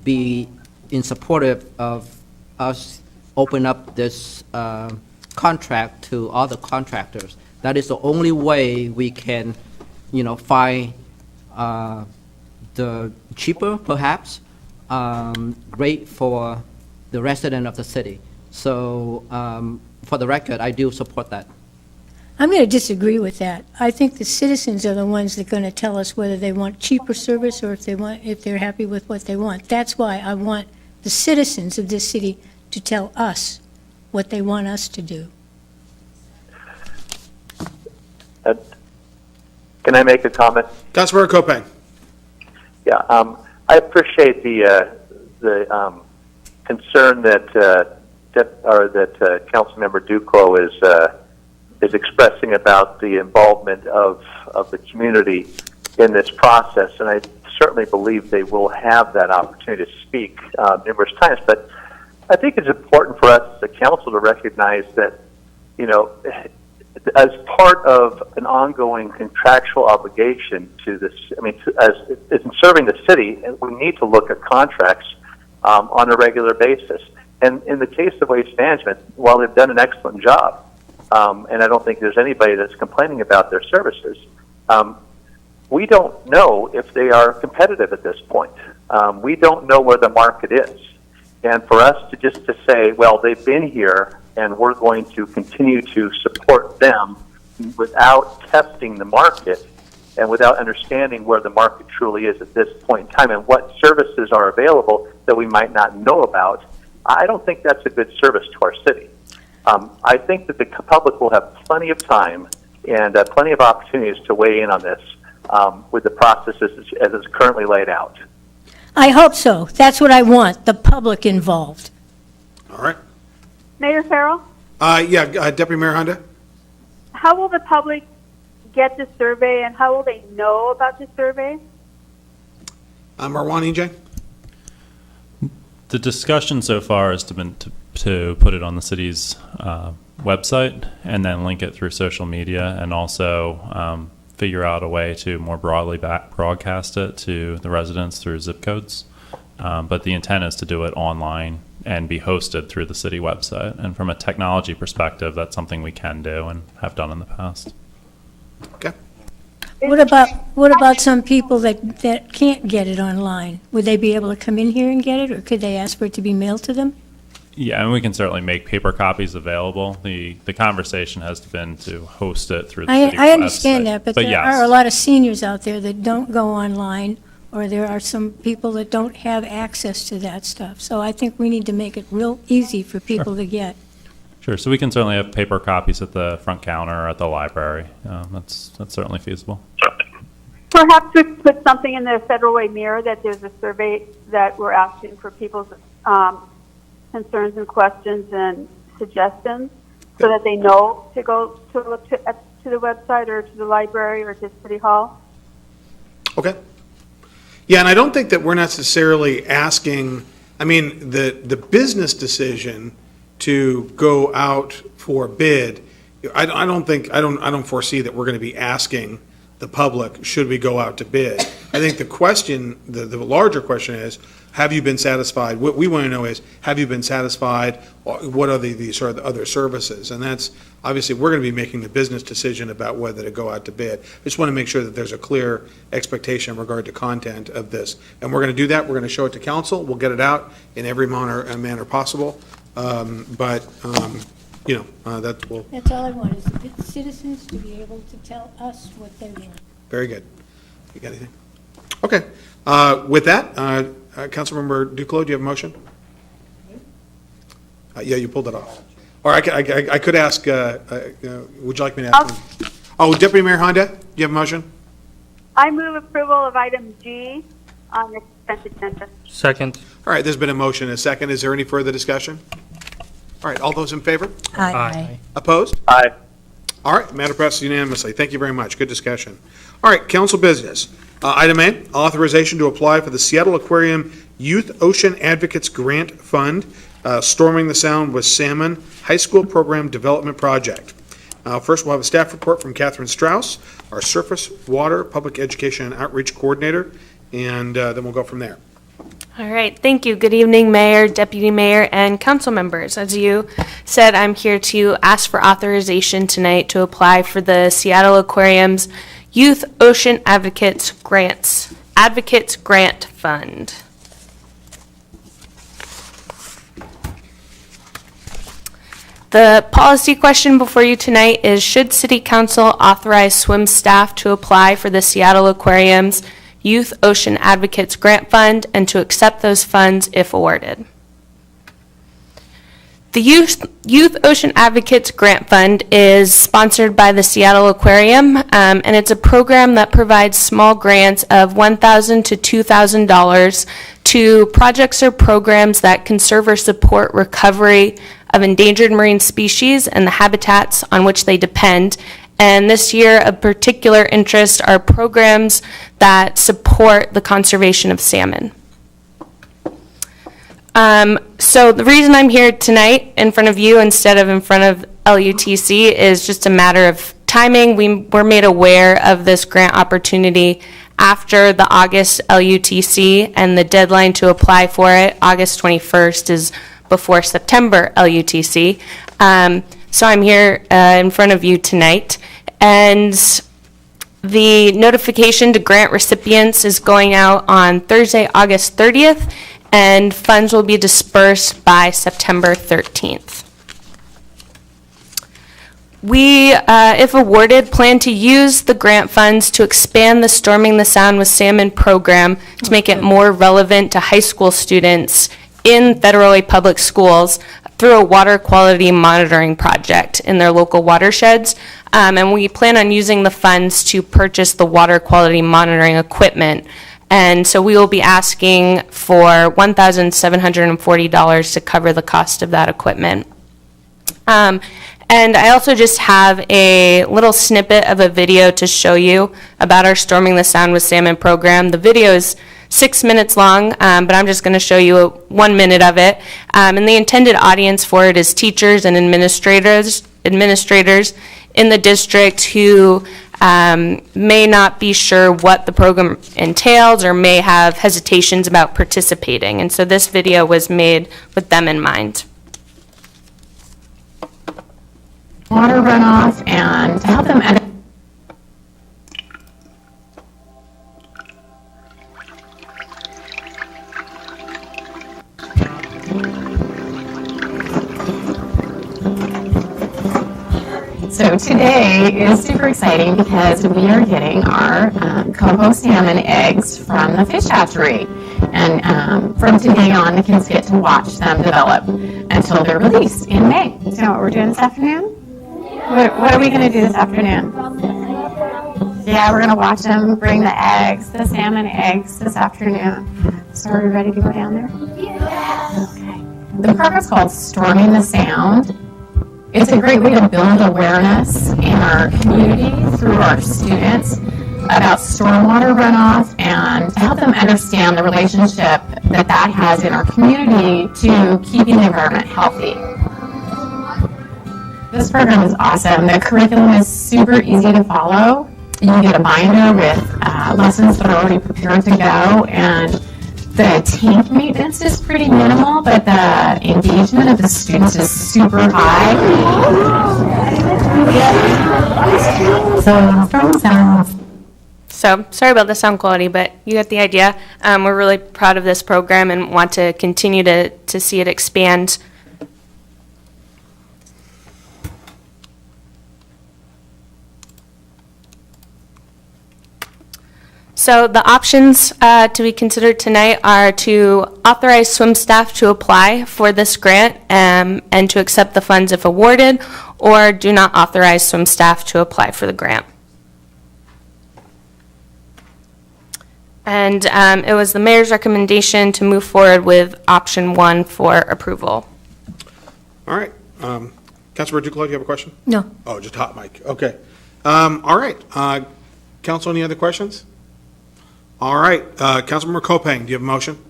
be in support of us open up this contract to other contractors. That is the only way we can, find the cheaper, perhaps, rate for the resident of the city. So, for the record, I do support that. I'm going to disagree with that. I think the citizens are the ones that are going to tell us whether they want cheaper service or if they're happy with what they want. That's why I want the citizens of this city to tell us what they want us to do. Can I make a comment? Councilmember Kopang. Yeah, I appreciate the concern that Councilmember Duclos is expressing about the involvement of the community in this process, and I certainly believe they will have that opportunity to speak numerous times. But I think it's important for us as a council to recognize that, you know, as part of an ongoing contractual obligation to this, I mean, as in serving the city, we need to look at contracts on a regular basis. And in the case of Waste Management, while they've done an excellent job, and I don't think there's anybody that's complaining about their services, we don't know if they are competitive at this point. We don't know where the market is. And for us to say, well, they've been here and we're going to continue to support them without testing the market and without understanding where the market truly is at this point in time and what services are available that we might not know about, I don't think that's a good service to our city. I think that the public will have plenty of time and plenty of opportunities to weigh in on this with the process as it's currently laid out. I hope so. That's what I want, the public involved. All right. Mayor Farrell, Deputy Mayor Honda? how will the public get the survey and how will they know about the survey? Marwan EJ? The discussion so far has been to put it on the city's website and then link it through social media, and also figure out a way to more broadly broadcast it to the residents through zip codes. But the intent is to do it online and be hosted through the city website. And from a technology perspective, that's something we can do and have done in the past. Okay. What about some people that can't get it online? Would they be able to come in here and get it, or could they ask for it to be mailed to them? Yeah, and we can certainly make paper copies available. The conversation has been to host it through the city website. I understand that, but there yes. are a lot of seniors out there that don't go online, or there are some people that don't have access to that stuff. So I think we need to make it real easy for people to get. Sure, so we can certainly have paper copies at the front counter or at the library. That's certainly feasible. Perhaps we could put something in the Federal Way Mirror that there's a survey that we're asking for people's concerns and questions and suggestions so that they know to go to look to the website or to the library or to City Hall. Okay. Yeah, and I don't think that we're necessarily asking, I mean, the business decision to go out for bid, I don't foresee that we're going to be asking the public, should we go out to bid? I think the question, the larger question is, have you been satisfied? What we want to know is, have you been satisfied? What are the sort of the other services? And that's, obviously, we're going to be making the business decision about whether to go out to bid. I just want to make sure that there's a clear expectation in regard to content of this. And we're going to do that. We're going to show it to council. We'll get it out in every manner possible. That will. That's all I want, is the citizens to be able to tell us what they're doing. Very good. You got anything? Okay. With that, Councilmember Duclos, do you have a motion? Yeah, you pulled it off. Or I could ask, would you like me to ask? Deputy Mayor Honda, do you have a motion? I move approval of item G on the consent agenda. Second. All right, there's been a motion and a second. Is there any further discussion? All right, all those in favor? Aye. Opposed? Aye. All right, matter passes unanimously. Thank you very much. Good discussion. All right, council business. Item A, authorization to apply for the Seattle Aquarium Youth Ocean Advocates Grant Fund, Storming the Sound with Salmon High School Program Development Project. First, we'll have a staff report from Catherine Strauss, our Surface Water Public Education and Outreach Coordinator, and then we'll go from there. All right, thank you. Good evening, Mayor, Deputy Mayor, and council members. As you said, I'm here to ask for authorization tonight to apply for the Seattle Aquarium's Youth Ocean Advocates Grant Fund. The policy question before you tonight is, should City Council authorize swim staff to apply for the Seattle Aquarium's Youth Ocean Advocates Grant Fund and to accept those funds if awarded? The Youth Ocean Advocates Grant Fund is sponsored by the Seattle Aquarium, and it's a program that provides small grants of $1,000 to $2,000 to projects or programs that conserve or support recovery of endangered marine species and the habitats on which they depend. And this year, of particular interest are programs that support the conservation of salmon. So the reason I'm here tonight in front of you instead of in front of LUTC is just a matter of timing. We were made aware of this grant opportunity after the August LUTC, and the deadline to apply for it, August 21st, is before September LUTC. So I'm here in front of you tonight, and the notification to grant recipients is going out on Thursday, August 30th, and funds will be dispersed by September 13th. We, if awarded, plan to use the grant funds to expand the Storming the Sound with Salmon program to make it more relevant to high school students in federally public schools through a water quality monitoring project in their local watersheds. And we plan on using the funds to purchase the water quality monitoring equipment. And so we will be asking for $1,740 to cover the cost of that equipment. And I also just have a little snippet of a video to show you about our Storming the Sound with Salmon program. The video is 6 minutes long, but I'm just going to show you 1 minute of it. And the intended audience for it is teachers and administrators in the district who may not be sure what the program entails or may have hesitations about participating. And so this video was made with them in mind. Water runoff and to help them So today is super exciting because we are getting our compost salmon eggs from the fish hatchery. And from today on, the kids get to watch them develop until they're released in May. So you know what we're doing this afternoon? What are we going to do this afternoon? Yeah, we're going to watch them bring the eggs, the salmon eggs this afternoon. So are we ready to go down there? Yeah. Okay. The program's called Storming the Sound. It's a great way to build awareness in our community through our students about stormwater runoff and to help them understand the relationship that that has in our community to keeping the environment healthy. This program is awesome. The curriculum is super easy to follow. You get a binder with lessons that are already prepared to go, and the tank maintenance is pretty minimal, but the engagement of the students is super high. So sorry about the sound quality, but you get the idea. We're really proud of this program and want to continue to see it expand. So the options to be considered tonight are to authorize swim staff to apply for this grant and to accept the funds if awarded, or do not authorize swim staff to apply for the grant. And it was the mayor's recommendation to move forward with option 1 for approval. All right. Councilmember Duclos, do you have a question? No. Oh, just hot mic. Okay. All right. Council, any other questions? All right. Councilmember Kopang, do you have a motion?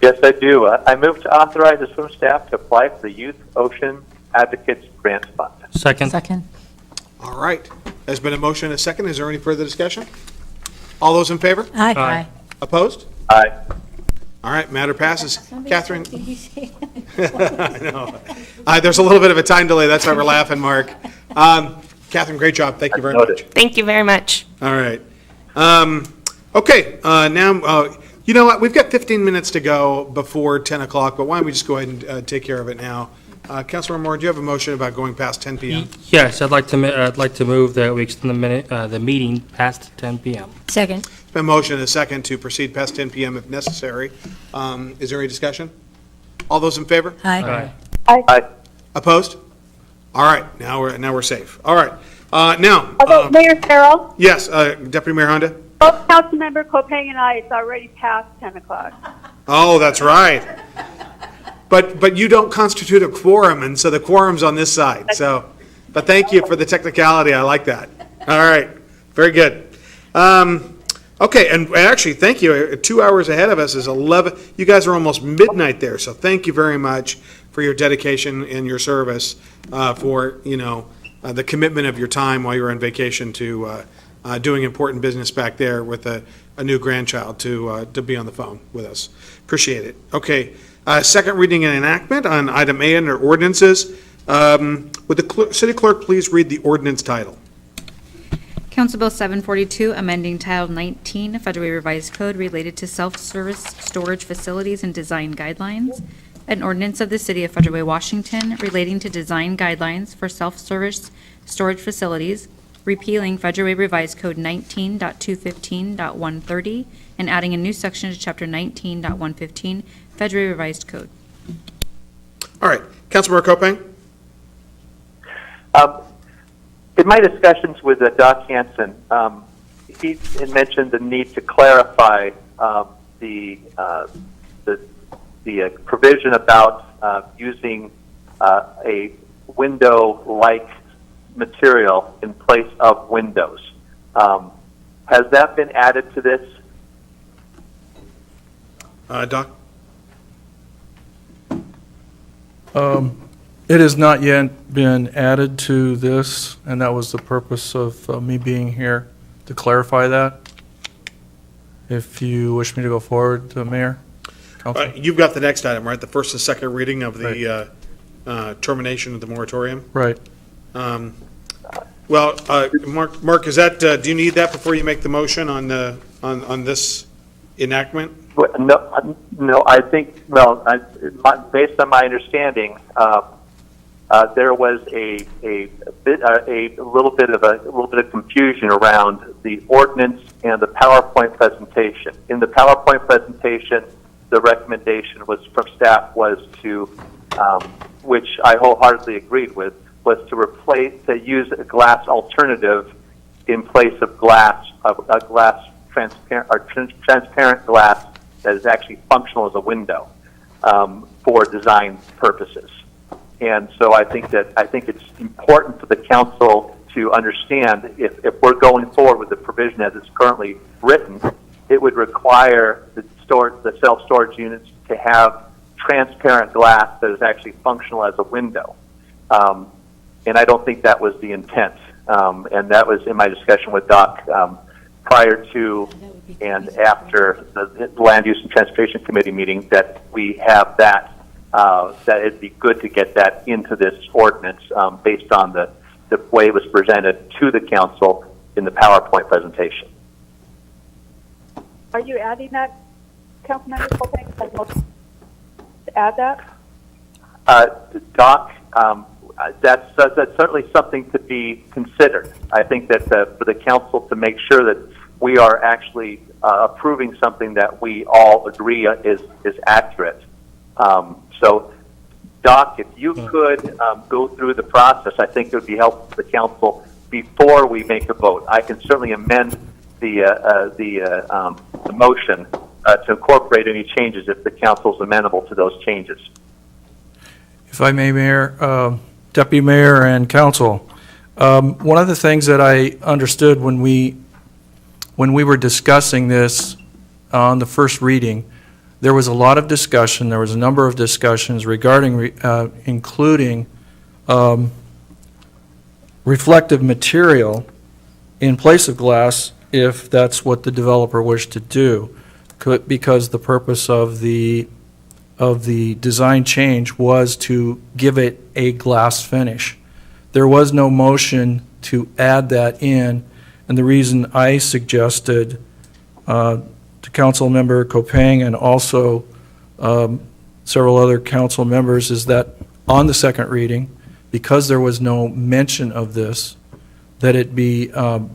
Yes, I do. I move to authorize the swim staff to apply for the Youth Ocean Advocates Grant Fund. Second. All right. There's been a motion and a second. Is there any further discussion? All those in favor? Aye. Aye. Opposed? Aye. All right, matter passes. Catherine? I know. There's a little bit of a time delay. That's why we're laughing, Mark. Catherine, great job. Thank you very much. Thank you very much. All right. Okay, now, you know what? We've got 15 minutes to go before 10 o'clock, but why don't we just go ahead and take care of it now? Councilor Moore, do you have a motion about going past 10 p.m.? Yes, I'd like to move that we extend the meeting past 10 p.m. Second. It's been a motion and a second to proceed past 10 p.m. if necessary. Is there any discussion? All those in favor? Aye. Aye. Opposed? All right, now we're safe. All right, now. Mayor Carroll, Yes, Deputy Mayor Honda? both Councilmember Kopang and I, it's already past 10 o'clock. Oh, that's right. but you don't constitute a quorum, and so the quorum's on this side, so, but thank you for the technicality, I like that. All right, very good. Okay, and actually, thank you, 2 hours ahead of us is 11, you guys are almost midnight there, so thank you very much for your dedication and your service, for, the commitment of your time while you're on vacation to doing important business back there with a new grandchild to be on the phone with us. Appreciate it. Okay, second reading and enactment on item A under ordinances. Would the city clerk please read the ordinance title? Council Bill 742, amending Title 19, Federal Revised Code related to self-service storage facilities and design guidelines. An ordinance of the City of Federal Way, Washington, relating to design guidelines for self-service storage facilities, repealing Federal Way Revised Code 19.215.130, and adding a new section to Chapter 19.115, Federal Way Revised Code. All right, Councilmember Kopang? In my discussions with Doc Hansen, he had mentioned the need to clarify the provision about using a window-like material in place of windows. Has that been added to this? Doc? It has not yet been added to this, and that was the purpose of me being here, to clarify that. If you wish me to go forward, Mayor, Council. You've got the next item, right? The first and second reading of the termination of the moratorium? Right. Well, Mark, is that, do you need that before you make the motion on this enactment? No, I think, based on my understanding, there was a little bit of confusion around the ordinance and the PowerPoint presentation. In the PowerPoint presentation, the recommendation was from staff was to, which I wholeheartly agreed with, was to use a glass alternative in place of transparent glass that is actually functional as a window for design purposes. And so I think it's important for the council to understand if we're going forward with the provision as it's currently written, it would require the self-storage units to have transparent glass that is actually functional as a window. And I don't think that was the intent. And that was in my discussion with Doc prior to and after the Land Use and Transportation Committee meeting that we have that it'd be good to get that into this ordinance based on the way it was presented to the council in the PowerPoint presentation. Are you adding that, Councilmember Kopang, to add that? Doc, that's certainly something to be considered. I think that for the council to make sure that we are actually approving something that we all agree is accurate. So, Doc, if you could go through the process, I think it would be helpful for the council before we make a vote. I can certainly amend the motion to incorporate any changes if the council is amenable to those changes. If I may, Mayor, Deputy Mayor, and Council, one of the things that I understood when we were discussing this on the first reading, there was a lot of discussion, there was a number of discussions regarding, including reflective material in place of glass if that's what the developer wished to do, because the purpose of the design change was to give it a glass finish. There was no motion to add that in, and the reason I suggested to Councilmember Kopang and also several other council members is that on the second reading, because there was no mention of this, that it be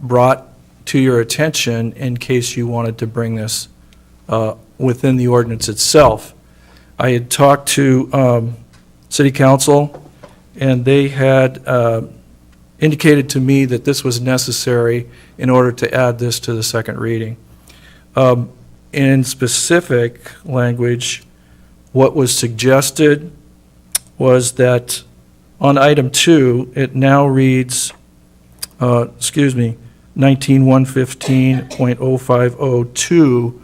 brought to your attention in case you wanted to bring this within the ordinance itself. I had talked to City Council, and they had indicated to me that this was necessary in order to add this to the second reading. In specific language, what was suggested was that on item 2, it now reads, 19.115.0502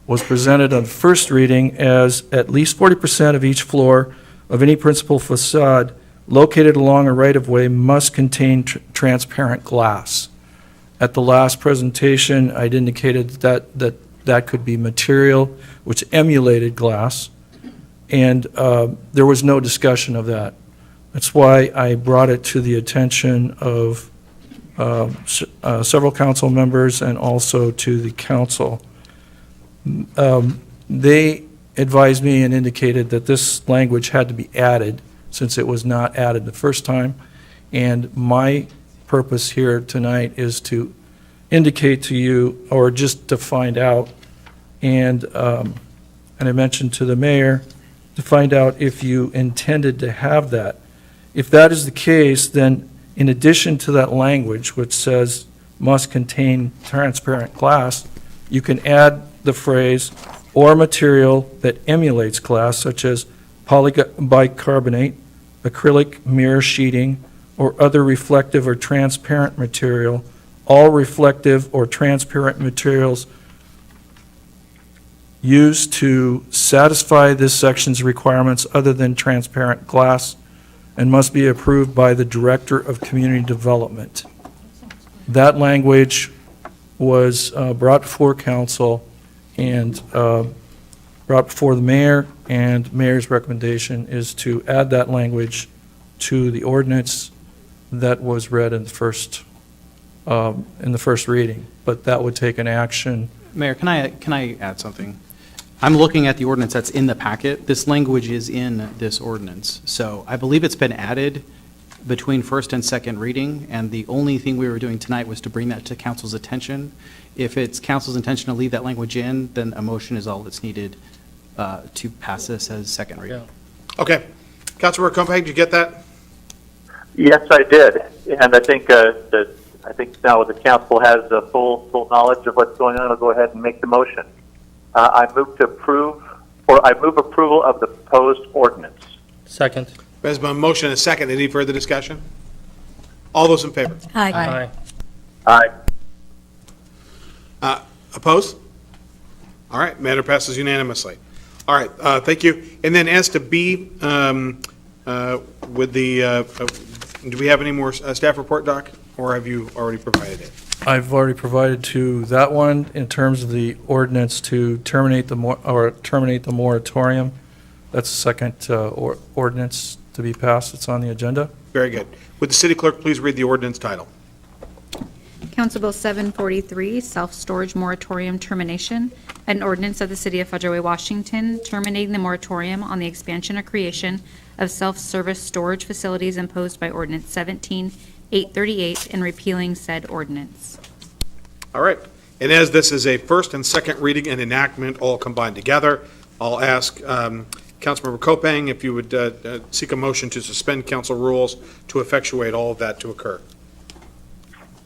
was presented on first reading as at least 40% of each floor of any principal facade located along a right-of-way must contain transparent glass. At the last presentation, I'd indicated that could be material which emulated glass, and there was no discussion of that. That's why I brought it to the attention of several council members and also to the council. They advised me and indicated that this language had to be added since it was not added the first time. And my purpose here tonight is to indicate to you, or just to find out, and I mentioned to the mayor, to find out if you intended to have that. If that is the case, then in addition to that language which says must contain transparent glass, you can add the phrase or material that emulates glass, such as polybicarbonate, acrylic mirror sheeting, or other reflective or transparent material. All reflective or transparent materials used to satisfy this section's requirements other than transparent glass and must be approved by the Director of Community Development. That language was brought before council and brought before the mayor, and mayor's recommendation is to add that language to the ordinance that was read in the first reading. But that would take an action. Mayor, can I add something? I'm looking at the ordinance that's in the packet. This language is in this ordinance. So I believe it's been added between first and second reading, and the only thing we were doing tonight was to bring that to council's attention. If it's council's intention to leave that language in, then a motion is all that's needed to pass this as second reading. Okay. Councilmember Compagnie, did you get that? Yes, I did, and I think now the council has full knowledge of what's going on. I'll go ahead and make the motion. I move approval of the proposed ordinance. Second. There's been a motion and a second. Any further discussion? All those in favor? Aye. Aye. Opposed? All right, matter passes unanimously. All right, thank you. And then as to B, with the, do we have any more staff report, Doc? Or have you already provided it? I've already provided to that one in terms of the ordinance to terminate the moratorium. That's the second ordinance to be passed. It's on the agenda. Very good. Would the city clerk please read the ordinance title? Council Bill 743, Self-Storage Moratorium Termination, an ordinance of the City of Federal Way, Washington, terminating the moratorium on the expansion or creation of self-service storage facilities imposed by Ordinance 17-838 and repealing said ordinance. All right. And as this is a first and second reading and enactment all combined together, I'll ask Councilmember Kopang if you would seek a motion to suspend council rules to effectuate all of that to occur.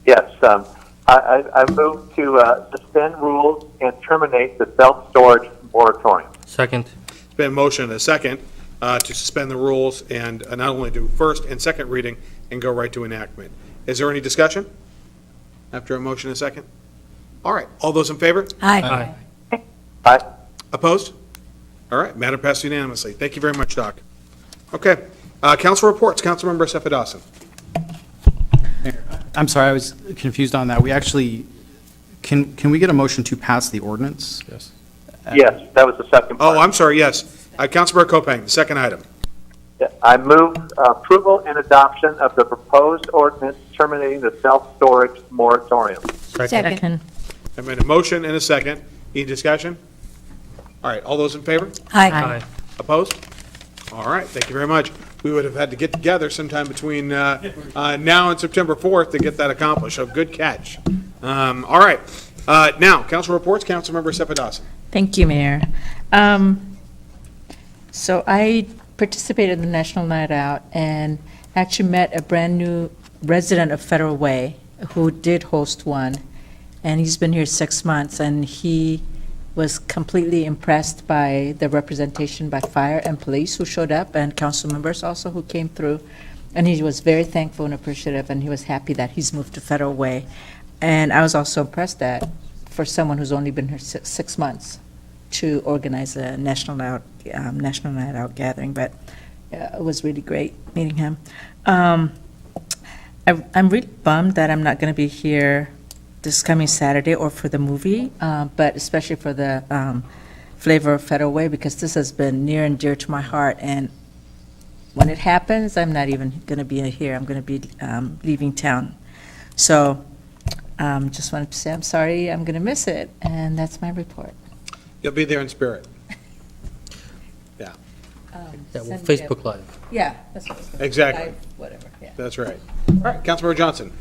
Yes, I move to suspend rules and terminate the self-storage moratorium. Second. It's been a motion and a second to suspend the rules and not only do first and second reading and go right to enactment. Is there any discussion after a motion and a second? All right, all those in favor? Aye. Aye. Opposed? All right, matter passed unanimously. Thank you very much, Doc. Okay, council reports. Councilmember Sefadasan. I'm sorry, I was confused on that. We actually, can we get a motion to pass the ordinance? Yes. Yes, that was the second part. Oh, I'm sorry, yes. Councilmember Kopang, the second item. I move approval and adoption of the proposed ordinance terminating the self-storage moratorium. Second. I made a motion and a second. Any discussion? All right, all those in favor? Aye. Opposed? All right, thank you very much. We would have had to get together sometime between now and September 4th to get that accomplished, so good catch. All right, now, council reports, Councilmember Sefadasan. Thank you, Mayor. So I participated in the National Night Out and actually met a brand-new resident of Federal Way who did host one, and he's been here 6 months, and he was completely impressed by the representation by fire and police who showed up, and council members also who came through. And he was very thankful and appreciative, and he was happy that he's moved to Federal Way. And I was also impressed that for someone who's only been here 6 months to organize a national night out gathering, but it was really great meeting him. I'm really bummed that I'm not going to be here this coming Saturday or for the movie, but especially for the Flavor of Federal Way, because this has been near and dear to my heart. And when it happens, I'm not even going to be here. I'm going to be leaving town. So just wanted to say I'm sorry I'm going to miss it, and that's my report. You'll be there in spirit. Yeah. Yeah, well, Facebook Live. Yeah, that's what I was gonna say. Exactly. Live, whatever, yeah. That's right. All right, Councilmember Johnson.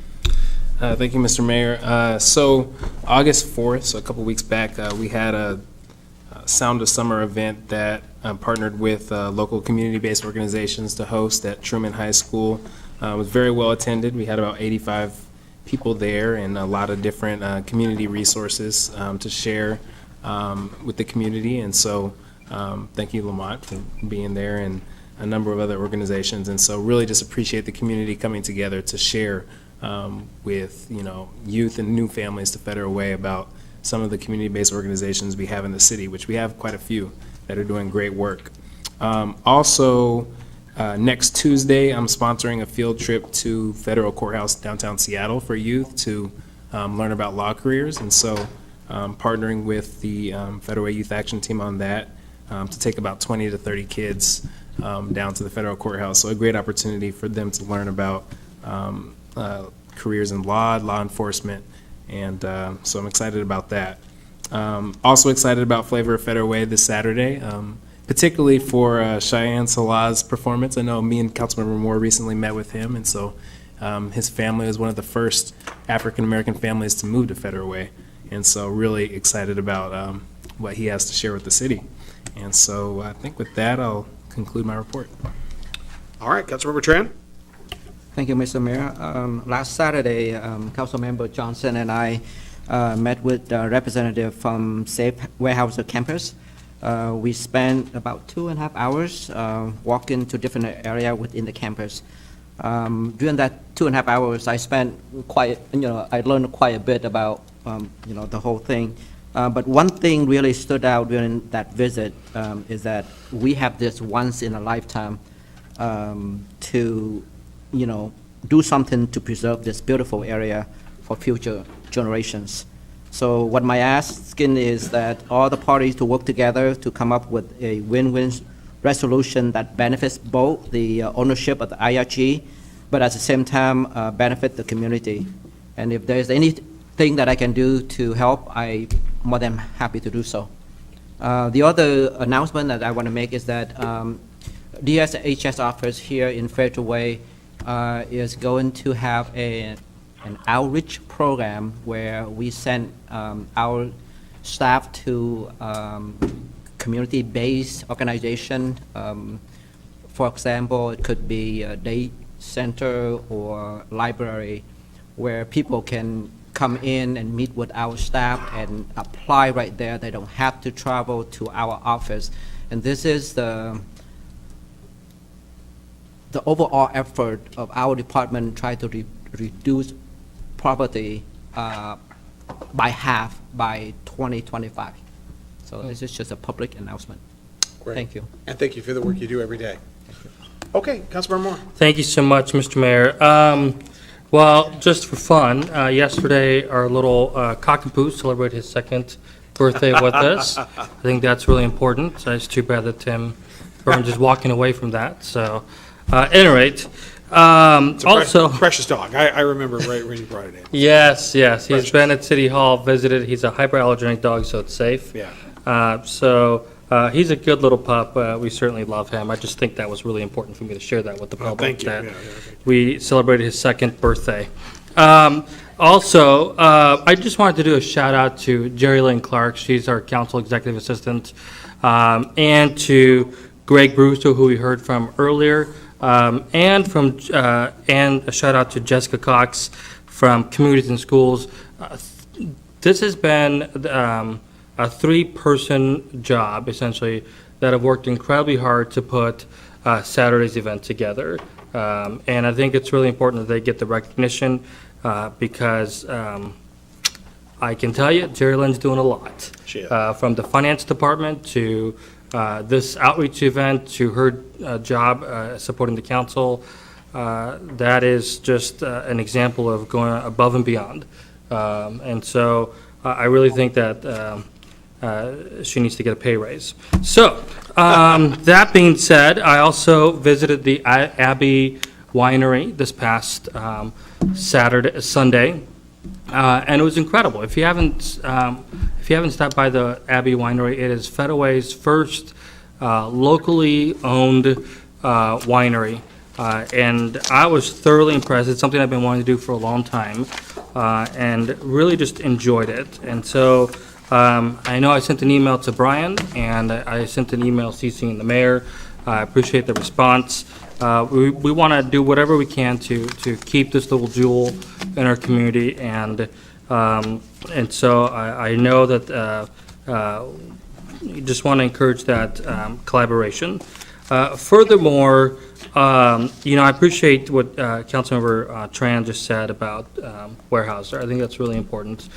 Thank you, Mr. Mayor. So August 4th, so a couple weeks back, we had a Sound of Summer event that partnered with local community-based organizations to host at Truman High School. It was very well attended. We had about 85 people there and a lot of different community resources to share with the community. And so thank you, Lamont, for being there, and a number of other organizations. And so really just appreciate the community coming together to share with, youth and new families to Federal Way about some of the community-based organizations we have in the city, which we have quite a few that are doing great work. Also, next Tuesday, I'm sponsoring a field trip to Federal Courthouse downtown Seattle for youth to learn about law careers. And so partnering with the Federal Way Youth Action Team on that to take about 20 to 30 kids down to the Federal Courthouse. So a great opportunity for them to learn about careers in law enforcement, and so I'm excited about that. Also excited about Flavor of Federal Way this Saturday, particularly for Cheyenne Salah's performance. I know me and Councilmember Moore recently met with him, and so his family is one of the first African-American families to move to Federal Way, and so really excited about what he has to share with the city. And so I think with that, I'll conclude my report. All right, Councilmember Tran. Thank you, Mr. Mayor. Last Saturday, Councilmember Johnson and I met with a representative from Safe Warehouse campus. We spent about 2.5 hours walking to different areas within the campus. During that 2.5 hours, I spent I learned quite a bit about, the whole thing. But one thing really stood out during that visit is that we have this once in a lifetime to do something to preserve this beautiful area for future generations. So what my asking is that all the parties to work together to come up with a win-win resolution that benefits both the ownership of the IRG, but at the same time benefit the community. And if there's anything that I can do to help, I'm more than happy to do so. The other announcement that I want to make is that DSHS office here in Federal Way is going to have an outreach program where we send our staff to community-based organization. For example, it could be a day center or library where people can come in and meet with our staff and apply right there. They don't have to travel to our office. And this is the overall effort of our department try to reduce poverty by half by 2025. So this is just a public announcement. Great. Thank you. And thank you for the work you do every day. Okay, Councilmember Moore. Thank you so much, Mr. Mayor. Well, just for fun, yesterday our little cockapoo celebrated his second birthday with us. I think that's really important. So it's too bad that Tim Burns is walking away from that. So, at any rate, also precious dog. I remember right when you brought it in. Yes, yes, he's been at City Hall, visited. He's a hyperallergenic dog, so it's safe. Yeah. He's a good little pup. We certainly love him. I just think that was really important for me to share that with the public. Thank you. That Yeah. we celebrated his second birthday. Also, I just wanted to do a shout out to Jerry Lynn Clark. She's our council executive assistant, and to Greg Brewster, who we heard from earlier, and a shout out to Jessica Cox from Communities and Schools. This has been a three-person job, essentially, that have worked incredibly hard to put Saturday's event together. And I think it's really important that they get the recognition because I can tell you, Jerry Lynn's doing a lot. She is. From the finance department to this outreach event to her job supporting the council. That is just an example of going above and beyond. And so I really think that she needs to get a pay raise. So, that being said, I also visited the Abbey Winery this past Sunday, and it was incredible. If you haven't stopped by the Abbey Winery, it is Fedaway's first locally owned winery, and I was thoroughly impressed. It's something I've been wanting to do for a long time, and really just enjoyed it. And so. I know I sent an email to Brian, and I sent an email CCing the mayor. I appreciate the response. We want to do whatever we can to keep this little jewel in our community, and so I know that you just want to encourage that collaboration. Furthermore, I appreciate what Councilmember Tran just said about Weyerhaeuser. I think that's really important.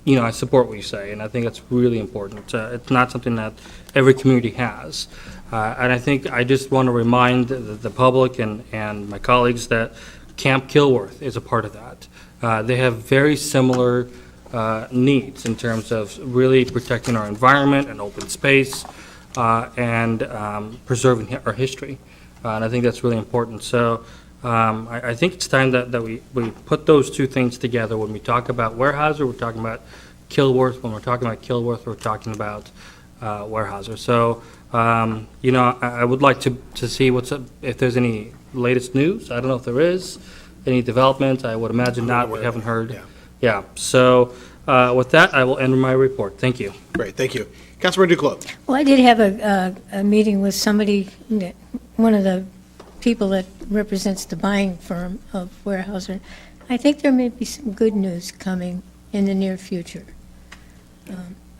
I support what you say, and I think that's really important. It's not something that every community has. And I think I just want to remind the public and my colleagues that Camp Kilworth is a part of that. They have very similar needs in terms of really protecting our environment and open space and preserving our history. And I think that's really important. So I think it's time that we put those two things together. When we talk about Weyerhaeuser, we're talking about Kilworth. When we're talking about Kilworth, we're talking about Weyerhaeuser. So, I would like to see if there's any latest news. I don't know if there is any development. I would imagine not. We haven't heard. Yeah. So, with that, I will end my report. Thank you. Great, thank you. Councilmember Duclos. Well, I did have a meeting with somebody, one of the people that represents the buying firm of Weyerhaeuser. I think there may be some good news coming in the near future.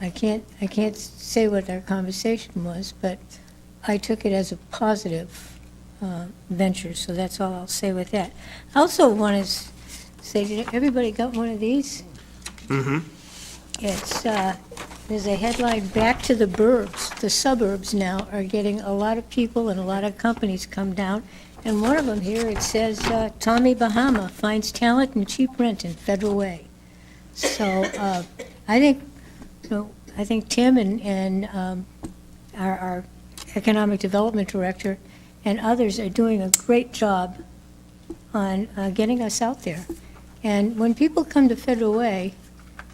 I can't say what our conversation was, but I took it as a positive venture, so that's all I'll say with that. I also want to say, did everybody got one of these? Mm-hmm. It's, there's a headline, "Back to the Burbs." The suburbs now are getting a lot of people and a lot of companies come down. And one of them here, it says, Tommy Bahama finds talent and cheap rent in Federal Way. So I think Tim and our Economic Development Director and others are doing a great job on getting us out there. And when people come to Federal Way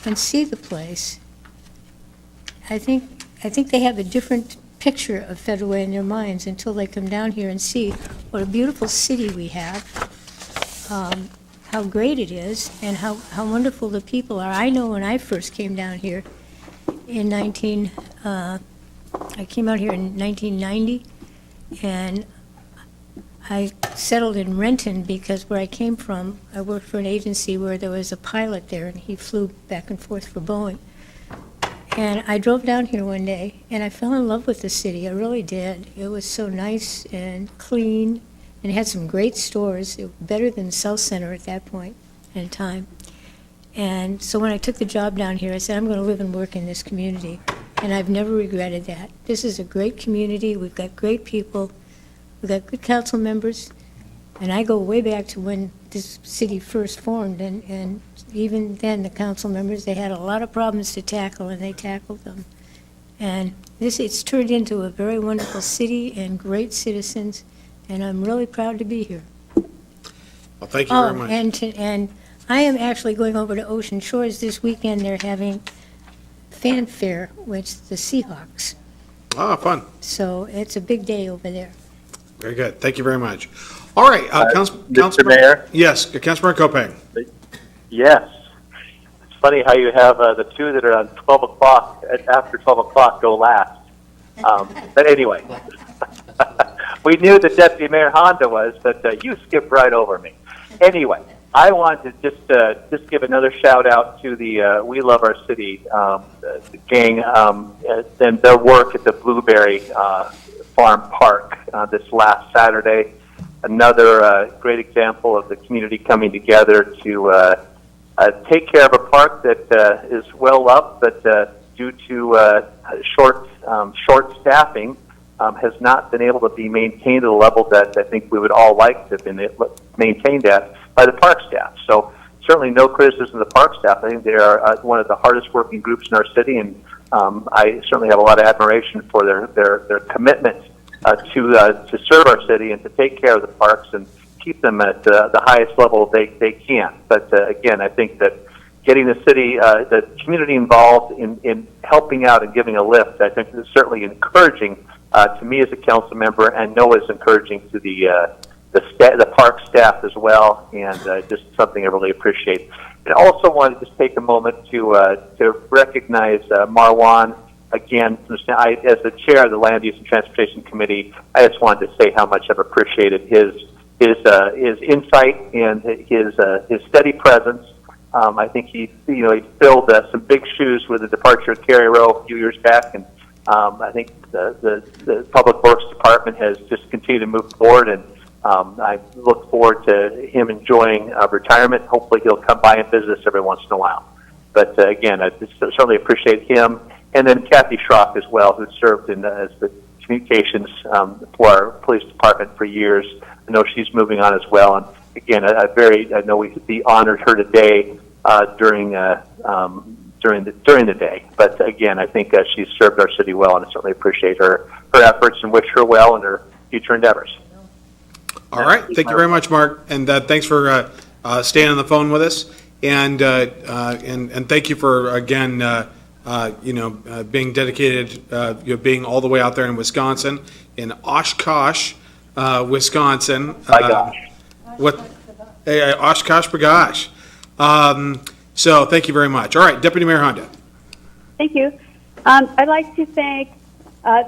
and see the place, I think they have a different picture of Federal Way in their minds until they come down here and see what a beautiful city we have, how great it is, and how wonderful the people are. I know when I first came down here in I came out here in 1990, and I settled in Renton because where I came from, I worked for an agency where there was a pilot there, and he flew back and forth for Boeing. And I drove down here one day, and I fell in love with the city. I really did. It was so nice and clean, and it had some great stores. It was better than South Center at that point in time. And so when I took the job down here, I said, I'm going to live and work in this community. And I've never regretted that. This is a great community. We've got great people. We've got good council members. And I go way back to when this city first formed, and even then, the council members, they had a lot of problems to tackle, and they tackled them. And it's turned into a very wonderful city and great citizens, and I'm really proud to be here. Well, thank you very much. And I am actually going over to Ocean Shores this weekend. They're having fanfare with the Seahawks. Ah, fun. So it's a big day over there. Very good. Thank you very much. All right, Mr. Mayor? Yes, Councilmember Kopeng. Yes. It's funny how you have the two that are on 12 o'clock, after 12 o'clock go last. But anyway, we knew that Deputy Mayor Honda was, but you skipped right over me. Anyway, I want to just give another shout out to the We Love Our City the gang and their work at the Blueberry Farm Park this last Saturday. Another great example of the community coming together to take care of a park that is well loved, but due to short staffing, has not been able to be maintained at a level that I think we would all like to have been maintained at by the park staff. So certainly no criticism of the park staff. I think they are one of the hardest working groups in our city, and I certainly have a lot of admiration for their commitment to serve our city and to take care of the parks and keep them at the highest level they can. But again, I think that getting the city, the community involved in helping out and giving a lift, I think is certainly encouraging to me as a council member, and know is encouraging to the park staff as well, and just something I really appreciate. And I also want to just take a moment to recognize Marwan again. As the chair of the Land Use and Transportation Committee, I just wanted to say how much I've appreciated his insight and his steady presence. I think he filled some big shoes with the departure of Kerry Rowe a few years back, and I think the Public Works Department has just continued to move forward, and I look forward to him enjoying retirement. Hopefully he'll come by and visit us every once in a while. But again, I certainly appreciate him. And then Kathy Schrock as well, who served as the communications for our police department for years. I know she's moving on as well. And again, I know we honored her today during the day. But again, I think she's served our city well, and I certainly appreciate her efforts and wish her well in her future endeavors. All right. Thank you very much, Mark. And thanks for staying on the phone with us. And thank you for, again, being dedicated, being all the way out there in Wisconsin, in Oshkosh, Wisconsin. My gosh. Oshkosh Bagosh. So thank you very much. All right, Deputy Mayor Honda. Thank you. I'd like to thank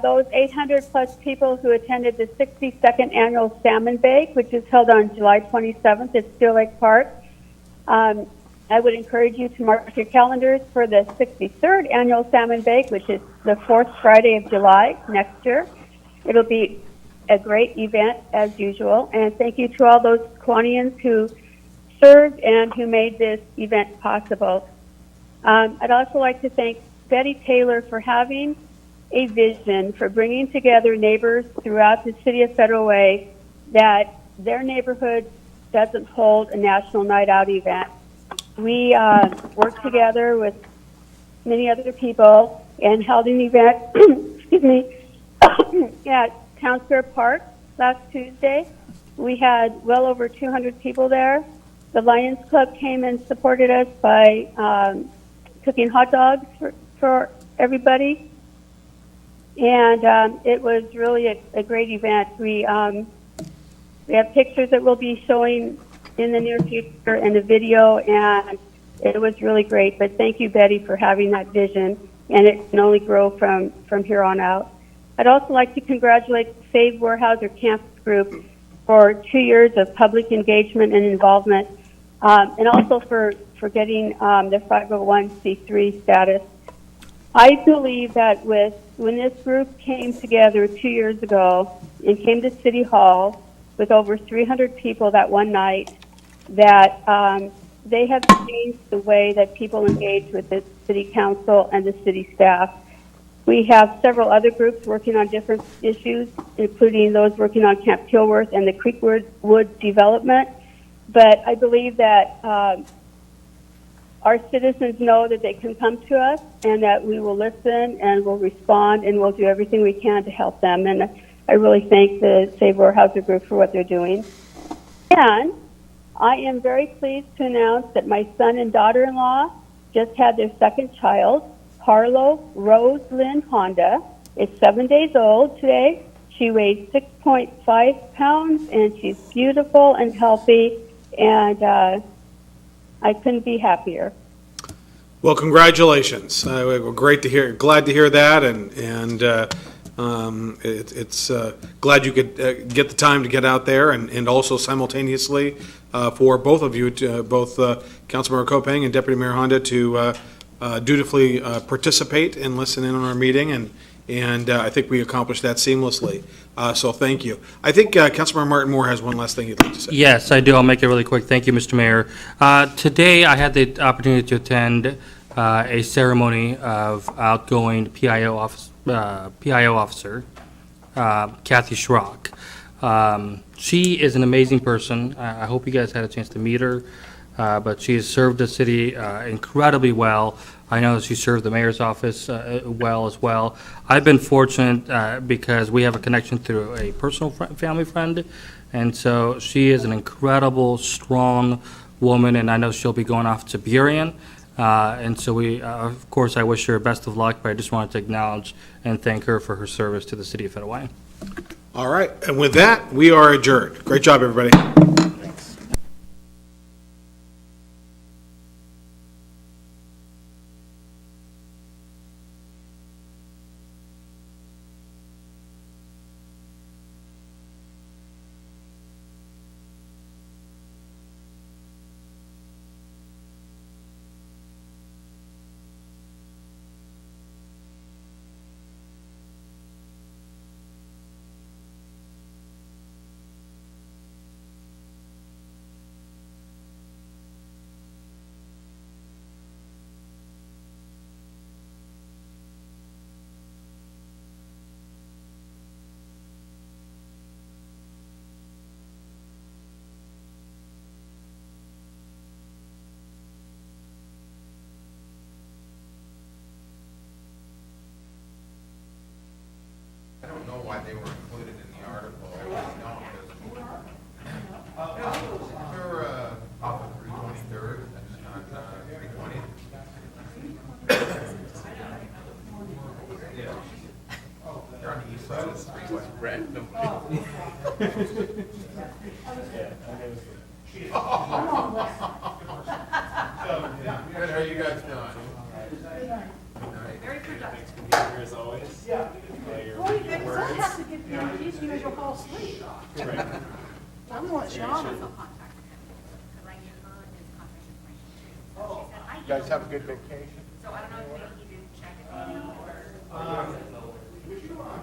those 800-plus people who attended the 62nd Annual Salmon Bake, which is held on July 27th at Steele Lake Park. I would encourage you to mark your calendars for the 63rd Annual Salmon Bake, which is the fourth Friday of July next year. It'll be a great event, as usual. And thank you to all those Kiwanians who served and who made this event possible. I'd also like to thank Betty Taylor for having a vision for bringing together neighbors throughout the city of Federal Way that their neighborhood doesn't hold a national night out event. We worked together with many other people and held an event excuse me, at Town Square Park last Tuesday. We had well over 200 people there. The Lions Club came and supported us by cooking hot dogs for everybody. And it was really a great event. We have pictures that we'll be showing in the near future and a video, and it was really great. But thank you, Betty, for having that vision, and it can only grow from here on out. I'd also like to congratulate the Save Weyerhaeuser Campus Group for 2 years of public engagement and involvement, and also for getting the 501c3 status. I believe that when this group came together 2 years ago and came to City Hall with over 300 people that one night, that they have changed the way that people engage with the City Council and the city staff. We have several other groups working on different issues, including those working on Camp Kilworth and the Creekwood development. But I believe that our citizens know that they can come to us and that we will listen and we'll respond and we'll do everything we can to help them. And I really thank the Save Weyerhaeuser Group for what they're doing. And I am very pleased to announce that my son and daughter-in-law just had their second child. Harlow Rose Lynn Honda is 7 days old today. She weighs 6.5 pounds, and she's beautiful and healthy, and I couldn't be happier. Well, congratulations. We're glad to hear that, and it's glad you could get the time to get out there, and also simultaneously for both of you, both Councilmember Kopang and Deputy Mayor Honda, to dutifully participate and listen in on our meeting, and I think we accomplished that seamlessly. So thank you. I think Councilmember Martin Moore has one last thing he'd like to say. Yes, I do. I'll make it really quick. Thank you, Mr. Mayor. Today, I had the opportunity to attend a ceremony of outgoing PIO officer, Kathy Schrock. She is an amazing person. I hope you guys had a chance to meet her, but she has served the city incredibly well. I know that she served the mayor's office well as well. I've been fortunate because we have a connection through a personal family friend, and so she is an incredible, strong woman, and I know she'll be going off to Burien. And so of course, I wish her best of luck, but I just wanted to acknowledge and thank her for her service to the city of Federal Way. All right, and with that, we are adjourned. Great job, everybody. I don't know why they were included in the article. They're off of 323rd on 320th. They're on the east side of the freeway. Random. Good, how are you guys doing? Very productive. Here as always. Yeah. Well, you have to give me keys because you'll fall asleep. Right. I'm the one that's yawning. You guys have a good vacation? So I don't know if maybe you didn't check it or. Which one?